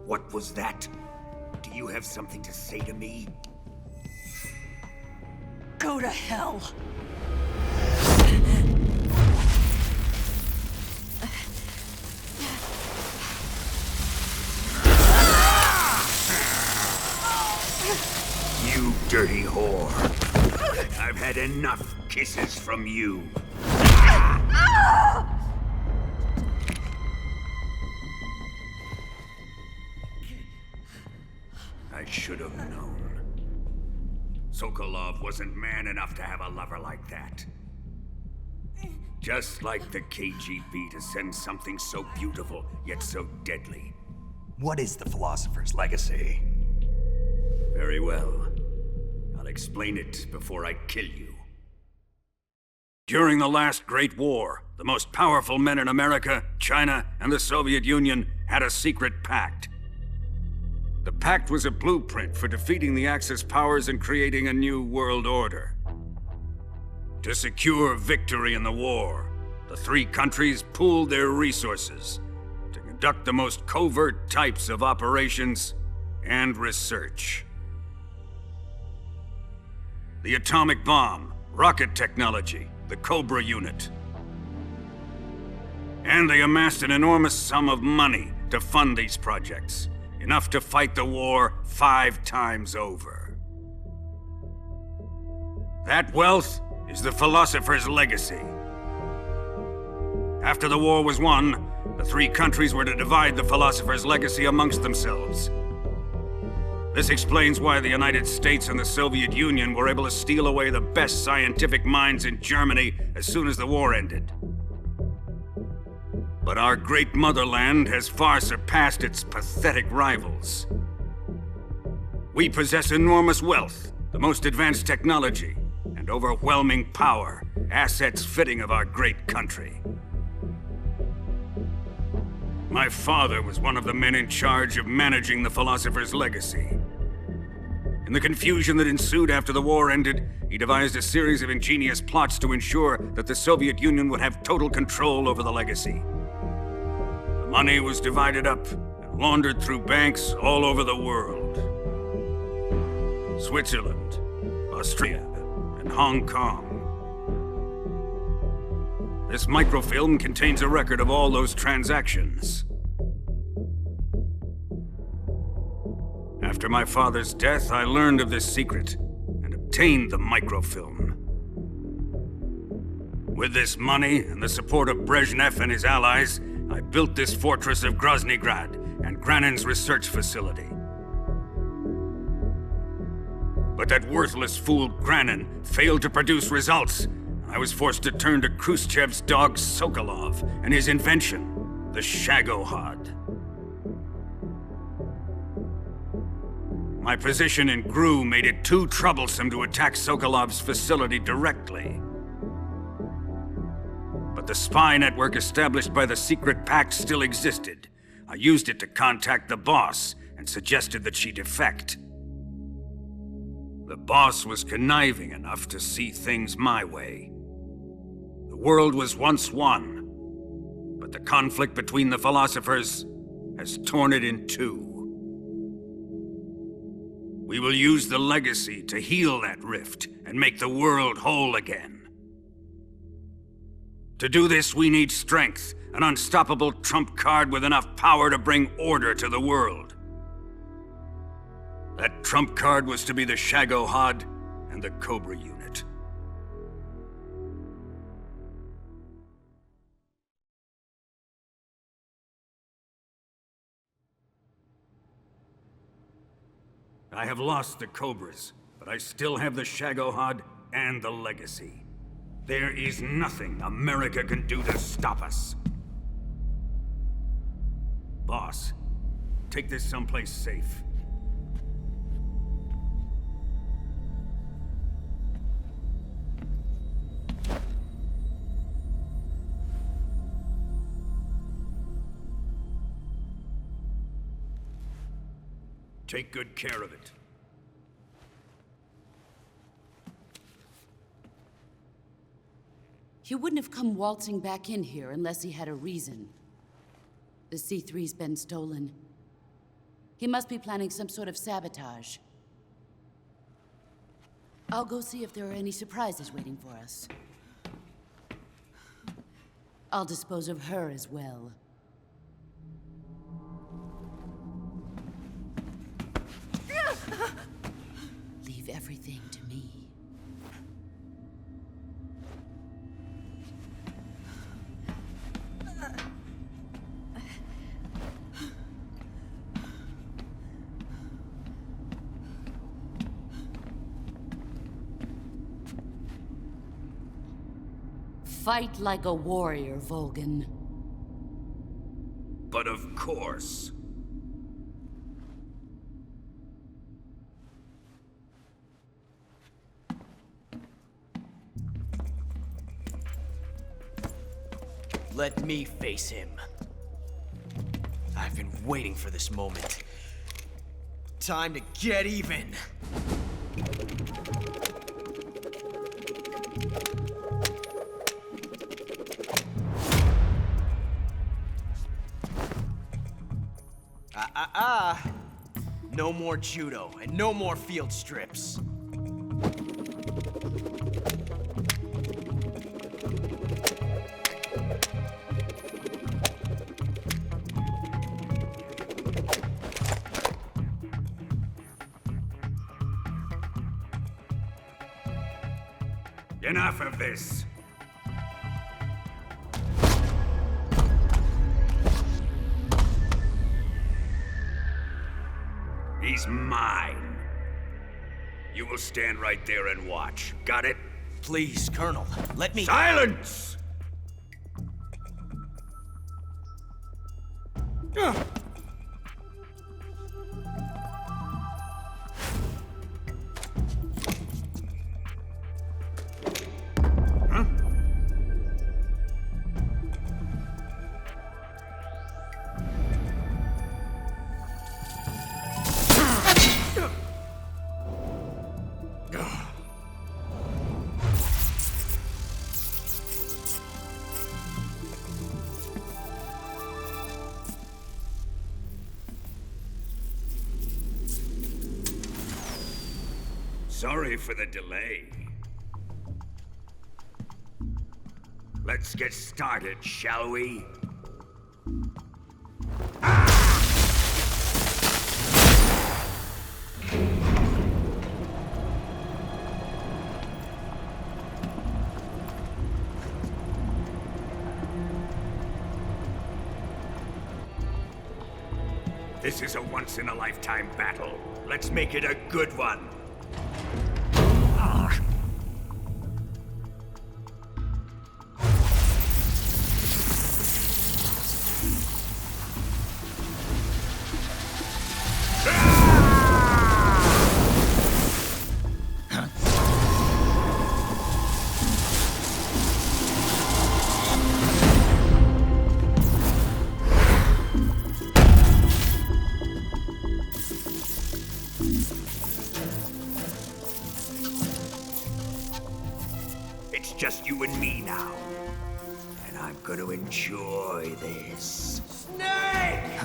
What was that? Do you have something to say to me? Go to hell. You dirty whore. I've had enough kisses from you. I should have known. Sokolov wasn't man enough to have a lover like that. Just like the KGB to send something so beautiful, yet so deadly. What is the Philosopher's Legacy? Very well. I'll explain it before I kill you. During the last Great War, the most powerful men in America, China, and the Soviet Union had a secret pact. The pact was a blueprint for defeating the Axis powers and creating a new world order. To secure victory in the war, the three countries pooled their resources to conduct the most covert types of operations and research. The atomic bomb, rocket technology, the Cobra unit. And they amassed an enormous sum of money to fund these projects, enough to fight the war 5 times over. That wealth is the Philosopher's Legacy. After the war was won, the three countries were to divide the Philosopher's Legacy amongst themselves. This explains why the United States and the Soviet Union were able to steal away the best scientific minds in Germany as soon as the war ended. But our great motherland has far surpassed its pathetic rivals. We possess enormous wealth, the most advanced technology, and overwhelming power, assets fitting of our great country. My father was one of the men in charge of managing the Philosopher's Legacy. In the confusion that ensued after the war ended, he devised a series of ingenious plots to ensure that the Soviet Union would have total control over the legacy. The money was divided up and laundered through banks all over the world. Switzerland, Austria, and Hong Kong. This microfilm contains a record of all those transactions. After my father's death, I learned of this secret and obtained the microfilm. With this money and the support of Brezhnev and his allies, I built this fortress of Groznygrad and Granin's research facility. But that worthless fool Granin failed to produce results. I was forced to turn to Khrushchev's dog Sokolov and his invention, the Shagohod. My position in GRU made it too troublesome to attack Sokolov's facility directly. But the spy network established by the secret pact still existed. I used it to contact the boss and suggested that she defect. The boss was conniving enough to see things my way. The world was once one, but the conflict between the philosophers has torn it in two. We will use the legacy to heal that rift and make the world whole again. To do this, we need strength, an unstoppable trump card with enough power to bring order to the world. That trump card was to be the Shagohod and the Cobra unit. I have lost the Cobras, but I still have the Shagohod and the legacy. There is nothing America can do to stop us. Boss, take this someplace safe. Take good care of it. He wouldn't have come waltzing back in here unless he had a reason. The C3's been stolen. He must be planning some sort of sabotage. I'll go see if there are any surprises waiting for us. I'll dispose of her as well. Leave everything to me. Fight like a warrior, Volgan. But of course. Let me face him. I've been waiting for this moment. Time to get even. No more judo, and no more field strips. Enough of this. He's mine. You will stand right there and watch. Got it? Please, Colonel, let me— Silence! Sorry for the delay. Let's get started, shall we? This is a once-in-a-lifetime battle. Let's make it a good one. gonna enjoy this. Snake!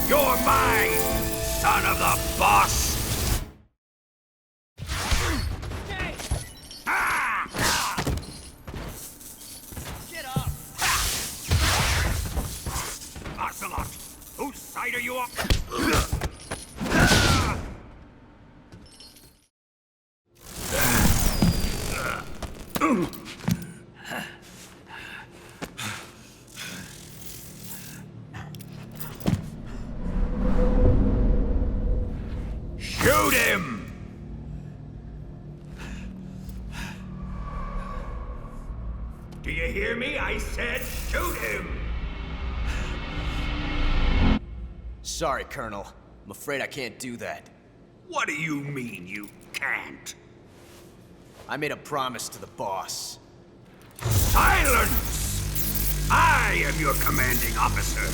You're mine, son of the boss! Get up! Ocelot, whose side are you on? Shoot him! Do you hear me? I said shoot him! Sorry, Colonel. I'm afraid I can't do that. What do you mean you can't? I made a promise to the boss. Silence! I am your commanding officer.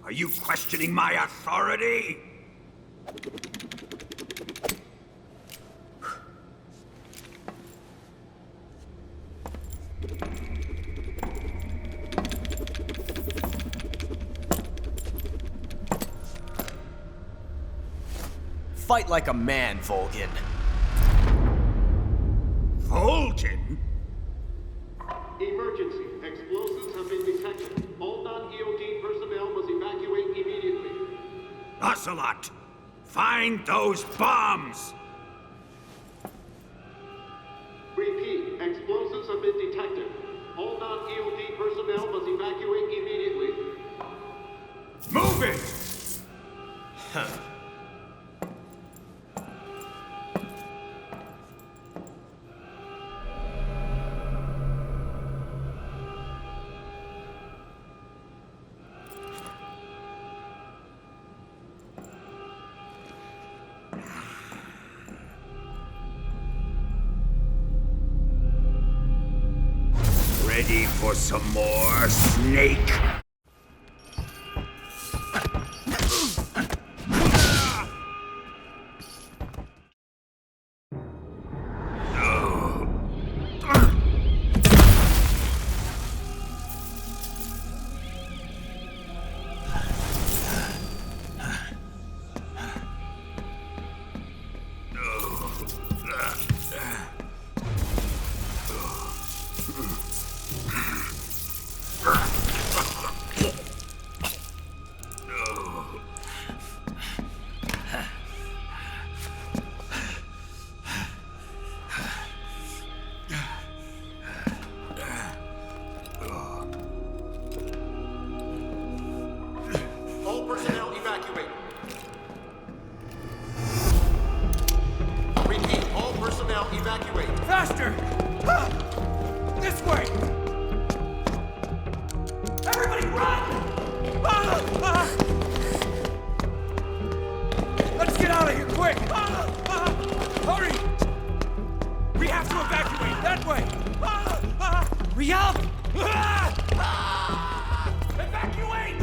Are you questioning my authority? Fight like a man, Volgin. Volgin? Emergency. Explosives have been detected. All non-EOD personnel must evacuate immediately. Ocelot, find those bombs! Repeat. Explosives have been detected. All non-EOD personnel must evacuate immediately. Move it! Huh. Ready for some more, Snake? All personnel evacuate. Repeat. All personnel evacuate. Faster! This way! Everybody run! Let's get out of here, quick! Hurry! We have to evacuate, that way! Hurry up! Evacuate!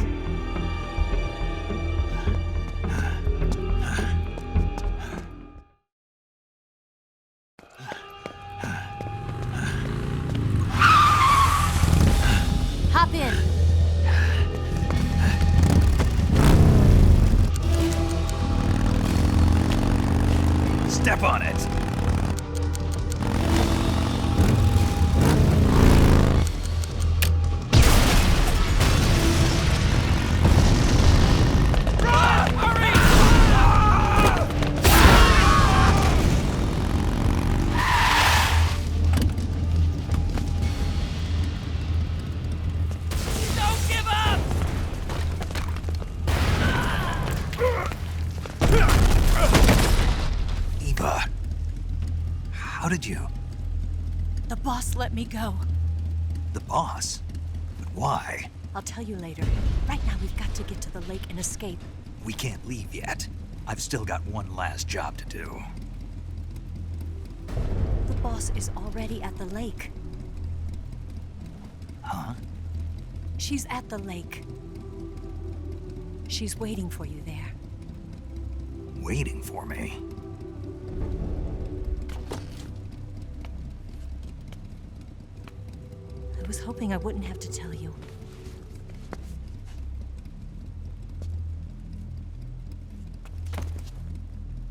Hop in. Step on it. How did you? The boss let me go. The boss? But why? I'll tell you later. Right now, we've got to get to the lake and escape. We can't leave yet. I've still got one last job to do. The boss is already at the lake. Huh? She's at the lake. She's waiting for you there. Waiting for me? I was hoping I wouldn't have to tell you.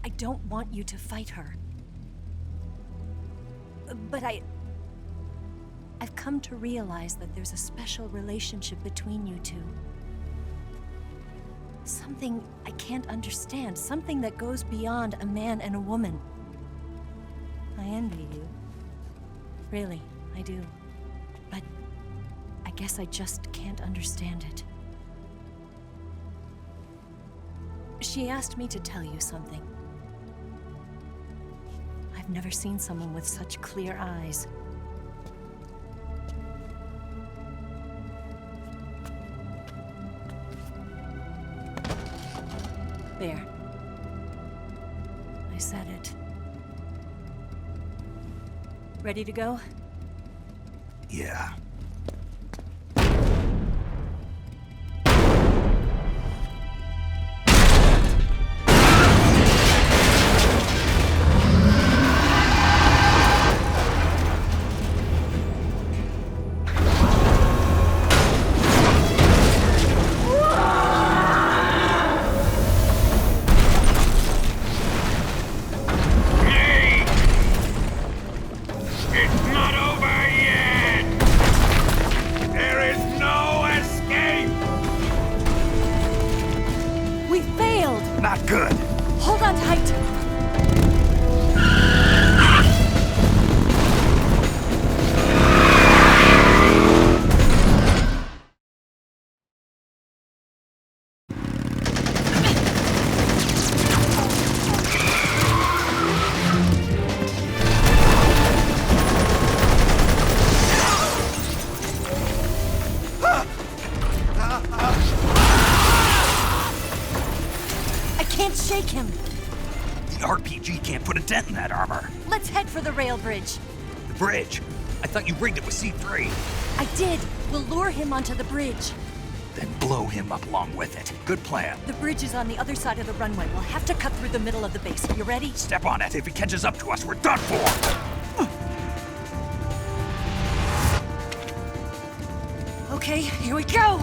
I don't want you to fight her. But I've come to realize that there's a special relationship between you two. Something I can't understand. Something that goes beyond a man and a woman. I envy you. Really, I do. But I guess I just can't understand it. She asked me to tell you something. I've never seen someone with such clear eyes. There. I said it. Ready to go? Yeah. The bridge? I thought you rigged it with C3. I did. We'll lure him onto the bridge. Then blow him up along with it. Good plan. The bridge is on the other side of the runway. We'll have to cut through the middle of the base. You ready? Step on it. If he catches up to us, we're done for. Okay, here we go!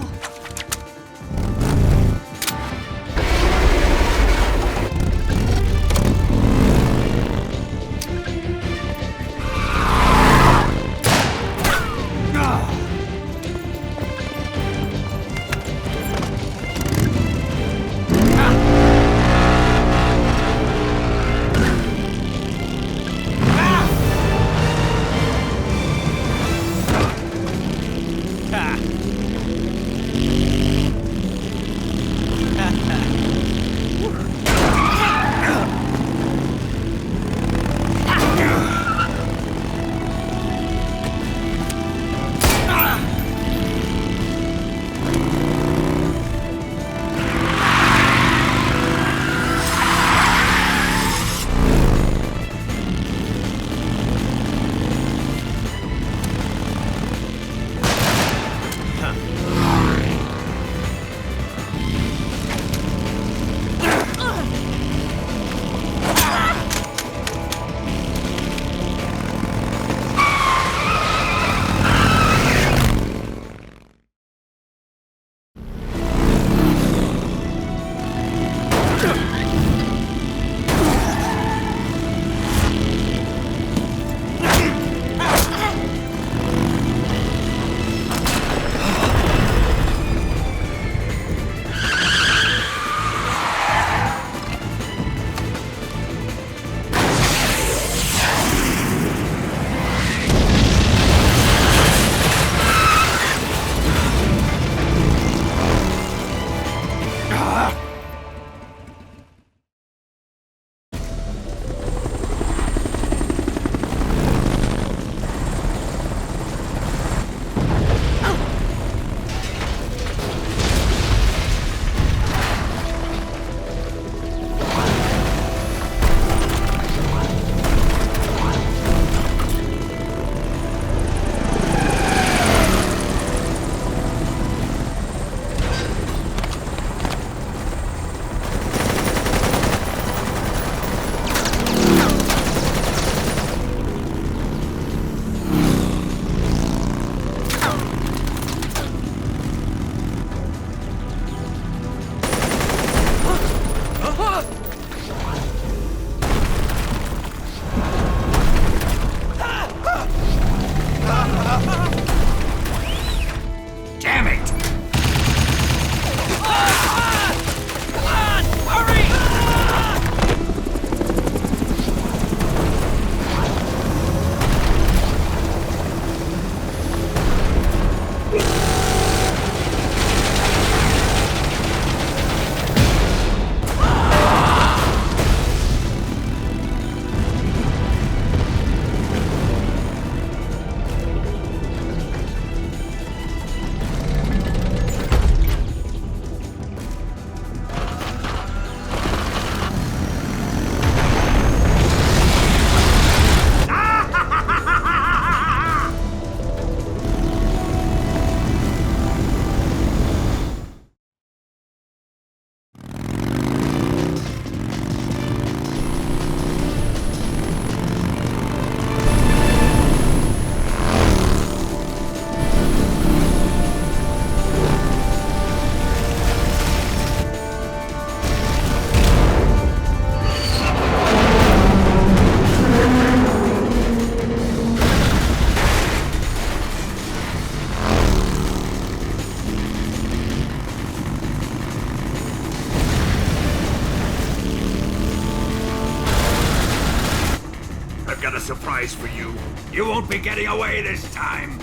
surprise for you. You won't be getting away this time.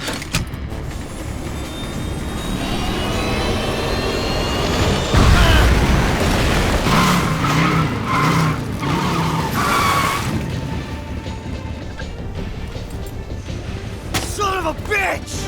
Son of a bitch!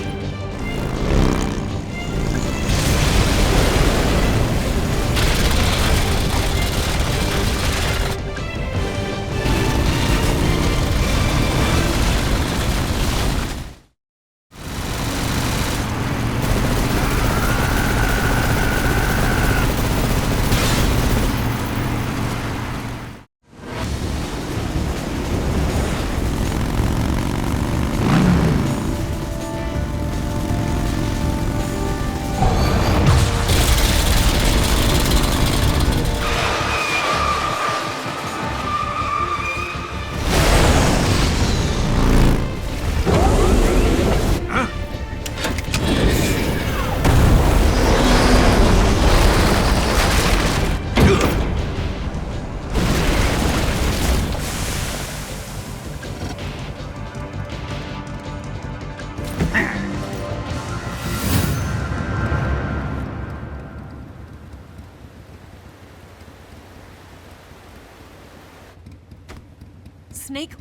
Snake,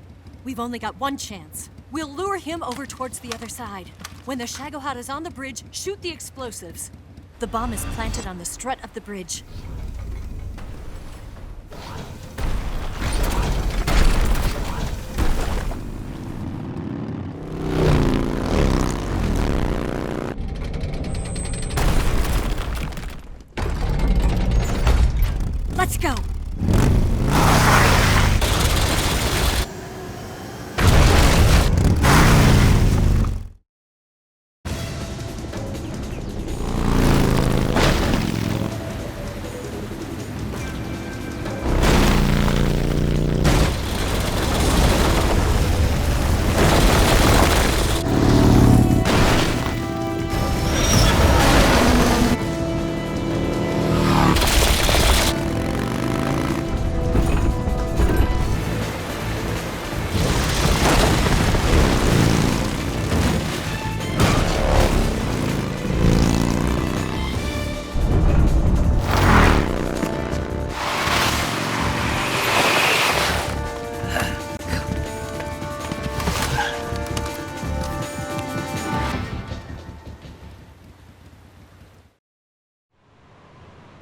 we've only got one chance. We'll lure him over towards the other side. When the Shagohod is on the bridge, shoot the explosives. The bomb is planted on the strut of the bridge. Let's go!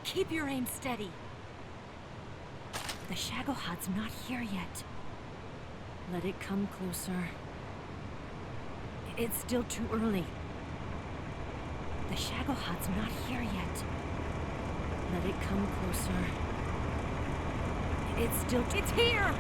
Keep your aim steady. The Shagohod's not here yet. Let it come closer. It's still too early. The Shagohod's not here yet. Let it come closer. It's here!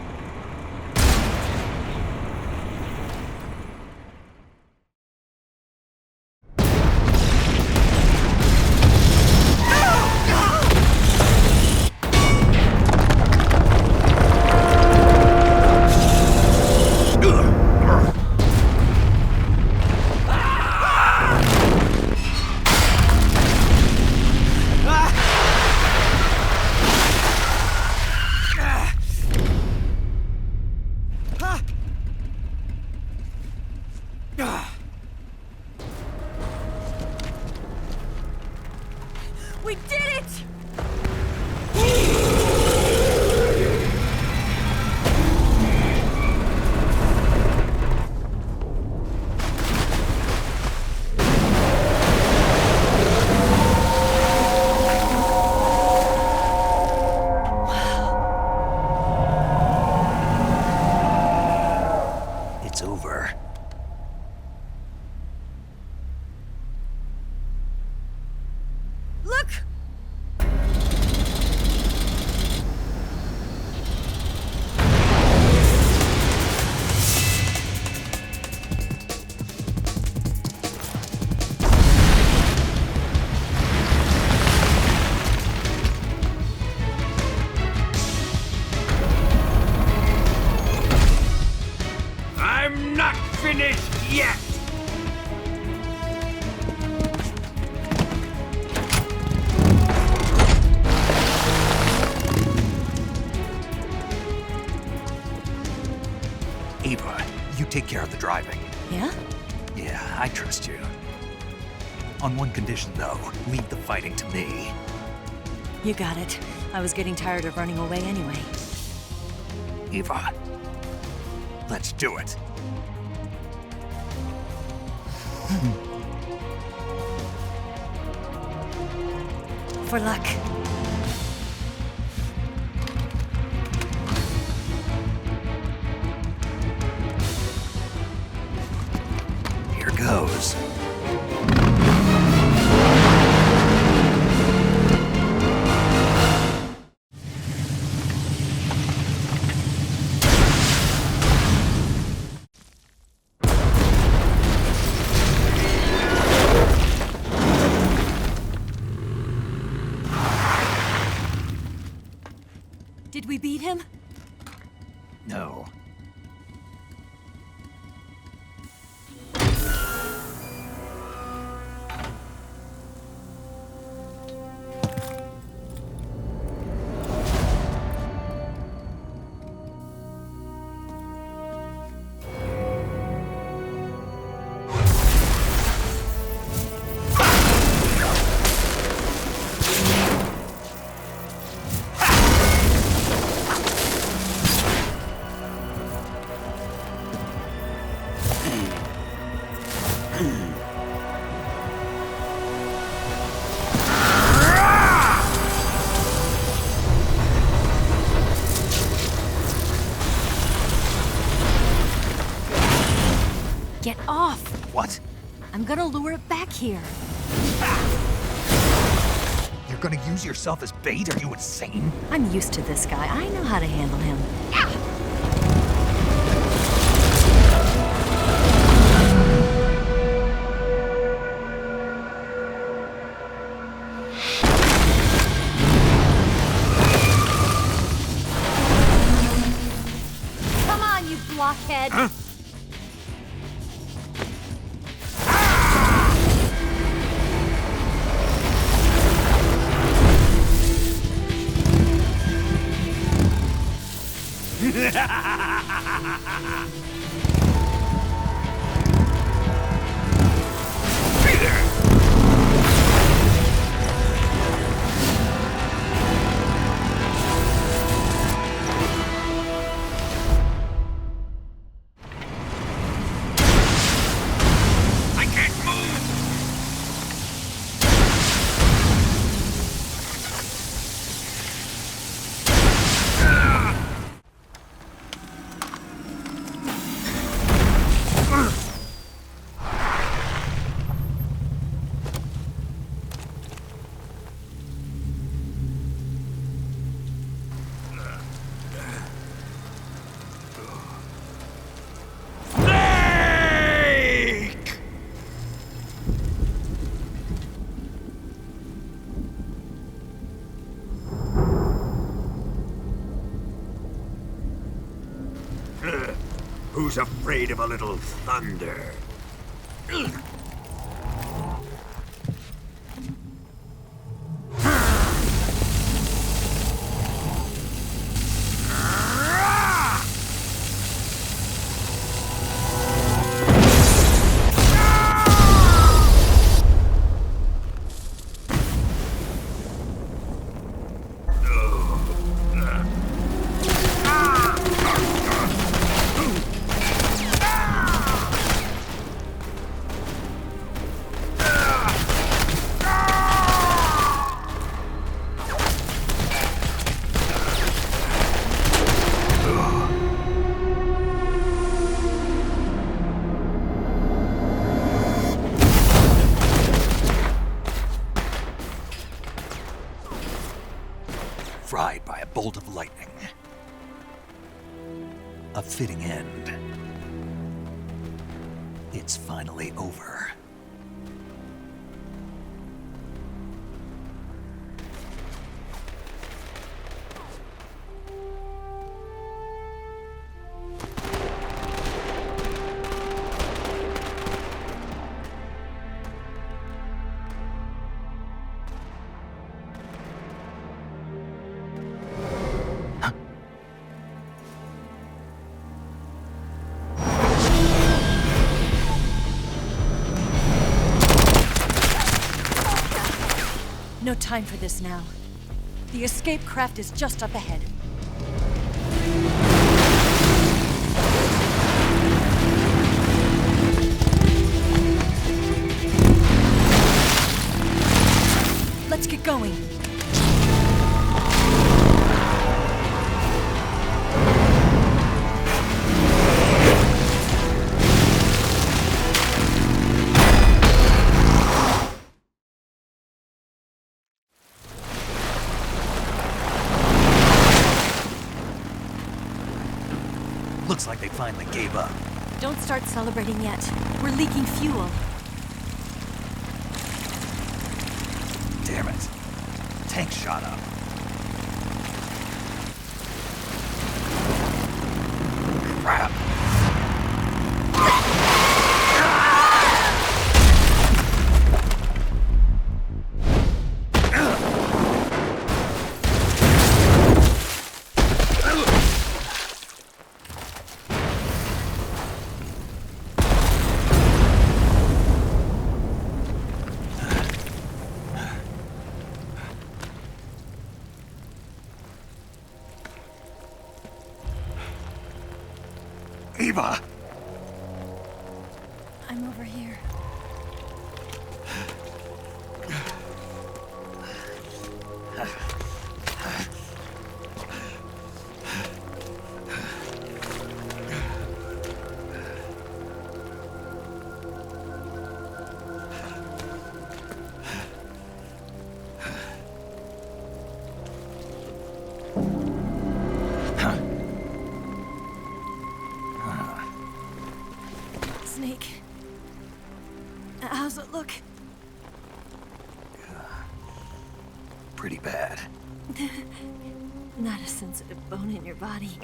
We did it! It's over. Look! take care of the driving. Yeah? Yeah, I trust you. On one condition, though. Leave the fighting to me. You got it. I was getting tired of running away anyway. Eva, let's do it. For luck. Here goes. Did we beat him? No. Get off! What? I'm gonna lure it back here. You're gonna use yourself as bait? Are you insane? I'm used to this guy. I know how to handle him. Come on, you blockhead! Huh? Who's afraid of a little thunder? Fried by a bolt of lightning. A fitting end. It's finally over. No time for this now. The escape craft is just up ahead. Let's get going. Looks like they finally gave up. Don't start celebrating yet. We're leaking fuel. Damn it. Tank shot up. Crap. Eva! I'm over here. Snake. How's it look? Pretty bad. Not a sensitive bone in your body.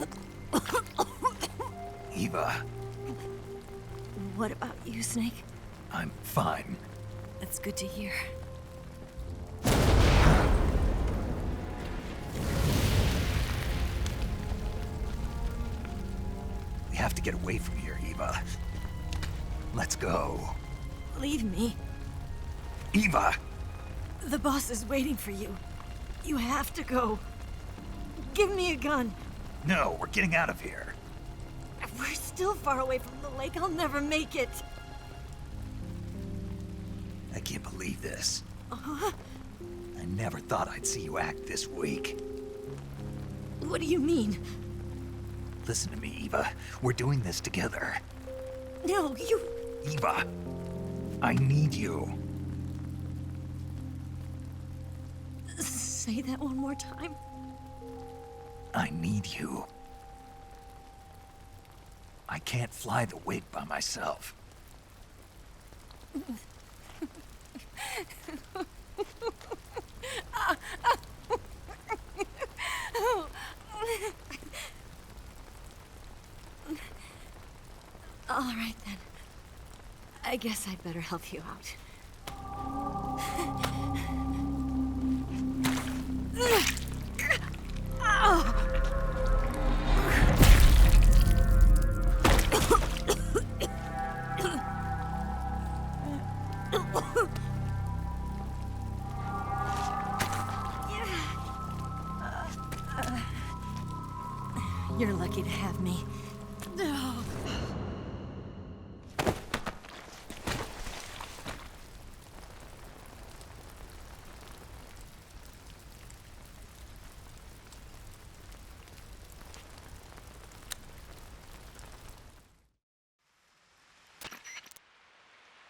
Eva, What about you, Snake? I'm fine. That's good to hear. We have to get away from here, Eva. Let's go. Leave me. Eva! The boss is waiting for you. You have to go. Give me a gun. No, we're getting out of here. We're still far away from the lake. I'll never make it. I can't believe this. I never thought I'd see you act this weak. What do you mean? Listen to me, Eva. We're doing this together. No, you... Eva, I need you. Say that one more time. I need you. I can't fly the wig by myself. All right, then. I guess I'd better help you out. You're lucky to have me.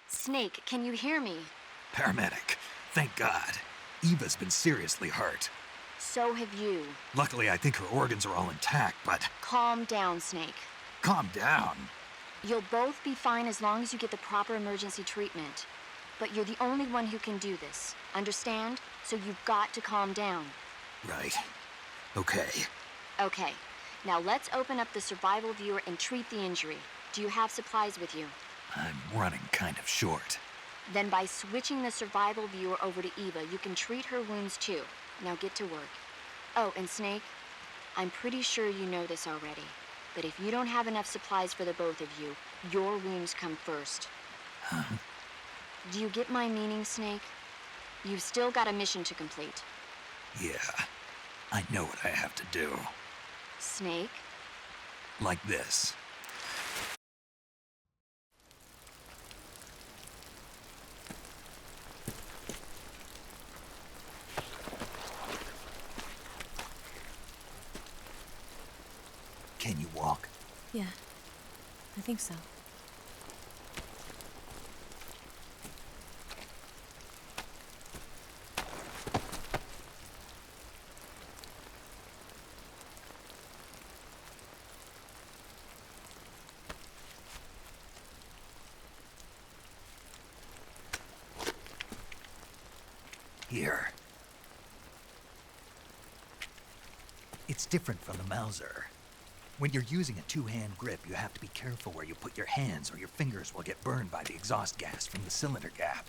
Snake, can you hear me? Paramedic. Thank God. Eva's been seriously hurt. So have you. Luckily, I think her organs are all intact, but... Calm down, Snake. Calm down. You'll both be fine as long as you get the proper emergency treatment. But you're the only one who can do this. Understand? So you've got to calm down. Right. Okay. Okay. Now let's open up the survival viewer and treat the injury. Do you have supplies with you? I'm running kind of short. Then by switching the survival viewer over to Eva, you can treat her wounds too. Now get to work. Oh, and Snake, I'm pretty sure you know this already, but if you don't have enough supplies for the both of you, your wounds come first. Huh? Do you get my meaning, Snake? You've still got a mission to complete. Yeah, I know what I have to do. Snake? Like this. Can you walk? Yeah, I think so. Here. It's different from the Mauser. When you're using a two-hand grip, you have to be careful where you put your hands or your fingers will get burned by the exhaust gas from the cylinder gap.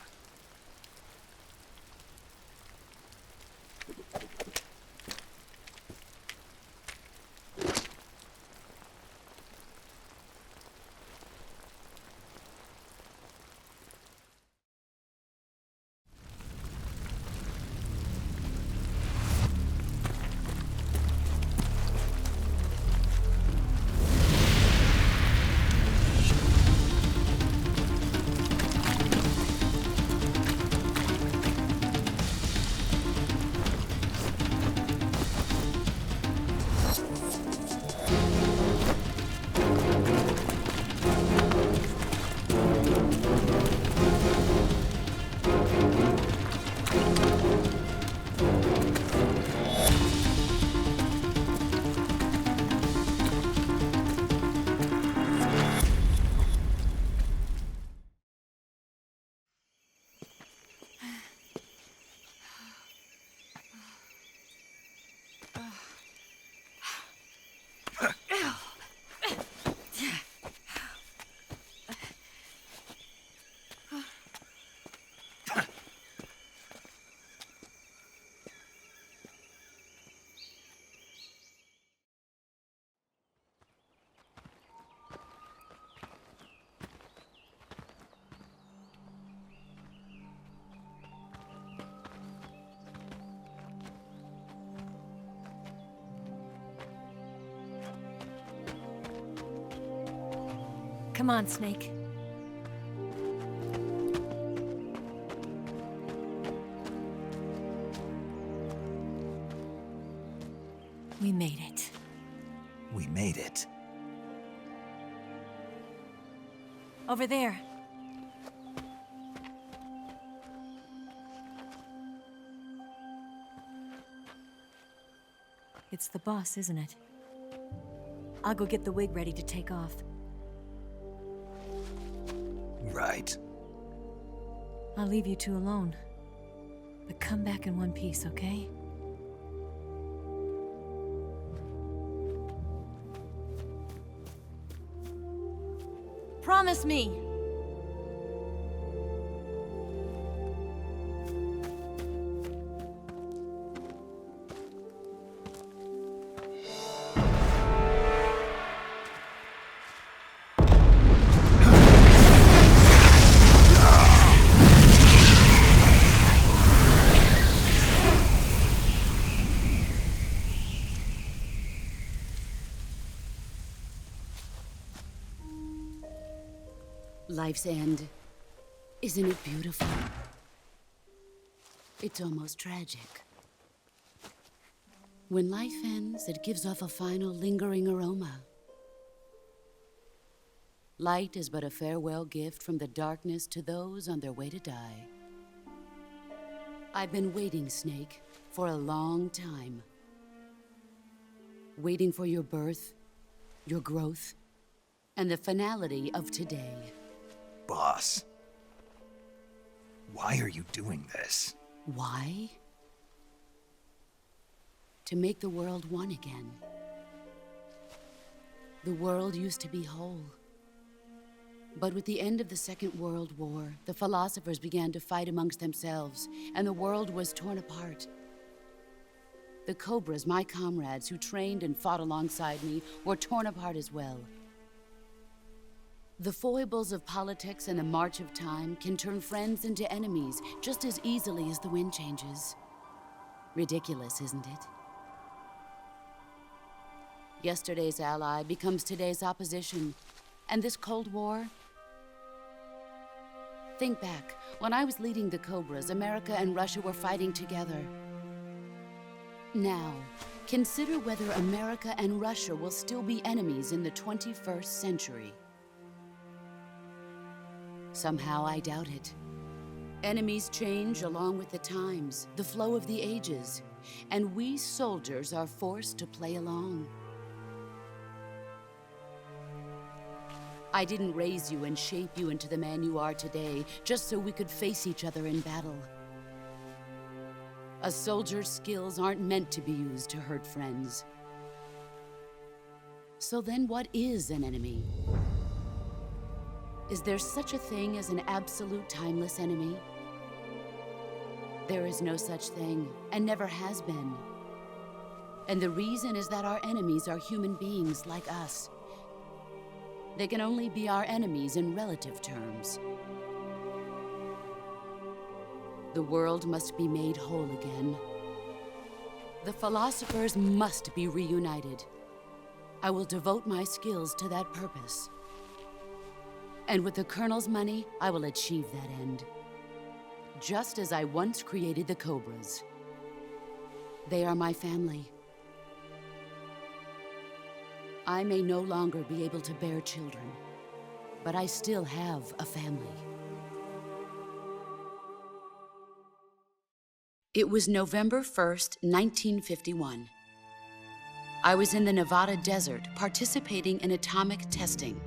Come on, Snake. We made it. We made it. Over there. It's the boss, isn't it? I'll go get the wig ready to take off. Right. I'll leave you two alone. But come back in one piece, okay? Promise me! Life's end. Isn't it beautiful? It's almost tragic. When life ends, it gives off a final lingering aroma. Light is but a farewell gift from the darkness to those on their way to die. I've been waiting, Snake, for a long time. Waiting for your birth, your growth, and the finality of today. Boss, why are you doing this? Why? To make the world one again. The world used to be whole. But with the end of the Second World War, the philosophers began to fight amongst themselves, and the world was torn apart. The Cobras, my comrades who trained and fought alongside me, were torn apart as well. The foibles of politics and the march of time can turn friends into enemies just as easily as the wind changes. Ridiculous, isn't it? Yesterday's ally becomes today's opposition. And this Cold War? Think back. When I was leading the Cobras, America and Russia were fighting together. Now, consider whether America and Russia will still be enemies in the 21st century. Somehow I doubt it. Enemies change along with the times, the flow of the ages, and we soldiers are forced to play along. I didn't raise you and shape you into the man you are today just so we could face each other in battle. A soldier's skills aren't meant to be used to hurt friends. So then what is an enemy? Is there such a thing as an absolute timeless enemy? There is no such thing, and never has been. And the reason is that our enemies are human beings like us. They can only be our enemies in relative terms. The world must be made whole again. The philosophers must be reunited. I will devote my skills to that purpose. And with the Colonel's money, I will achieve that end. Just as I once created the Cobras. They are my family. I may no longer be able to bear children, but I still have a family. It was November 1st, 1951. I was in the Nevada desert participating in atomic testing.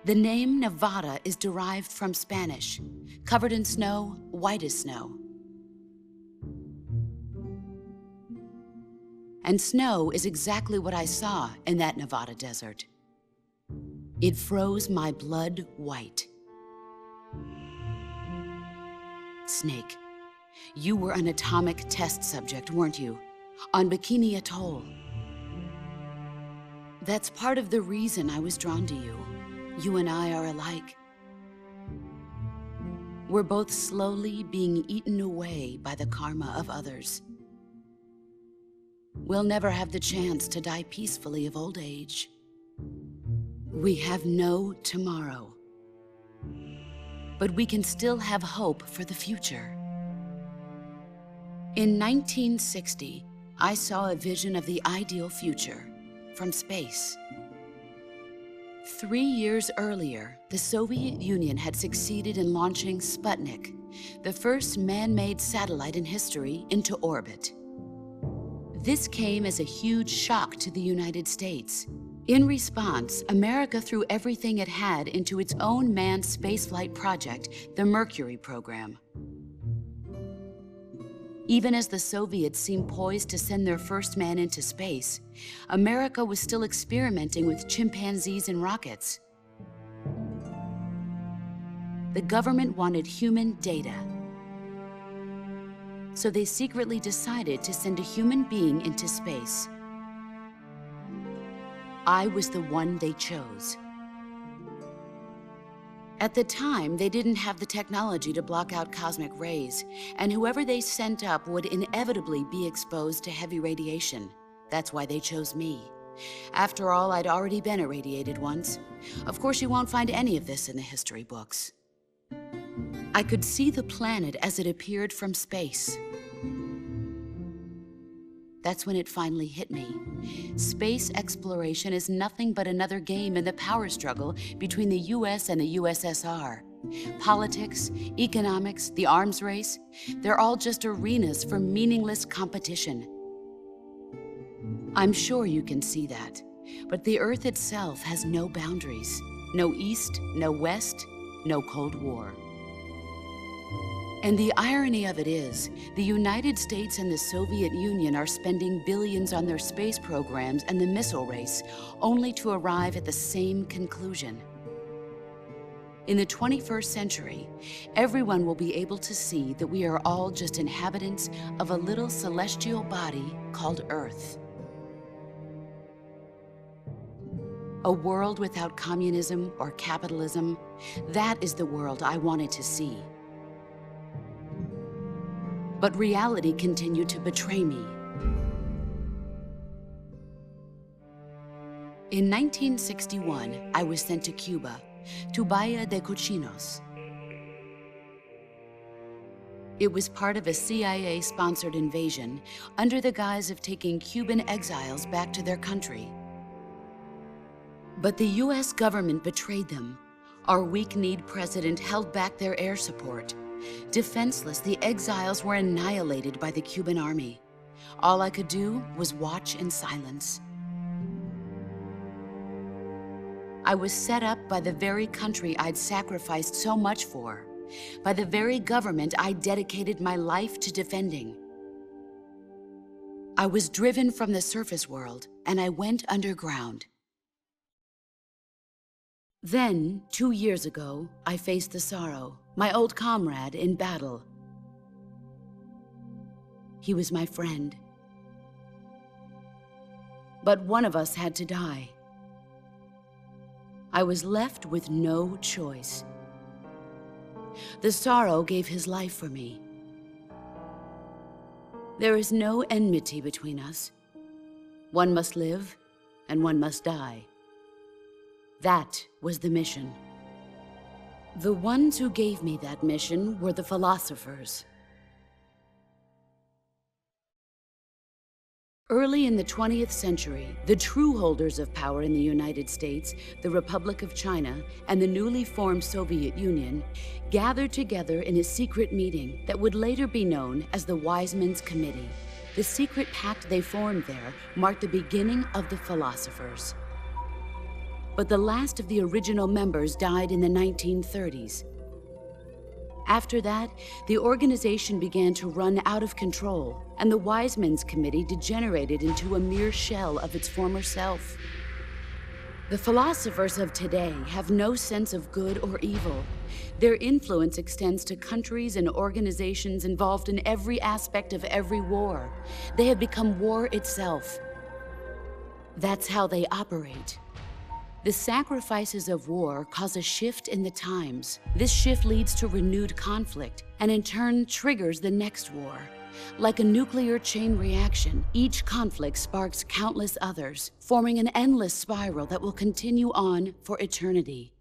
The name Nevada is derived from Spanish, covered in snow, white as snow. And snow is exactly what I saw in that Nevada desert. It froze my blood white. Snake, you were an atomic test subject, weren't you? On Bikini Atoll. That's part of the reason I was drawn to you. You and I are alike. We're both slowly being eaten away by the karma of others. We'll never have the chance to die peacefully of old age. We have no tomorrow. But we can still have hope for the future. In 1960, I saw a vision of the ideal future from space. 3 years earlier, the Soviet Union had succeeded in launching Sputnik, the first man-made satellite in history, into orbit. This came as a huge shock to the United States. In response, America threw everything it had into its own manned spaceflight project, the Mercury program. Even as the Soviets seemed poised to send their first man into space, America was still experimenting with chimpanzees and rockets. The government wanted human data. So they secretly decided to send a human being into space. I was the one they chose. At the time, they didn't have the technology to block out cosmic rays, and whoever they sent up would inevitably be exposed to heavy radiation. That's why they chose me. After all, I'd already been irradiated once. Of course, you won't find any of this in the history books. I could see the planet as it appeared from space. That's when it finally hit me. Space exploration is nothing but another game in the power struggle between the US and the USSR. Politics, economics, the arms race, they're all just arenas for meaningless competition. I'm sure you can see that, but the Earth itself has no boundaries. No East, no West, no Cold War. And the irony of it is, the United States and the Soviet Union are spending billions on their space programs and the missile race, only to arrive at the same conclusion. In the 21st century, everyone will be able to see that we are all just inhabitants of a little celestial body called Earth. A world without communism or capitalism, that is the world I wanted to see. But reality continued to betray me. In 1961, I was sent to Cuba, to Bahia de Cochinos. It was part of a CIA-sponsored invasion under the guise of taking Cuban exiles back to their country. But the US government betrayed them. Our weak-kneed president held back their air support. Defenseless, the exiles were annihilated by the Cuban army. All I could do was watch in silence. I was set up by the very country I'd sacrificed so much for, by the very government I dedicated my life to defending. I was driven from the surface world, and I went underground. Then, 2 years ago, I faced the sorrow, my old comrade in battle. He was my friend. But one of us had to die. I was left with no choice. The sorrow gave his life for me. There is no enmity between us. One must live, and one must die. That was the mission. The ones who gave me that mission were the philosophers. Early in the 20th century, the true holders of power in the United States, the Republic of China, and the newly formed Soviet Union gathered together in a secret meeting that would later be known as the Wise Men's Committee. The secret pact they formed there marked the beginning of the philosophers. But the last of the original members died in the 1930s. After that, the organization began to run out of control, and the Wise Men's Committee degenerated into a mere shell of its former self. The philosophers of today have no sense of good or evil. Their influence extends to countries and organizations involved in every aspect of every war. They have become war itself. That's how they operate. The sacrifices of war cause a shift in the times. This shift leads to renewed conflict, and in turn triggers the next war. Like a nuclear chain reaction, each conflict sparks countless others, forming an endless spiral that will continue on for eternity.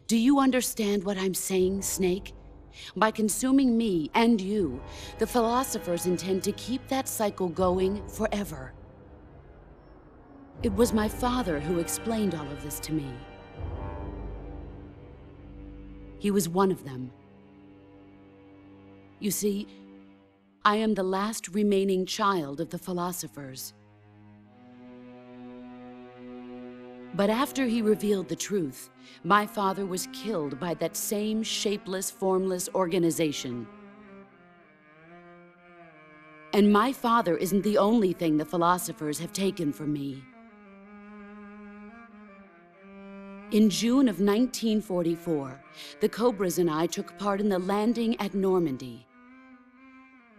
Do you understand what I'm saying, Snake? By consuming me and you, the philosophers intend to keep that cycle going forever. It was my father who explained all of this to me. He was one of them. You see, I am the last remaining child of the philosophers. But after he revealed the truth, my father was killed by that same shapeless, formless organization. And my father isn't the only thing the philosophers have taken from me. In June of 1944, the Cobras and I took part in the landing at Normandy.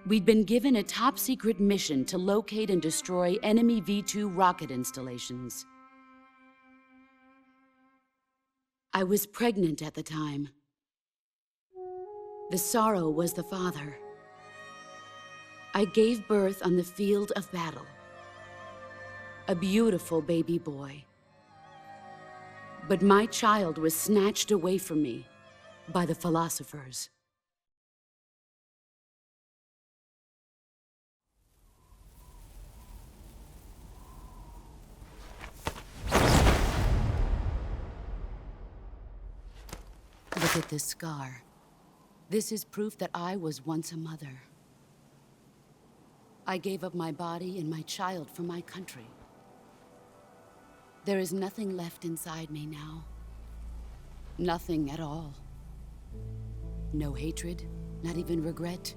We'd been given a top-secret mission to locate and destroy enemy V-2 rocket installations. I was pregnant at the time. The sorrow was the father. I gave birth on the field of battle. A beautiful baby boy. But my child was snatched away from me by the philosophers. Look at this scar. This is proof that I was once a mother. I gave up my body and my child for my country. There is nothing left inside me now. Nothing at all. No hatred, not even regret.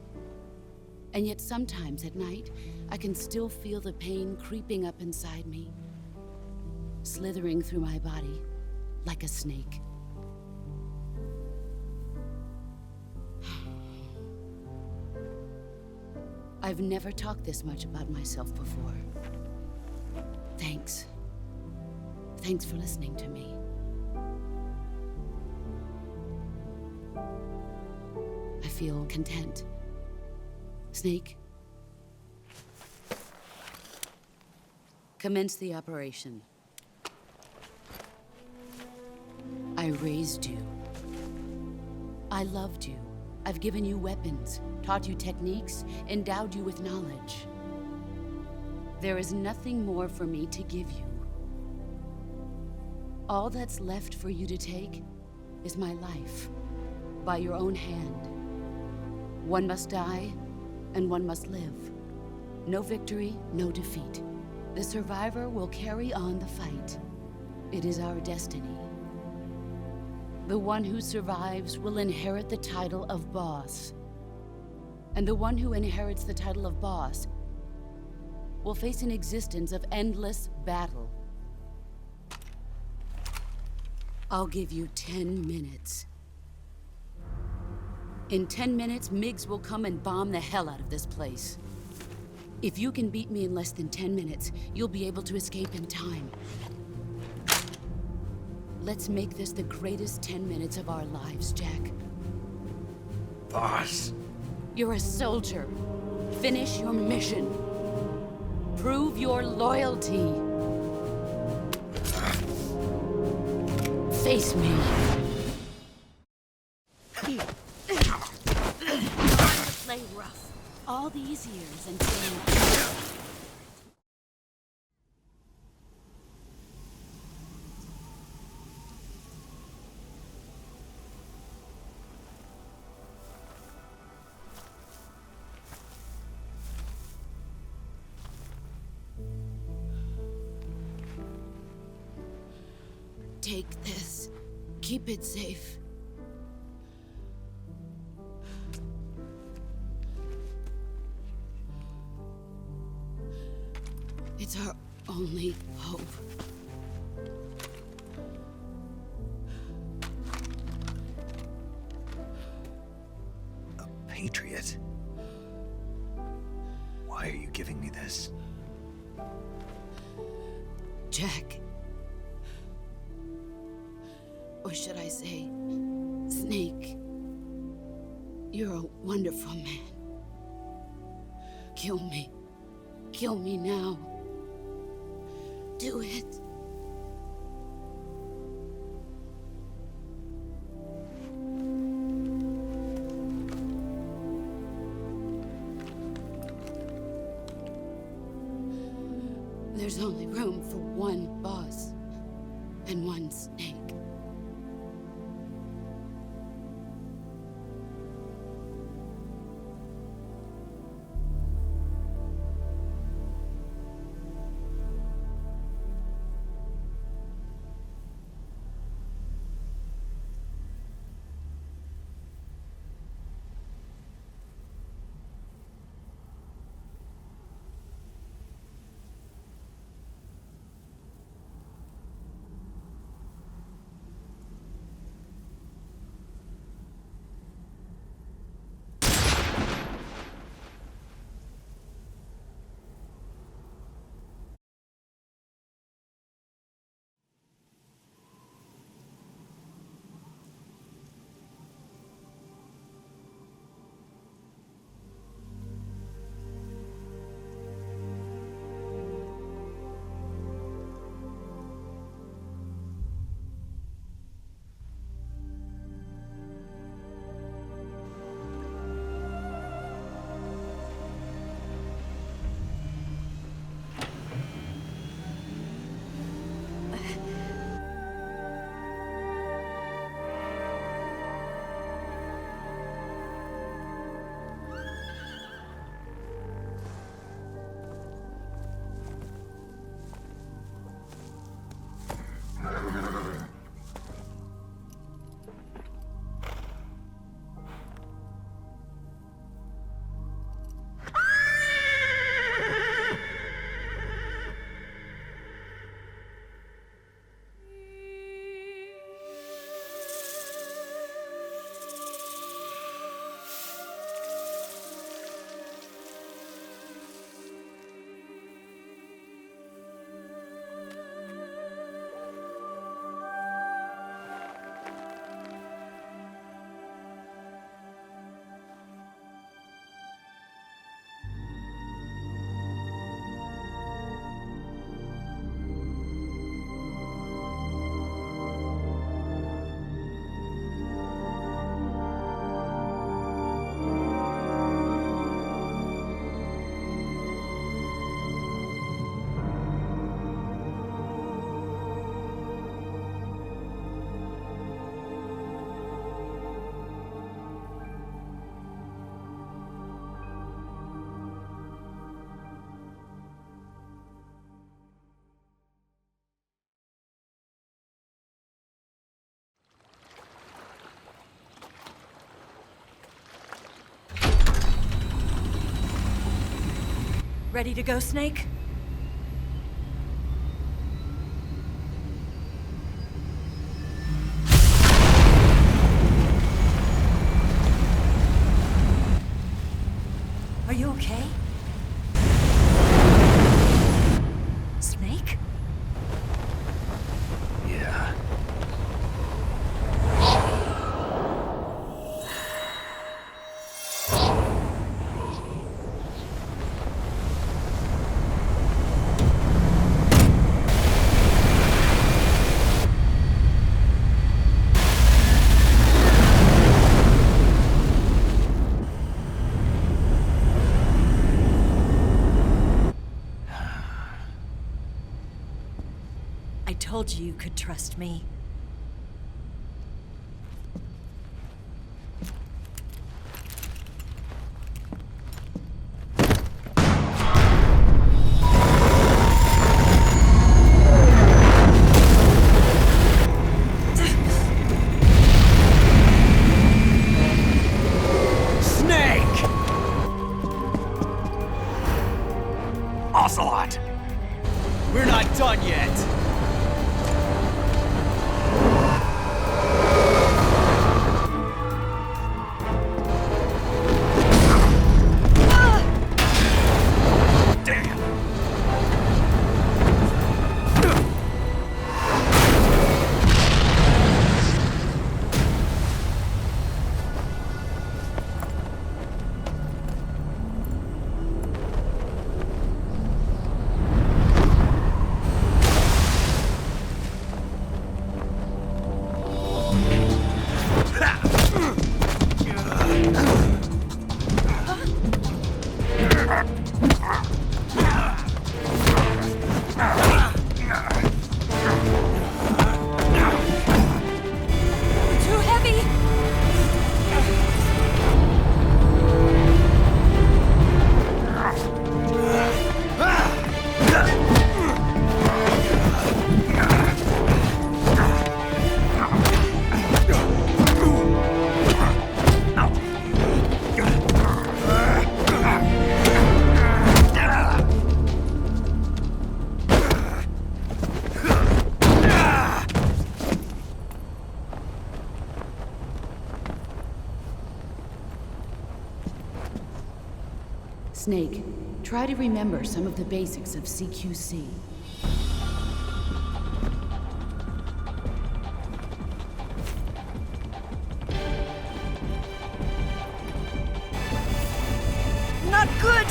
And yet sometimes at night, I can still feel the pain creeping up inside me, slithering through my body like a snake. I've never talked this much about myself before. Thanks. Thanks for listening to me. I feel content. Snake? Commence the operation. I raised you. I loved you. I've given you weapons, taught you techniques, endowed you with knowledge. There is nothing more for me to give you. All that's left for you to take is my life, by your own hand. One must die, and one must live. No victory, no defeat. The survivor will carry on the fight. It is our destiny. The one who survives will inherit the title of boss. And the one who inherits the title of boss will face an existence of endless battle. I'll give you 10 minutes. In 10 minutes, MiGs will come and bomb the hell out of this place. If you can beat me in less than 10 minutes, you'll be able to escape in time. Let's make this the greatest 10 minutes of our lives, Jack. Boss. You're a soldier. Finish your mission. Prove your loyalty. Face me. Play rough. All these years until... Take this. Keep it safe. It's our only hope. A patriot? Why are you giving me this? Jack. Or should I say, Snake? You're a wonderful man. Kill me. Kill me now. Do it. There's only room for one boss and one Snake. Ready to go, Snake? Are you okay? Snake? Yeah. I told you you could trust me. Snake! Ocelot! We're not done yet! Too heavy! Snake, try to remember some of the basics of CQC. Not good!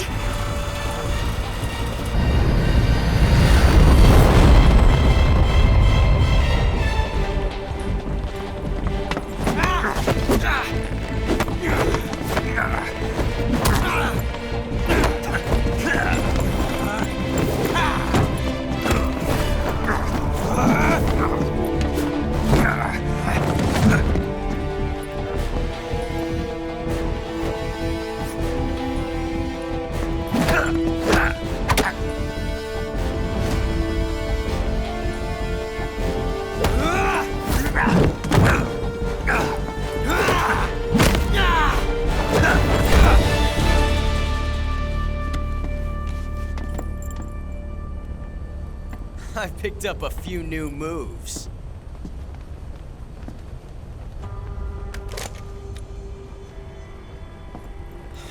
I picked up a few new moves.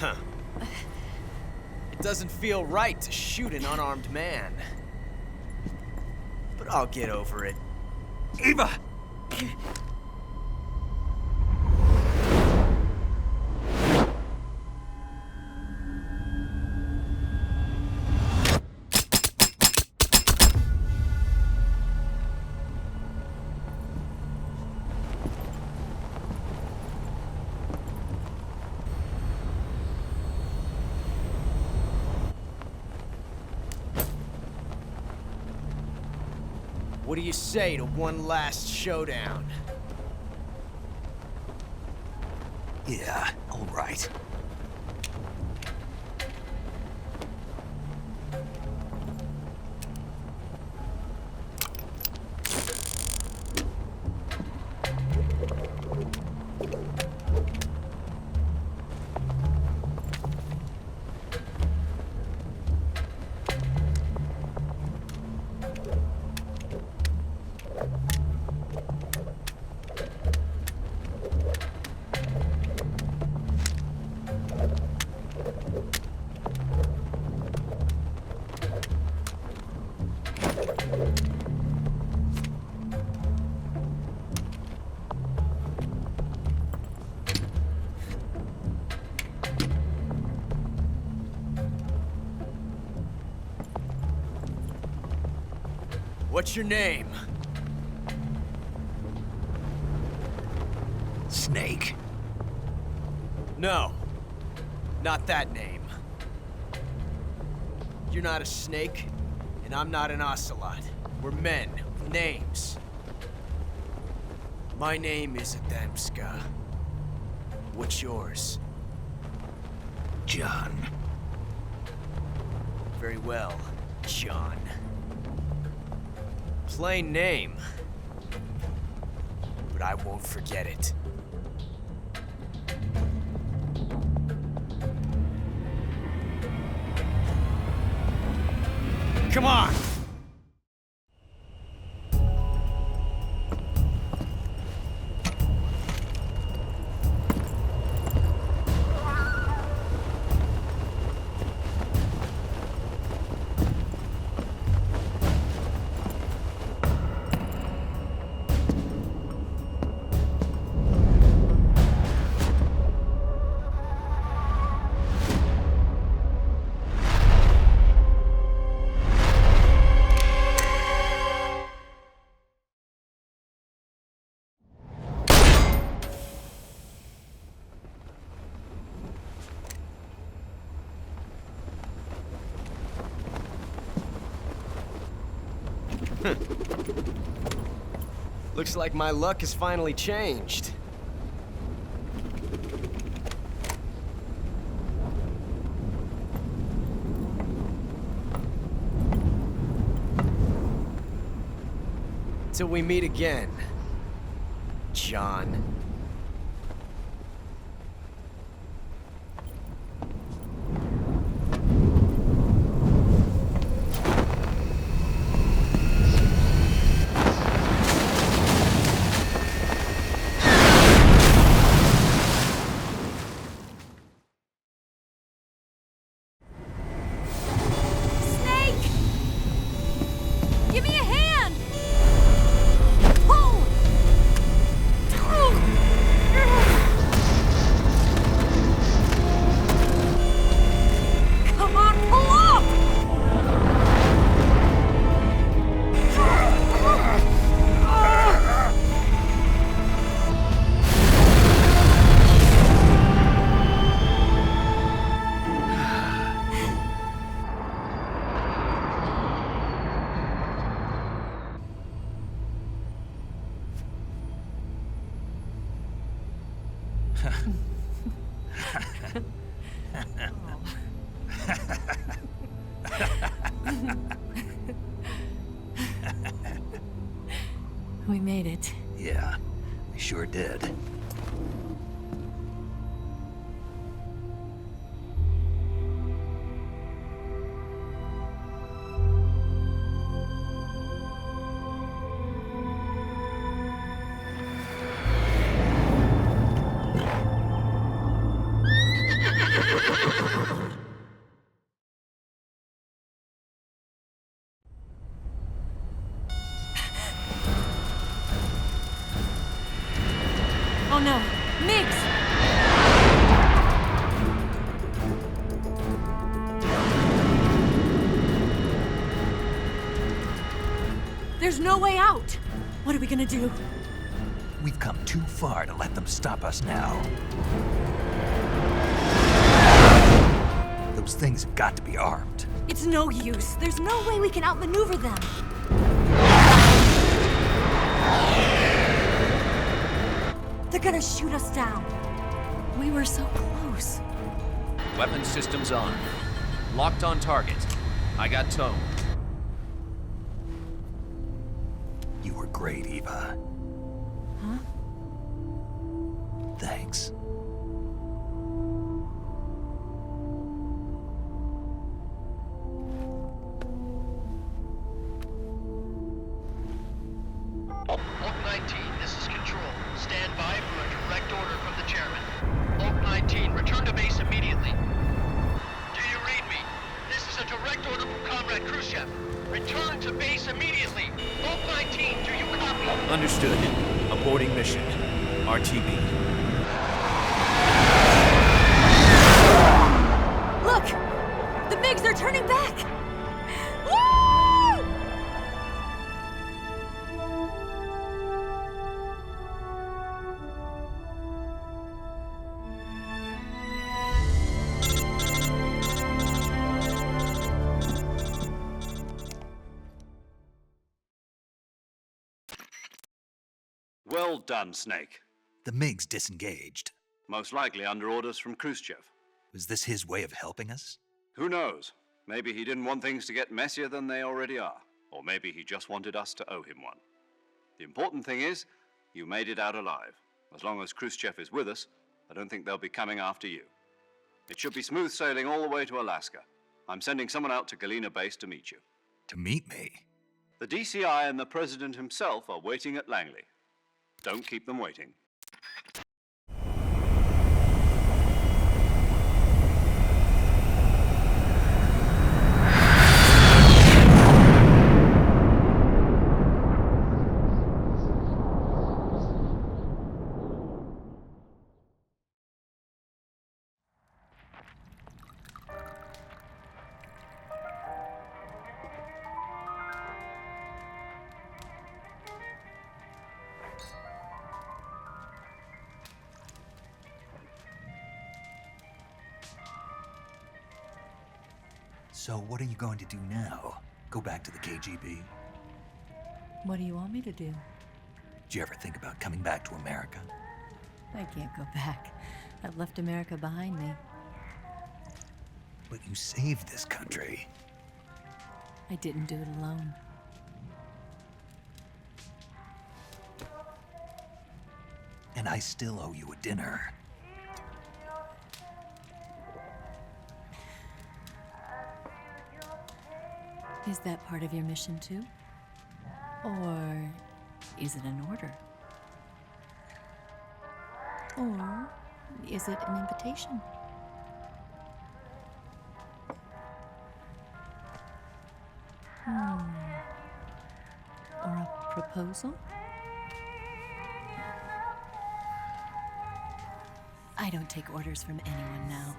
Huh. It doesn't feel right to shoot an unarmed man. But I'll get over it. Eva! What do you say to one last showdown? Yeah, all right. What's your name? Snake. No. Not that name. You're not a snake, and I'm not an ocelot. We're men with names. My name is Adamska. What's yours? John. Very well, John. Plain name. But I won't forget it. Come on! Looks like my luck has finally changed. Till we meet again, John. We made it. Yeah, we sure did. Oh no, Migs! There's no way out! What are we gonna do? We've come too far to let them stop us now. Those things have got to be armed. It's no use. There's no way we can outmaneuver them. They're gonna shoot us down. We were so close. Weapon systems on. Locked on target. I got tow. You were great, Eva. Huh? Thanks. Oak 19, this is Control. Stand by for a direct order from the chairman. Oak 19, return to base immediately. Do you read me? This is a direct order from Comrade Khrushchev. Return to base immediately. Oak 19, do you copy? Understood. Aborting mission. RTB. Look! The MiGs are turning back! Woo! Well done, Snake. The MiG's disengaged. Most likely under orders from Khrushchev. Was this his way of helping us? Who knows? Maybe he didn't want things to get messier than they already are. Or maybe he just wanted us to owe him one. The important thing is, you made it out alive. As long as Khrushchev is with us, I don't think they'll be coming after you. It should be smooth sailing all the way to Alaska. I'm sending someone out to Galena Base to meet you. To meet me? The DCI and the President himself are waiting at Langley. Don't keep them waiting. So what are you going to do now? Go back to the KGB? What do you want me to do? Did you ever think about coming back to America? I can't go back. I've left America behind me. But you saved this country. I didn't do it alone. And I still owe you a dinner. Is that part of your mission too? Or is it an order? Or is it an invitation? Or a proposal? I don't take orders from anyone now.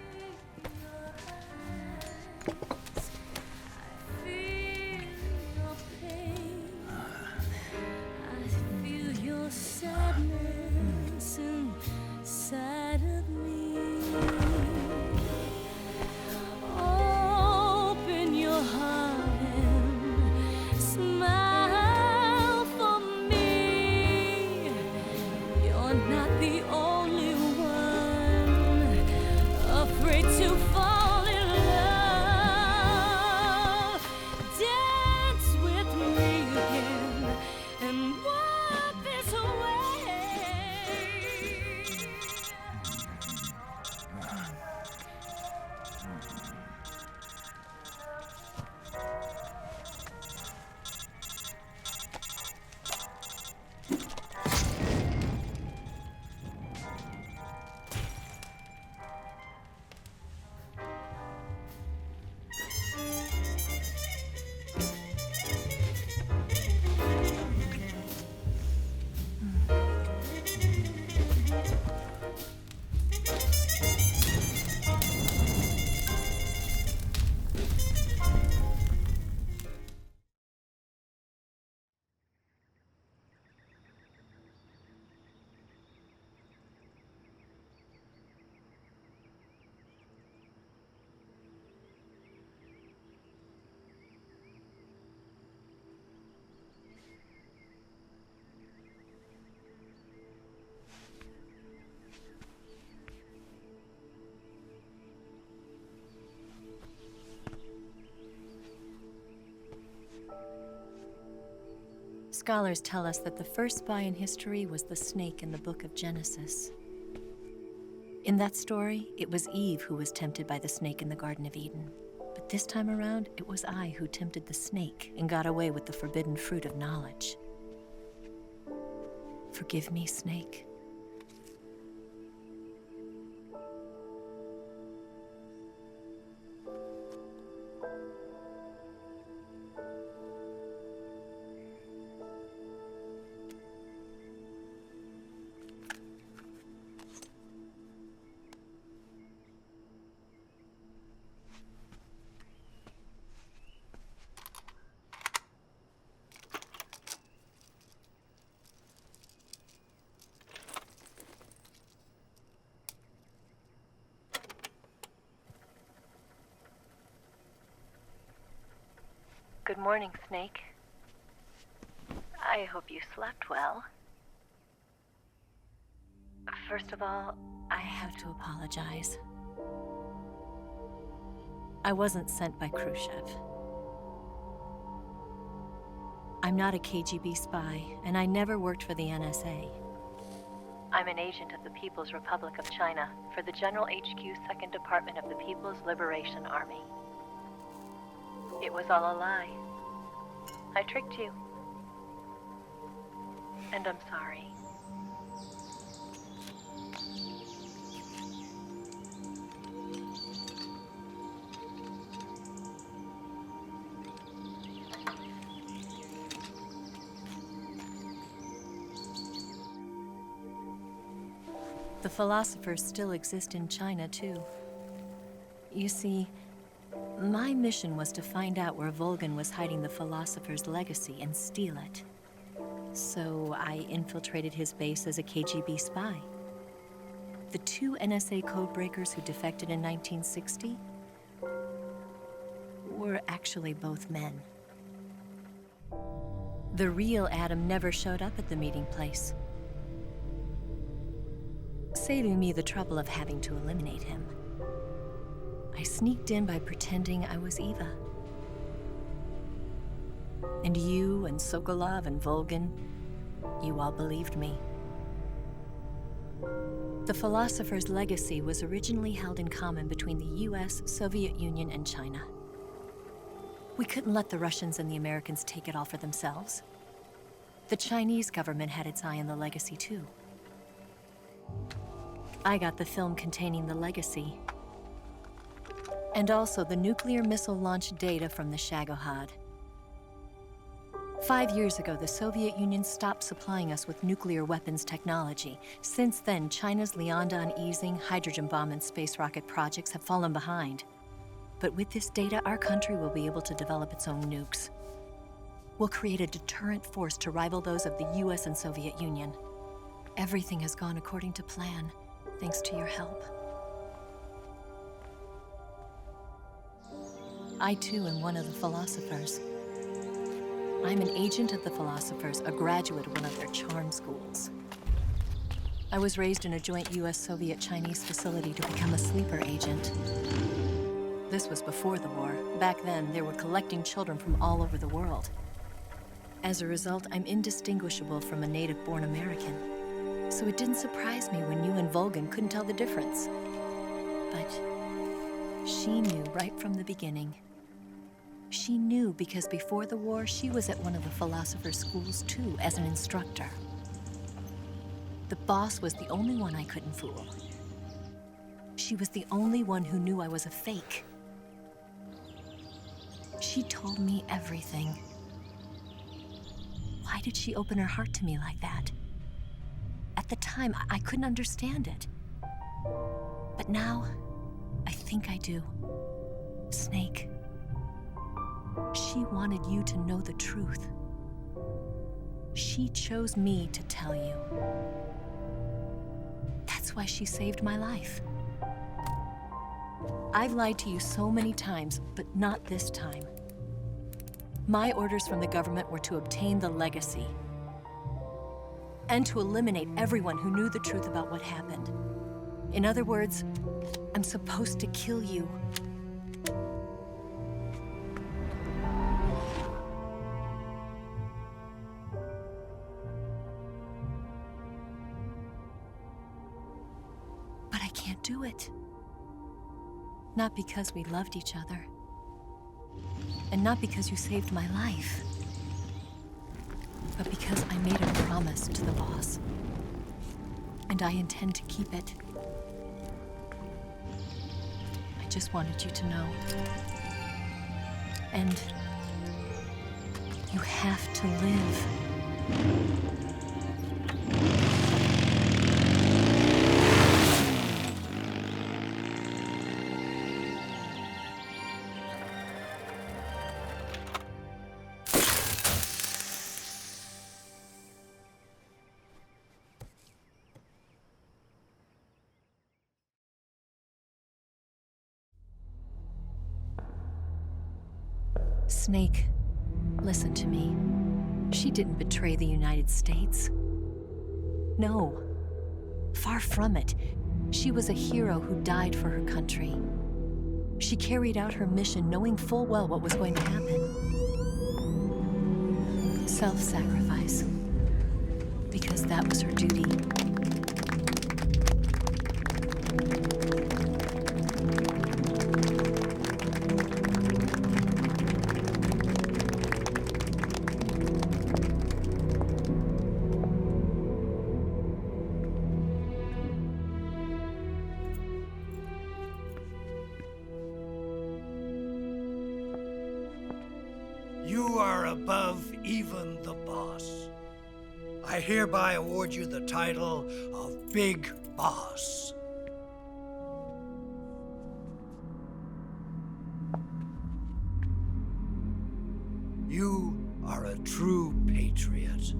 Scholars tell us that the first spy in history was the snake in the book of Genesis. In that story, it was Eve who was tempted by the snake in the Garden of Eden. But this time around, it was I who tempted the snake and got away with the forbidden fruit of knowledge. Forgive me, snake. Good morning, Snake. I hope you slept well. First of all, I have to apologize. I wasn't sent by Khrushchev. I'm not a KGB spy, and I never worked for the NSA. I'm an agent of the People's Republic of China for the General HQ 2nd Department of the People's Liberation Army. It was all a lie. I tricked you. And I'm sorry. The philosophers still exist in China, too. You see, my mission was to find out where Volgan was hiding the philosopher's legacy and steal it. So I infiltrated his base as a KGB spy. The 2 NSA codebreakers who defected in 1960 were actually both men. The real Adam never showed up at the meeting place, saving me the trouble of having to eliminate him. I sneaked in by pretending I was Eva. And you and Sokolov and Volgan, you all believed me. The philosopher's legacy was originally held in common between the US, Soviet Union, and China. We couldn't let the Russians and the Americans take it all for themselves. The Chinese government had its eye on the legacy, too. I got the film containing the legacy, and also the nuclear missile launch data from the Shagohod. 5 years ago, the Soviet Union stopped supplying us with nuclear weapons technology. Since then, China's Liaodong easing, hydrogen bomb, and space rocket projects have fallen behind. But with this data, our country will be able to develop its own nukes. We'll create a deterrent force to rival those of the US and Soviet Union. Everything has gone according to plan, thanks to your help. I too am one of the philosophers. I'm an agent of the philosophers, a graduate of one of their charm schools. I was raised in a joint US-Soviet-Chinese facility to become a sleeper agent. This was before the war. Back then, they were collecting children from all over the world. As a result, I'm indistinguishable from a native-born American. So it didn't surprise me when you and Volgan couldn't tell the difference. But she knew right from the beginning. She knew because before the war, she was at one of the philosopher's schools too, as an instructor. The boss was the only one I couldn't fool. She was the only one who knew I was a fake. She told me everything. Why did she open her heart to me like that? At the time, I couldn't understand it. But now, I think I do. Snake, she wanted you to know the truth. She chose me to tell you. That's why she saved my life. I've lied to you so many times, but not this time. My orders from the government were to obtain the legacy and to eliminate everyone who knew the truth about what happened. In other words, I'm supposed to kill you. But I can't do it. Not because we loved each other. And not because you saved my life. But because I made a promise to the boss. And I intend to keep it. I just wanted you to know. And you have to live. Snake, listen to me. She didn't betray the United States. No. Far from it. She was a hero who died for her country. She carried out her mission knowing full well what was going to happen. Self-sacrifice. Because that was her duty. You are above even the boss. I hereby award you the title of Big Boss. You are a true patriot.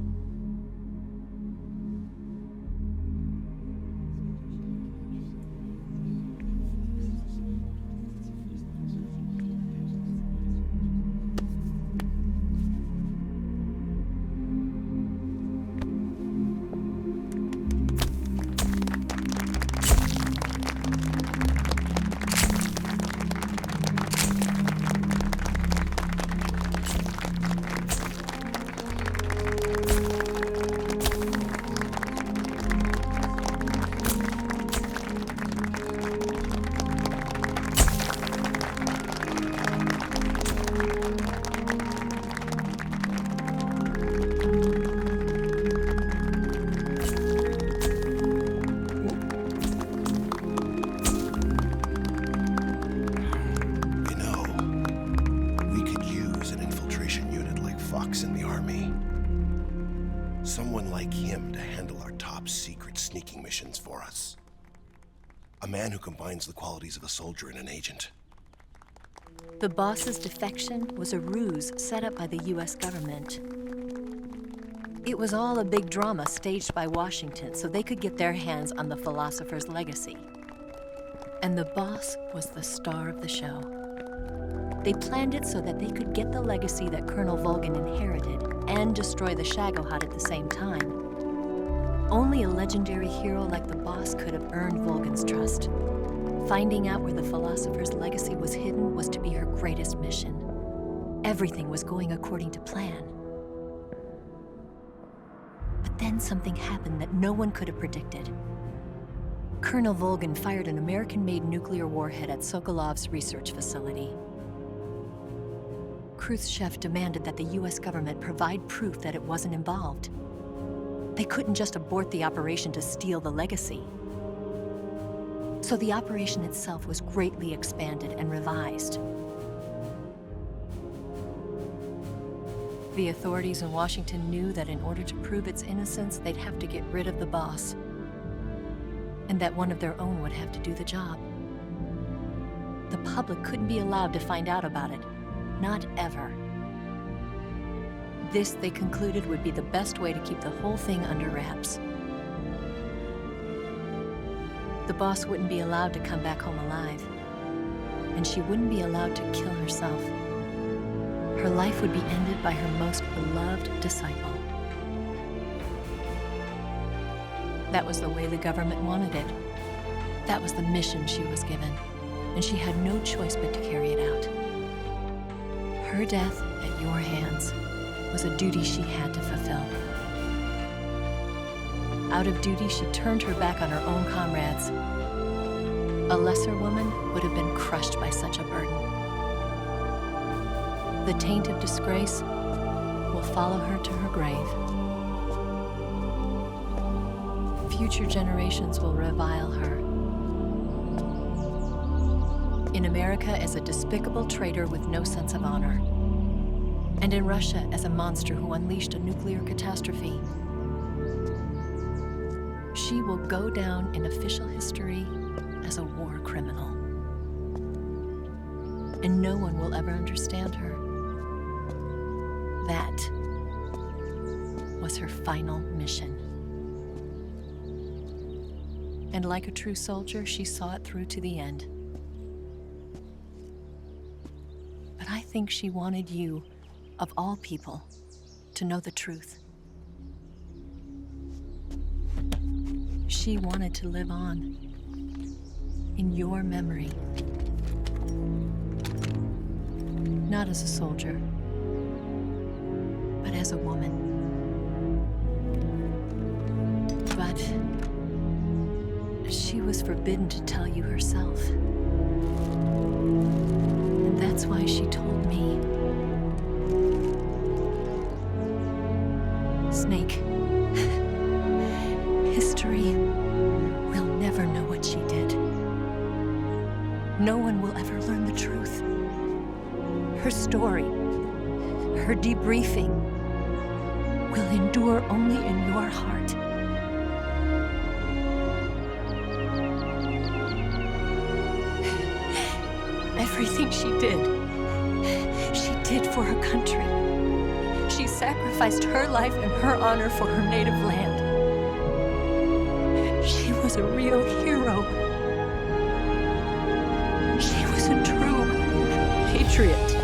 Someone like him to handle our top secret sneaking missions for us. A man who combines the qualities of a soldier and an agent. The boss's defection was a ruse set up by the US government. It was all a big drama staged by Washington so they could get their hands on the philosopher's legacy. And the boss was the star of the show. They planned it so that they could get the legacy that Colonel Volgin inherited and destroy the Shagohod at the same time. Only a legendary hero like the boss could have earned Volgin's trust. Finding out where the philosopher's legacy was hidden was to be her greatest mission. Everything was going according to plan. But then something happened that no one could have predicted. Colonel Volgin fired an American-made nuclear warhead at Sokolov's research facility. Khrushchev demanded that the US government provide proof that it wasn't involved. They couldn't just abort the operation to steal the legacy. So the operation itself was greatly expanded and revised. The authorities in Washington knew that in order to prove its innocence, they'd have to get rid of the boss, and that one of their own would have to do the job. The public couldn't be allowed to find out about it. Not ever. This, they concluded, would be the best way to keep the whole thing under wraps. The boss wouldn't be allowed to come back home alive, and she wouldn't be allowed to kill herself. Her life would be ended by her most beloved disciple. That was the way the government wanted it. That was the mission she was given, and she had no choice but to carry it out. Her death at your hands was a duty she had to fulfill. Out of duty, she turned her back on her own comrades. A lesser woman would have been crushed by such a burden. The taint of disgrace will follow her to her grave. Future generations will revile her. In America as a despicable traitor with no sense of honor. And in Russia as a monster who unleashed a nuclear catastrophe. She will go down in official history as a war criminal. And no one will ever understand her. That was her final mission. And like a true soldier, she saw it through to the end. But I think she wanted you, of all people, to know the truth. She she wanted to live on. In your memory. Not as a soldier, but as a woman. But she was forbidden to tell you herself. And that's why she told me. Snake, history will never know what she did. No one will ever learn the truth. Her story, her debriefing, will endure only in your heart. Everything she did for her country. She sacrificed her life and her honor for her native land. She was a real hero. She was a true patriot.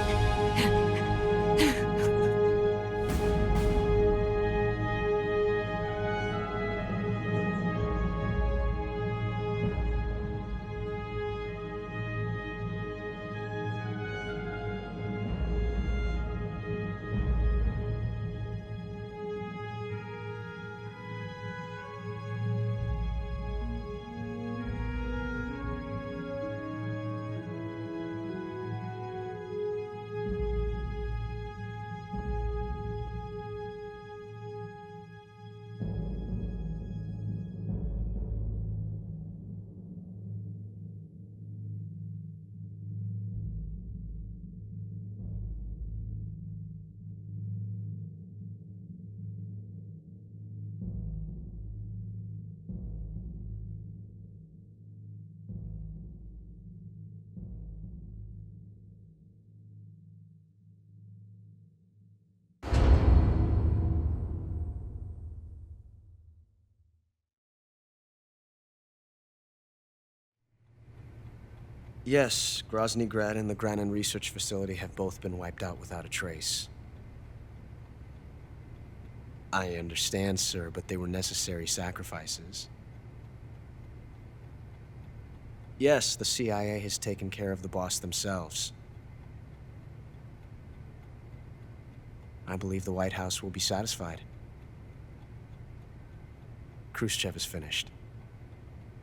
Yes, Grozny Grad and the Granin Research Facility have both been wiped out without a trace. I understand, sir, but they were necessary sacrifices. Yes, the CIA has taken care of the boss themselves. I believe the White House will be satisfied. Khrushchev is finished.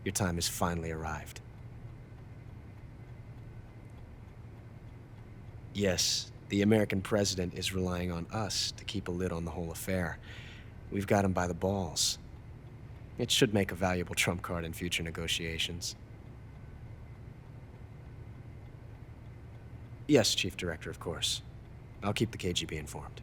Your time has finally arrived. Yes, the American president is relying on us to keep a lid on the whole affair. We've got him by the balls. It should make a valuable trump card in future negotiations. Yes, Chief Director, of course. I'll keep the KGB informed.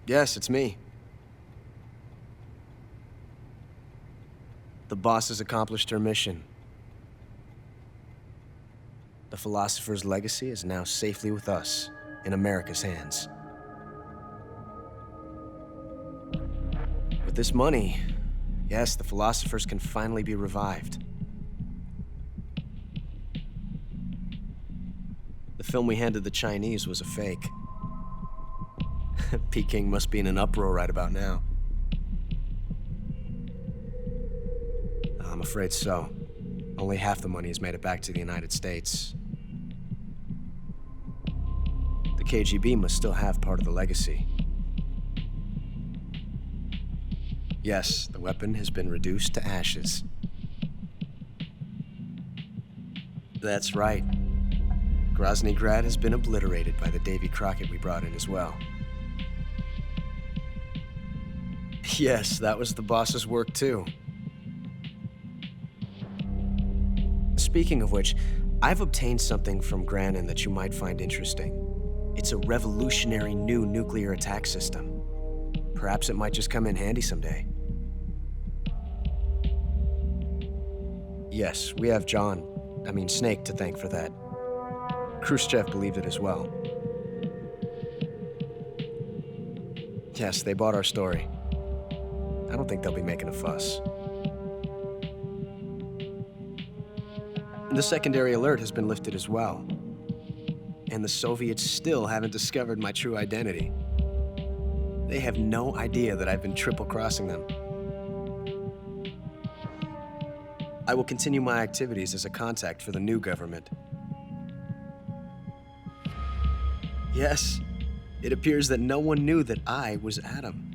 Yes, it's me. The boss has accomplished her mission. The philosopher's legacy is now safely with us, in America's hands. With this money, yes, the philosophers can finally be revived. The film we handed the Chinese was a fake. Peking must be in an uproar right about now. I'm afraid so. Only half the money has made it back to the United States. The KGB must still have part of the legacy. Yes, the weapon has been reduced to ashes. That's right. Grozny Grad has been obliterated by the Davy Crockett we brought in as well. Yes, that was the boss's work too. Speaking of which, I've obtained something from Granin that you might find interesting. It's a revolutionary new nuclear attack system. Perhaps it might just come in handy someday. Yes, we have Snake to thank for that. Khrushchev believed it as well. Yes, they bought our story. I don't think they'll be making a fuss. The secondary alert has been lifted as well. And the Soviets still haven't discovered my true identity. They have no idea that I've been triple-crossing them. I will continue my activities as a contact for the new government. Yes, it appears that no one knew that I was Adam.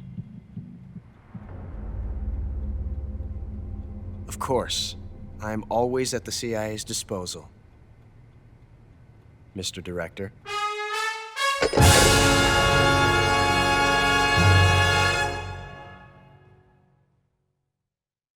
Of course, I am always at the CIA's disposal, Mr. Director.